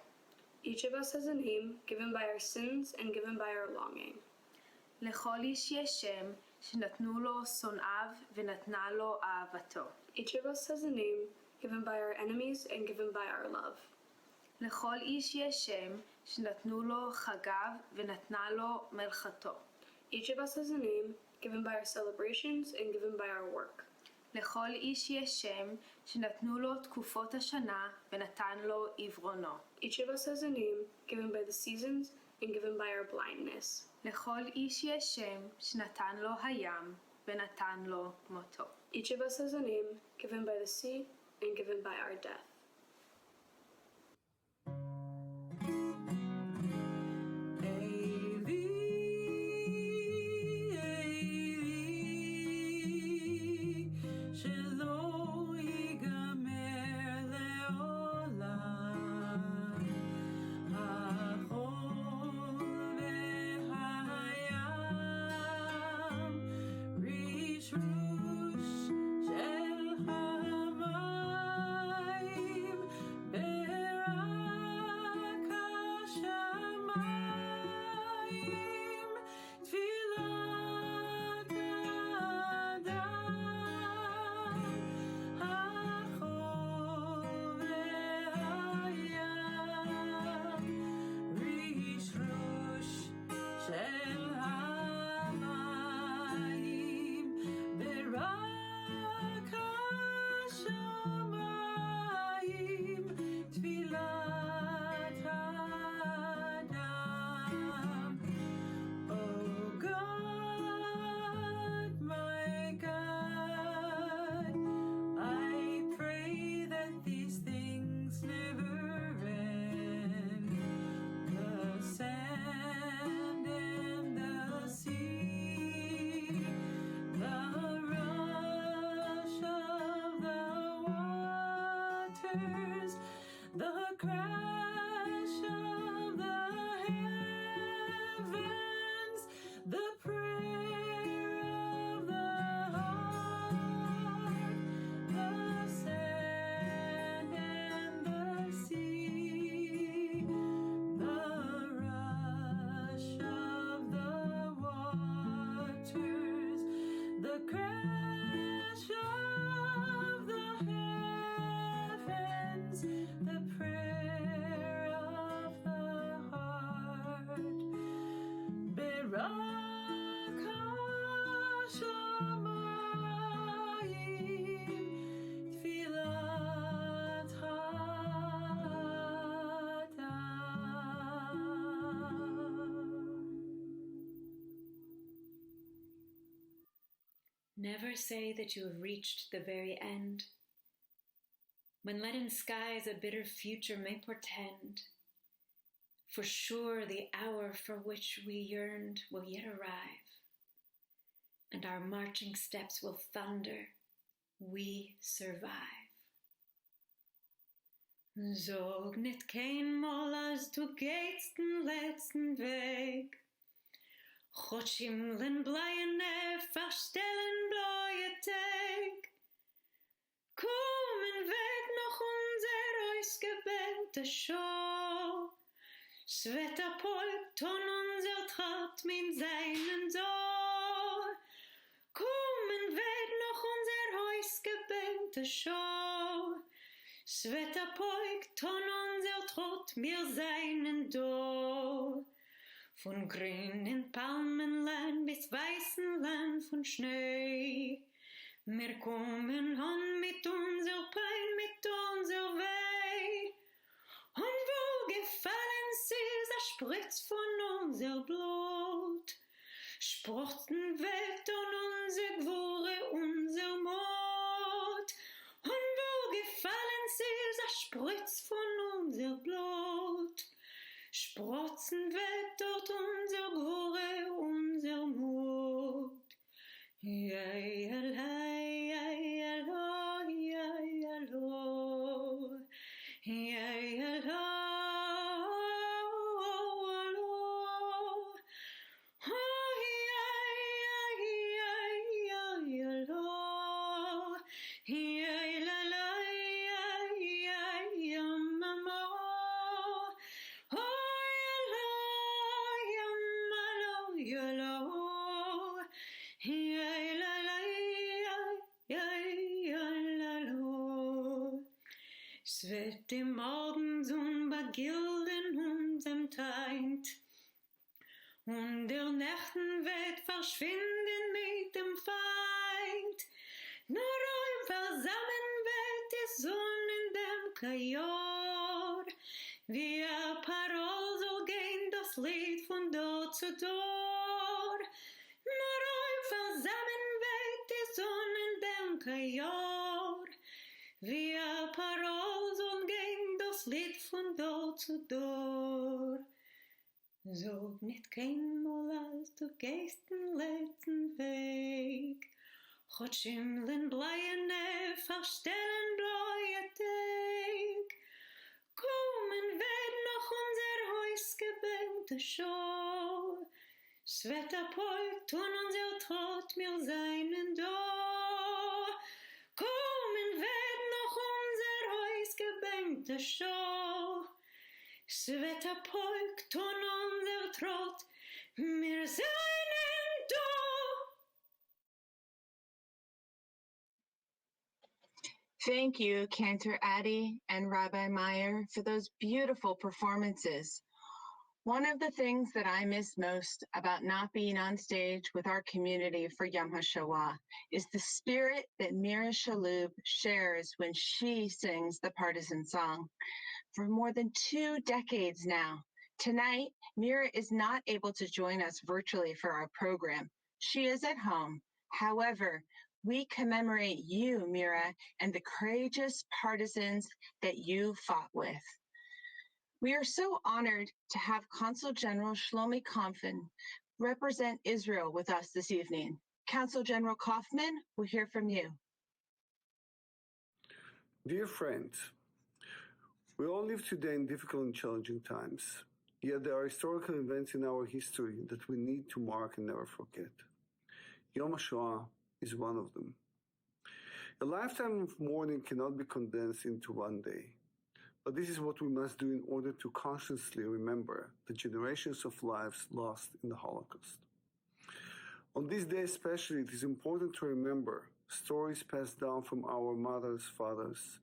Each of us has a name given by our sins and given by our longing. לכל איש יש שם שנתנו לו שונאיו ונתנה לו אהבתו. Each of us has a name given by our enemies and given by our love. לכל איש יש שם שנתנו לו חגיו ונתנה לו מלכתו. Each of us has a name given by our celebrations and given by our work. לכל איש יש שם שנתנו לו תקופות השנה ונתן לו עיוורונו. Each of us has a name given by the seasons and given by our blindness. לכל איש יש שם שנתן לו הים ונתן לו מותו. Each of us has a name given by the sea and given by our death. Never say that you have reached the very end, when leaden skies a bitter future may portend. For sure the hour for which we yearned will yet arrive, and our marching steps will thunder, we survive. Sag nicht keinmal, als du gehst den letzten Weg, Chotschimlen bleiene verstellen bleue Tag. Kommen weg noch unser ausgebälte Schau. Sveta Polk ton unser Traut mit seinen Dor. Kommen weg noch unser ausgebälte Schau. Sveta Polk ton unser Traut mit seinen Dor. Von grünen Palmenland bis weißen Land von Schnee. Wir kommen an mit unser Pein, mit unser Weh. Und wo gefallen sie, der Spritz von unser Blut. Sprochten weg an unser Gwore, unser Mord. Und wo gefallen sie, der Spritz von unser Blut. Sprotzen weg dort unser Gwore, unser Mut. Ja, ja, ja, ja, ja, ja, ja, ja, ja, ja. Es wird die Morgenson begilden unserem Teint, und der Nächten wird verschwinden mit dem Feind. Nur ein Versammeln wird die Sonne in dem Kajor, wie ein Parol soll gehen das Lied von Dor zu Dor. Nur ein Versammeln wird die Sonne in dem Kajor, wie ein Parol soll gehen das Lied von Dor zu Dor. Sag nicht keinmal, als du gehst den letzten Weg, Gott schimmeln bleiene, verstellen bleue Tag. Kommen wird noch unser Haus gebänkte Schau, s Wetter polt, tun unser Trott, wir seinen da. Kommen wird noch unser Haus gebänkte Schau, s Wetter polt, tun unser Trott, wir seinen da. Thank you, Cantor Addy and Rabbi Meyer, for those beautiful performances. One of the things that I miss most about not being on stage with our community for Yom HaShoah is the spirit that Mira Shalhoub shares when she sings the Partisan song. For more than 2 decades now, tonight, Mira is not able to join us virtually for our program. She is at home. However, we commemorate you, Mira, and the courageous partisans that you fought with. We are so honored to have Consul General Shlomi Kaufman represent Israel with us this evening. Consul General Kaufman, we'll hear from you. Dear friends, we all live today in difficult and challenging times, yet there are historical events in our history that we need to mark and never forget. Yom HaShoah is one of them. A lifetime of mourning cannot be condensed into one day, but this is what we must do in order to consciously remember the generations of lives lost in the Holocaust. On this day especially, it is important to remember stories passed down from our mothers, fathers,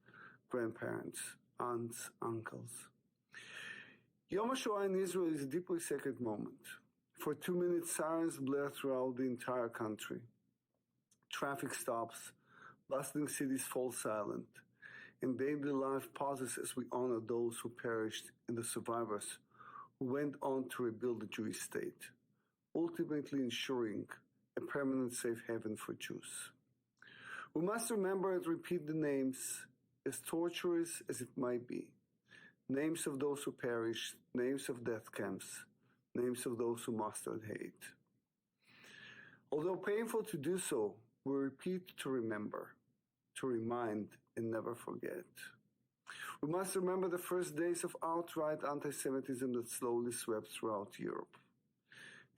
grandparents, aunts, uncles. Yom HaShoah in Israel is a deeply sacred moment. For 2 minutes, sirens blare throughout the entire country. Traffic stops, bustling cities fall silent, and daily life pauses as we honor those who perished and the survivors who went on to rebuild the Jewish state, ultimately ensuring a permanent safe haven for Jews. We must remember and repeat the names, as torturous as it might be, names of those who perished, names of death camps, names of those who mustered hate. Although painful to do so, we repeat to remember, to remind, and never forget. We must remember the first days of outright anti-Semitism that slowly swept throughout Europe.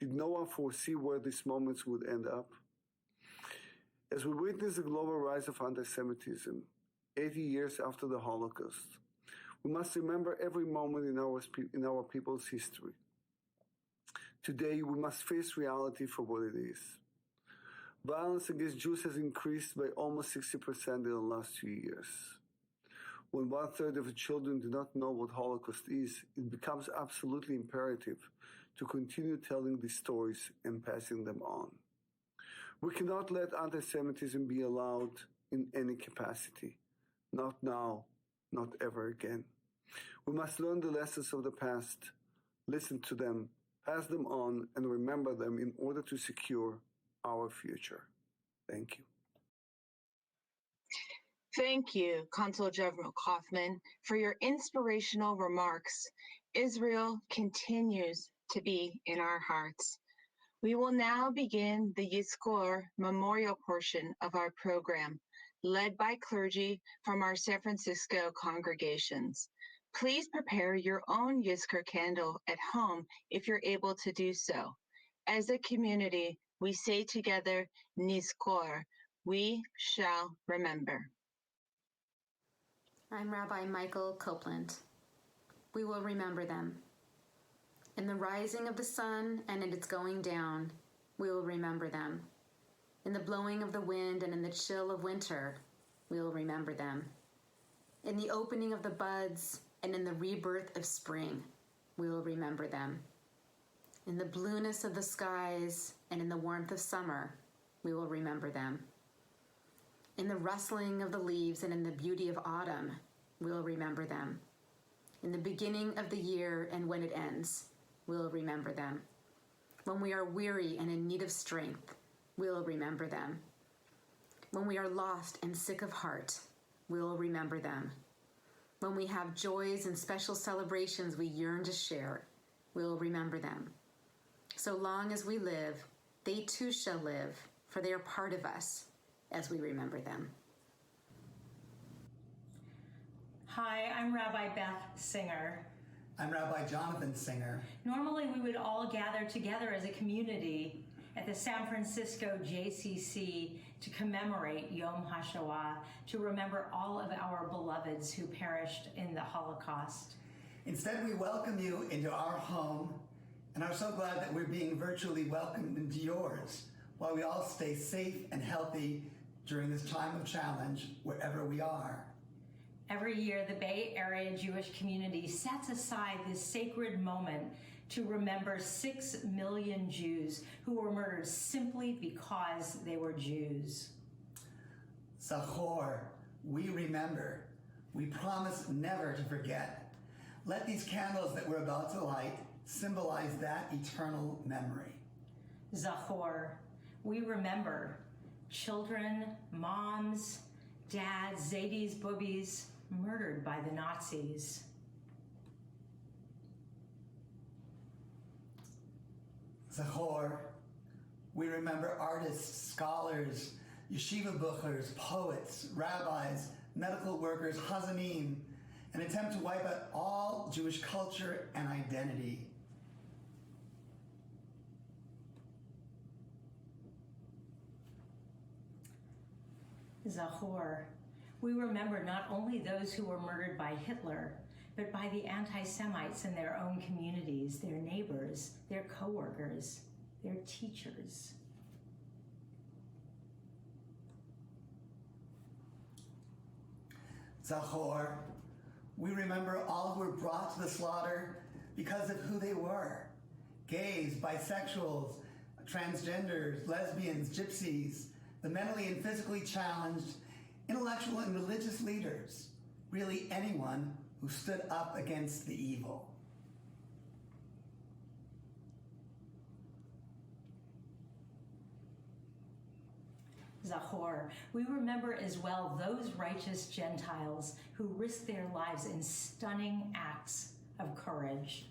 Did no one foresee where these moments would end up? As we witness the global rise of anti-Semitism, 80 years after the Holocaust, we must remember every moment in our people's history. Today, we must face reality for what it is. Violence against Jews has increased by almost 60% in the last few years. When 1/3 of the children do not know what Holocaust is, it becomes absolutely imperative to continue telling these stories and passing them on. We cannot let anti-Semitism be allowed in any capacity. Not now, not ever again. We must learn the lessons of the past, listen to them, pass them on, and remember them in order to secure our future. Thank you. Thank you, Consul General Kaufman, for your inspirational remarks. Israel continues to be in our hearts. We will now begin the Yizkor memorial portion of our program, led by clergy from our San Francisco congregations. Please prepare your own Yizkor candle at home if you're able to do so. As a community, we say together, Nizkor, we shall remember. I'm Rabbi Michael Copeland. We will remember them. In the rising of the sun and in its going down, we will remember them. In the blowing of the wind and in the chill of winter, we will remember them. In the opening of the buds and in the rebirth of spring, we will remember them. In the blueness of the skies and in the warmth of summer, we will remember them. In the rustling of the leaves and in the beauty of autumn, we will remember them. In the beginning of the year and when it ends, we will remember them. When we are weary and in need of strength, we will remember them. When we are lost and sick of heart, we will remember them. When we have joys and special celebrations we yearn to share, we will remember them. So long as we live, they too shall live, for they are part of us as we remember them. Hi, I'm Rabbi Beth Singer. I'm Rabbi Jonathan Singer. Normally we would all gather together as a community at the San Francisco JCC to commemorate Yom HaShoah, to remember all of our beloveds who perished in the Holocaust. Instead, we welcome you into our home and are so glad that we're being virtually welcomed into yours while we all stay safe and healthy during this time of challenge wherever we are. Every year, the Bay Area Jewish community sets aside this sacred moment to remember 6 million Jews who were murdered simply because they were Jews. Zachor, we remember. We promise never to forget. Let these candles that we're about to light symbolize that eternal memory. Zachor, we remember. Children, moms, dads, zadis, boobies, murdered by the Nazis. Zachor, we remember artists, scholars, yeshiva buchers, poets, rabbis, medical workers, hazanim, an attempt to wipe out all Jewish culture and identity. Zachor, we remember not only those who were murdered by Hitler, but by the anti-Semites in their own communities, their neighbors, their co-workers, their teachers. Zachor, we remember all who were brought to the slaughter because of who they were. Gays, bisexuals, transgenders, lesbians, gypsies, the mentally and physically challenged, intellectual and religious leaders, really anyone who stood up against the evil. Zachor, we remember as well those righteous Gentiles who risked their lives in stunning acts of courage.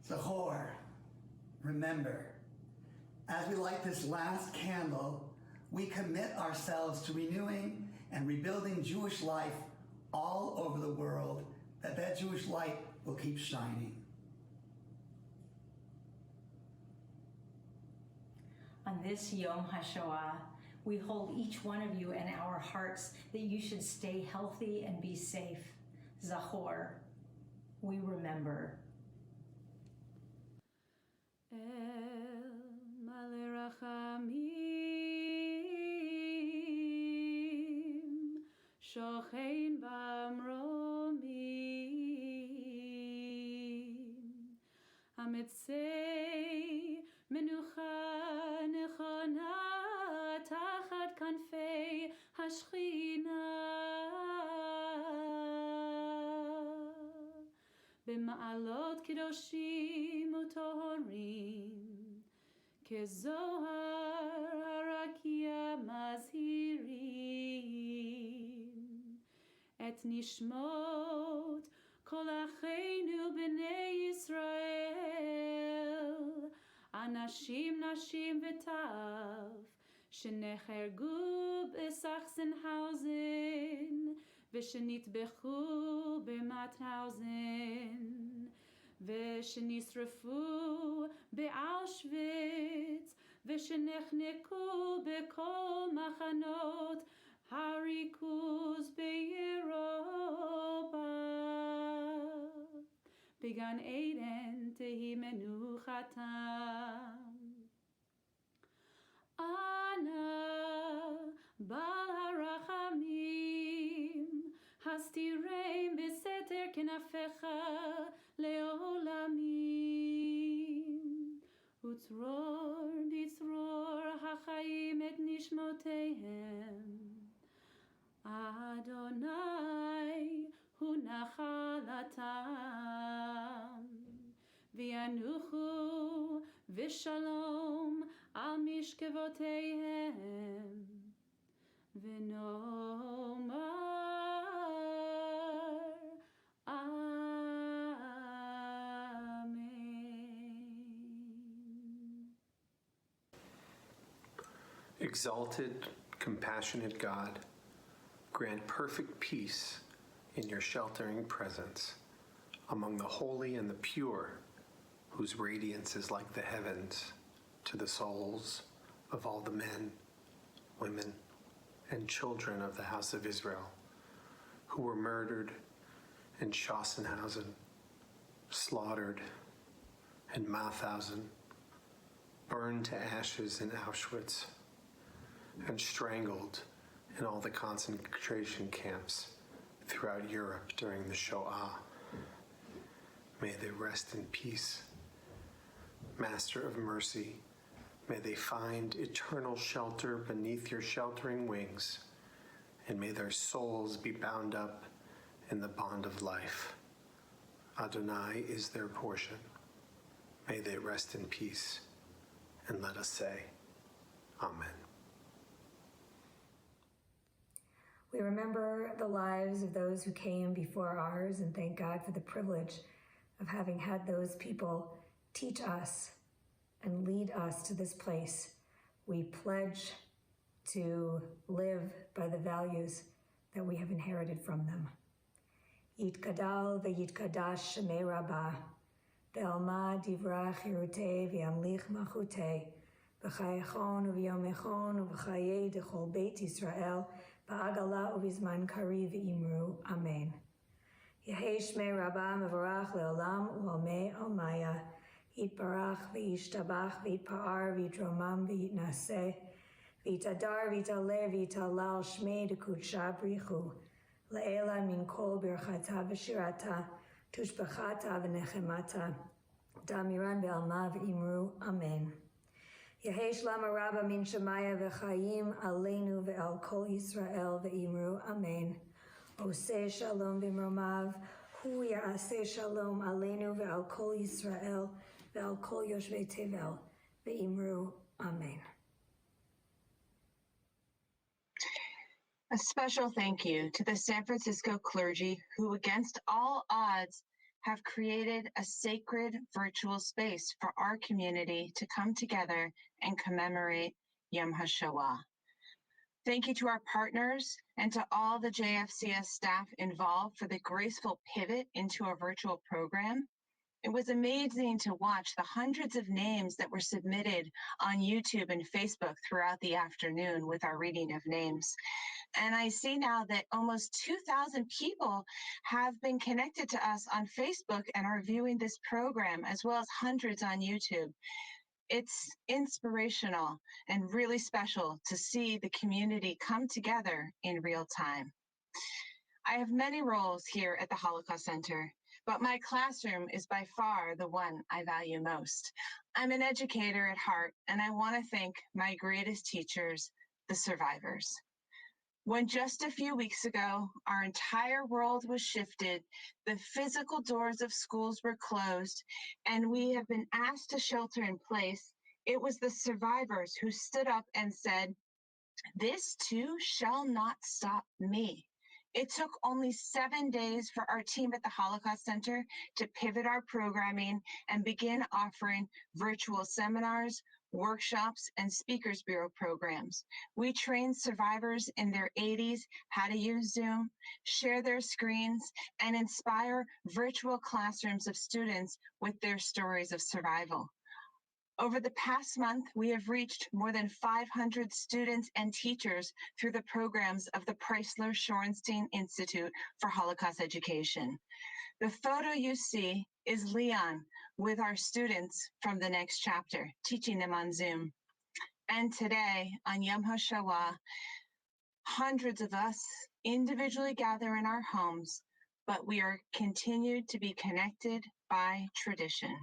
Zachor, remember, as we light this last candle, we commit ourselves to renewing and rebuilding Jewish life all over the world, that Jewish light will keep shining. On this Yom HaShoah, we hold each one of you in our hearts that you should stay healthy and be safe. Zachor, we remember. El Malei Rachamim Shochein Bamromim Hamitzei Menucha Nechona Tachat Kanfei Hashchina B'ma'alot Kedoshim Utohorim Kezohar Harakia Mazhirim Et Nishmot Kol Acheinu B'nei Yisrael Anashim Nashim V'tav Shenechergu B'Sachsenhausen V'shenitbechu B'Mauthausen ושנשרפו באושוויץ ושנחנקו בכל מחנות הריכוז באירופה, בגן עדן תהי מנוחתם. אנא בעל הרחמים, הסתירם בסתר כנפיך לעולמים, וצרור בצרור החיים את נשמותיהם. אדוני הוא נחלתם, וינוחו ושלום על משכבותיהם, ונאמר Exalted, compassionate God, grant perfect peace in your sheltering presence among the holy and the pure, whose radiance is like the heavens, to the souls of all the men, women, and children of the house of Israel, who were murdered in Schossenhausen, slaughtered in Mauthausen, burned to ashes in Auschwitz, and strangled in all the concentration camps throughout Europe during the Shoah. May they rest in peace. Master of mercy, may they find eternal shelter beneath your sheltering wings, and may their souls be bound up in the bond of life. Adonai is their portion. May they rest in peace. And let us say, Amen. We remember the lives of those who came before ours and thank God for the privilege of having had those people teach us and lead us to this place. We pledge to live by the values that we have inherited from them. Yitkadal v'yitkadash shemei rabbah, ve'alma divrach hirutei v'yamlich machutei, v'chayachon u'v'yomechon u'v'chayei dechol beit Yisrael, v'agala u'v'zman kari v'imru. Amen. Yehei shmei rabbah mevorach le'olam u'almei almaya, yitbarach v'yishtabach v'yitpa'ar v'yitromam v'yitnaseh, v'yitadar v'yitaleh v'yitalal shmei dekudsha brichu, le'ela min kol birchata v'shirata, tushbachata v'nechemata, damiran be'alma v'imru. Amen. Yehei shlama rabba min shemaya v'chayim aleinu ve'al kol Yisrael ve'imru. Amen. Oseh shalom v'mromav, hu ya'aseh shalom aleinu ve'al kol Yisrael ve'al kol yoshvei tevel ve'imru. Amen. A special thank you to the San Francisco clergy who, against all odds, have created a sacred virtual space for our community to come together and commemorate Yom HaShoah. Thank you to our partners and to all the JFCS staff involved for the graceful pivot into a virtual program. It was amazing to watch the hundreds of names that were submitted on YouTube and Facebook throughout the afternoon with our reading of names. And I see now that almost 2,000 people have been connected to us on Facebook and are viewing this program, as well as hundreds on YouTube. It's inspirational and really special to see the community come together in real time. I have many roles here at the Holocaust Center, but my classroom is by far the one I value most. I'm an educator at heart, and I want to thank my greatest teachers, the survivors. When just a few weeks ago, our entire world was shifted, the physical doors of schools were closed, and we have been asked to shelter in place, it was the survivors who stood up and said, "This too shall not stop me." It took only 7 days for our team at the Holocaust Center to pivot our programming and begin offering virtual seminars, workshops, and speakers bureau programs. We trained survivors in their 80s how to use Zoom, share their screens, and inspire virtual classrooms of students with their stories of survival. Over the past month, we have reached more than 500 students and teachers through the programs of the Preisler-Shorenstein Institute for Holocaust Education. The photo you see is Leon with our students from the next chapter, teaching them on Zoom. And today, on Yom HaShoah, hundreds of us individually gather in our homes, but we are continued to be connected by tradition.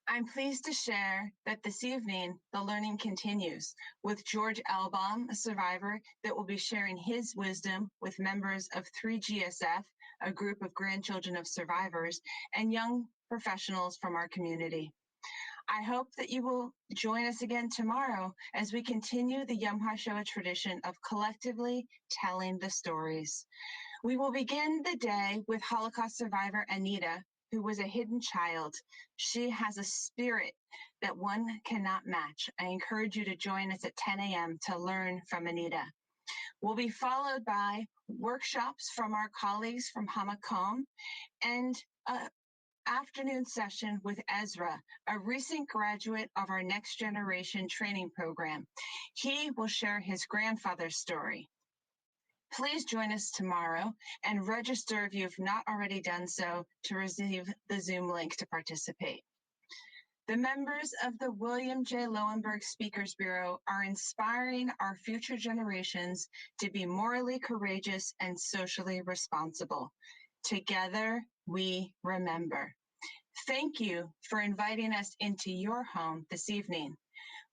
I'm pleased to share that this evening, the learning continues with George Elbaum, a survivor that will be sharing his wisdom with members of 3GSF, a group of grandchildren of survivors, and young professionals from our community. I hope that you will join us again tomorrow as we continue the Yom HaShoah tradition of collectively telling the stories. We will begin the day with Holocaust survivor Anita, who was a hidden child. She has a spirit that one cannot match. I encourage you to join us at 10 a.m. to learn from Anita. We'll be followed by workshops from our colleagues from Hamakom and an afternoon session with Ezra, a recent graduate of our Next Generation training program. He will share his grandfather's story. Please join us tomorrow and register if you have not already done so to receive the Zoom link to participate. The members of the William J. Lowenberg Speakers Bureau are inspiring our future generations to be morally courageous and socially responsible. Together, we remember. Thank you for inviting us into your home this evening.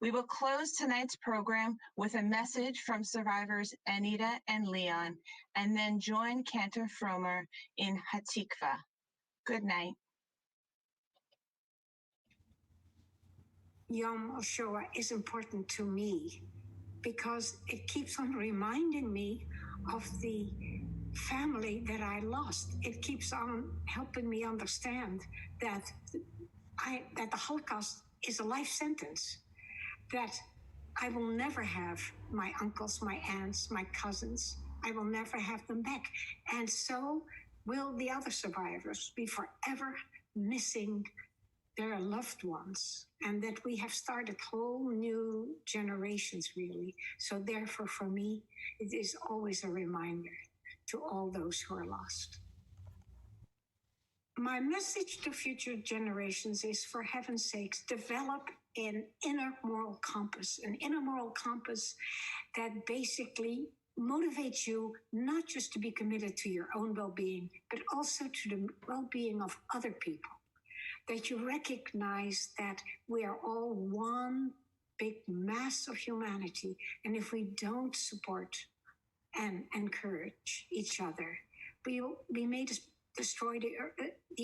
We will close tonight's program with a message from survivors Anita and Leon, and then join Cantor Fromer in Hatikva. Good night. Yom HaShoah is important to me because it keeps on reminding me of the family that I lost. It keeps on helping me understand that the Holocaust is a life sentence, that I will never have my uncles, my aunts, my cousins. I will never have them back. And so will the other survivors be forever missing their loved ones, and that we have started whole new generations, really. So therefore, for me, it is always a reminder to all those who are lost. My message to future generations is, for heaven's sakes, develop an inner moral compass that basically motivates you not just to be committed to your own well-being, but also to the well-being of other people. That you recognize that we are all one big mass of humanity, and if we don't support and encourage each other, we may destroy the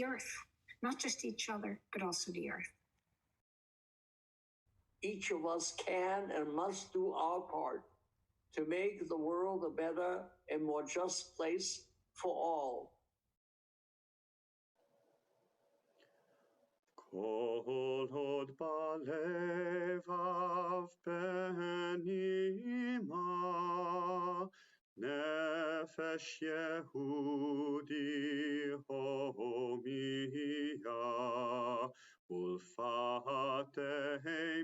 earth, not just each other, but also the earth. Each of us can and must do our part to make the world a better and more just place for all. Kol hod balevav benima, nefesh Yehudi homiya, ulfatei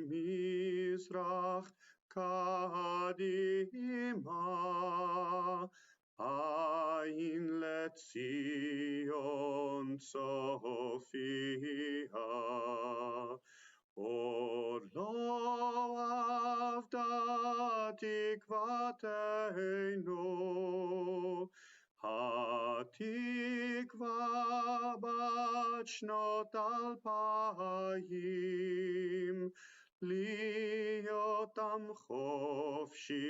mizrach kadima, Ayin leTzion Sophia, Od lo avda tikvateinu, hatikva bat shnot alpayim, liyotam chofshi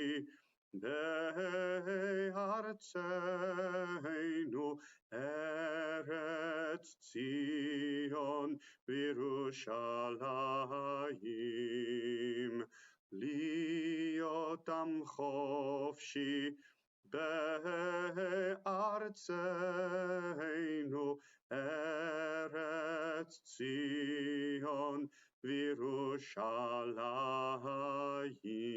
be'artzeinu, Eretz Zion v'Yerushalayim, liyotam chofshi be'artzeinu, Eretz Zion v'Yerushalayim.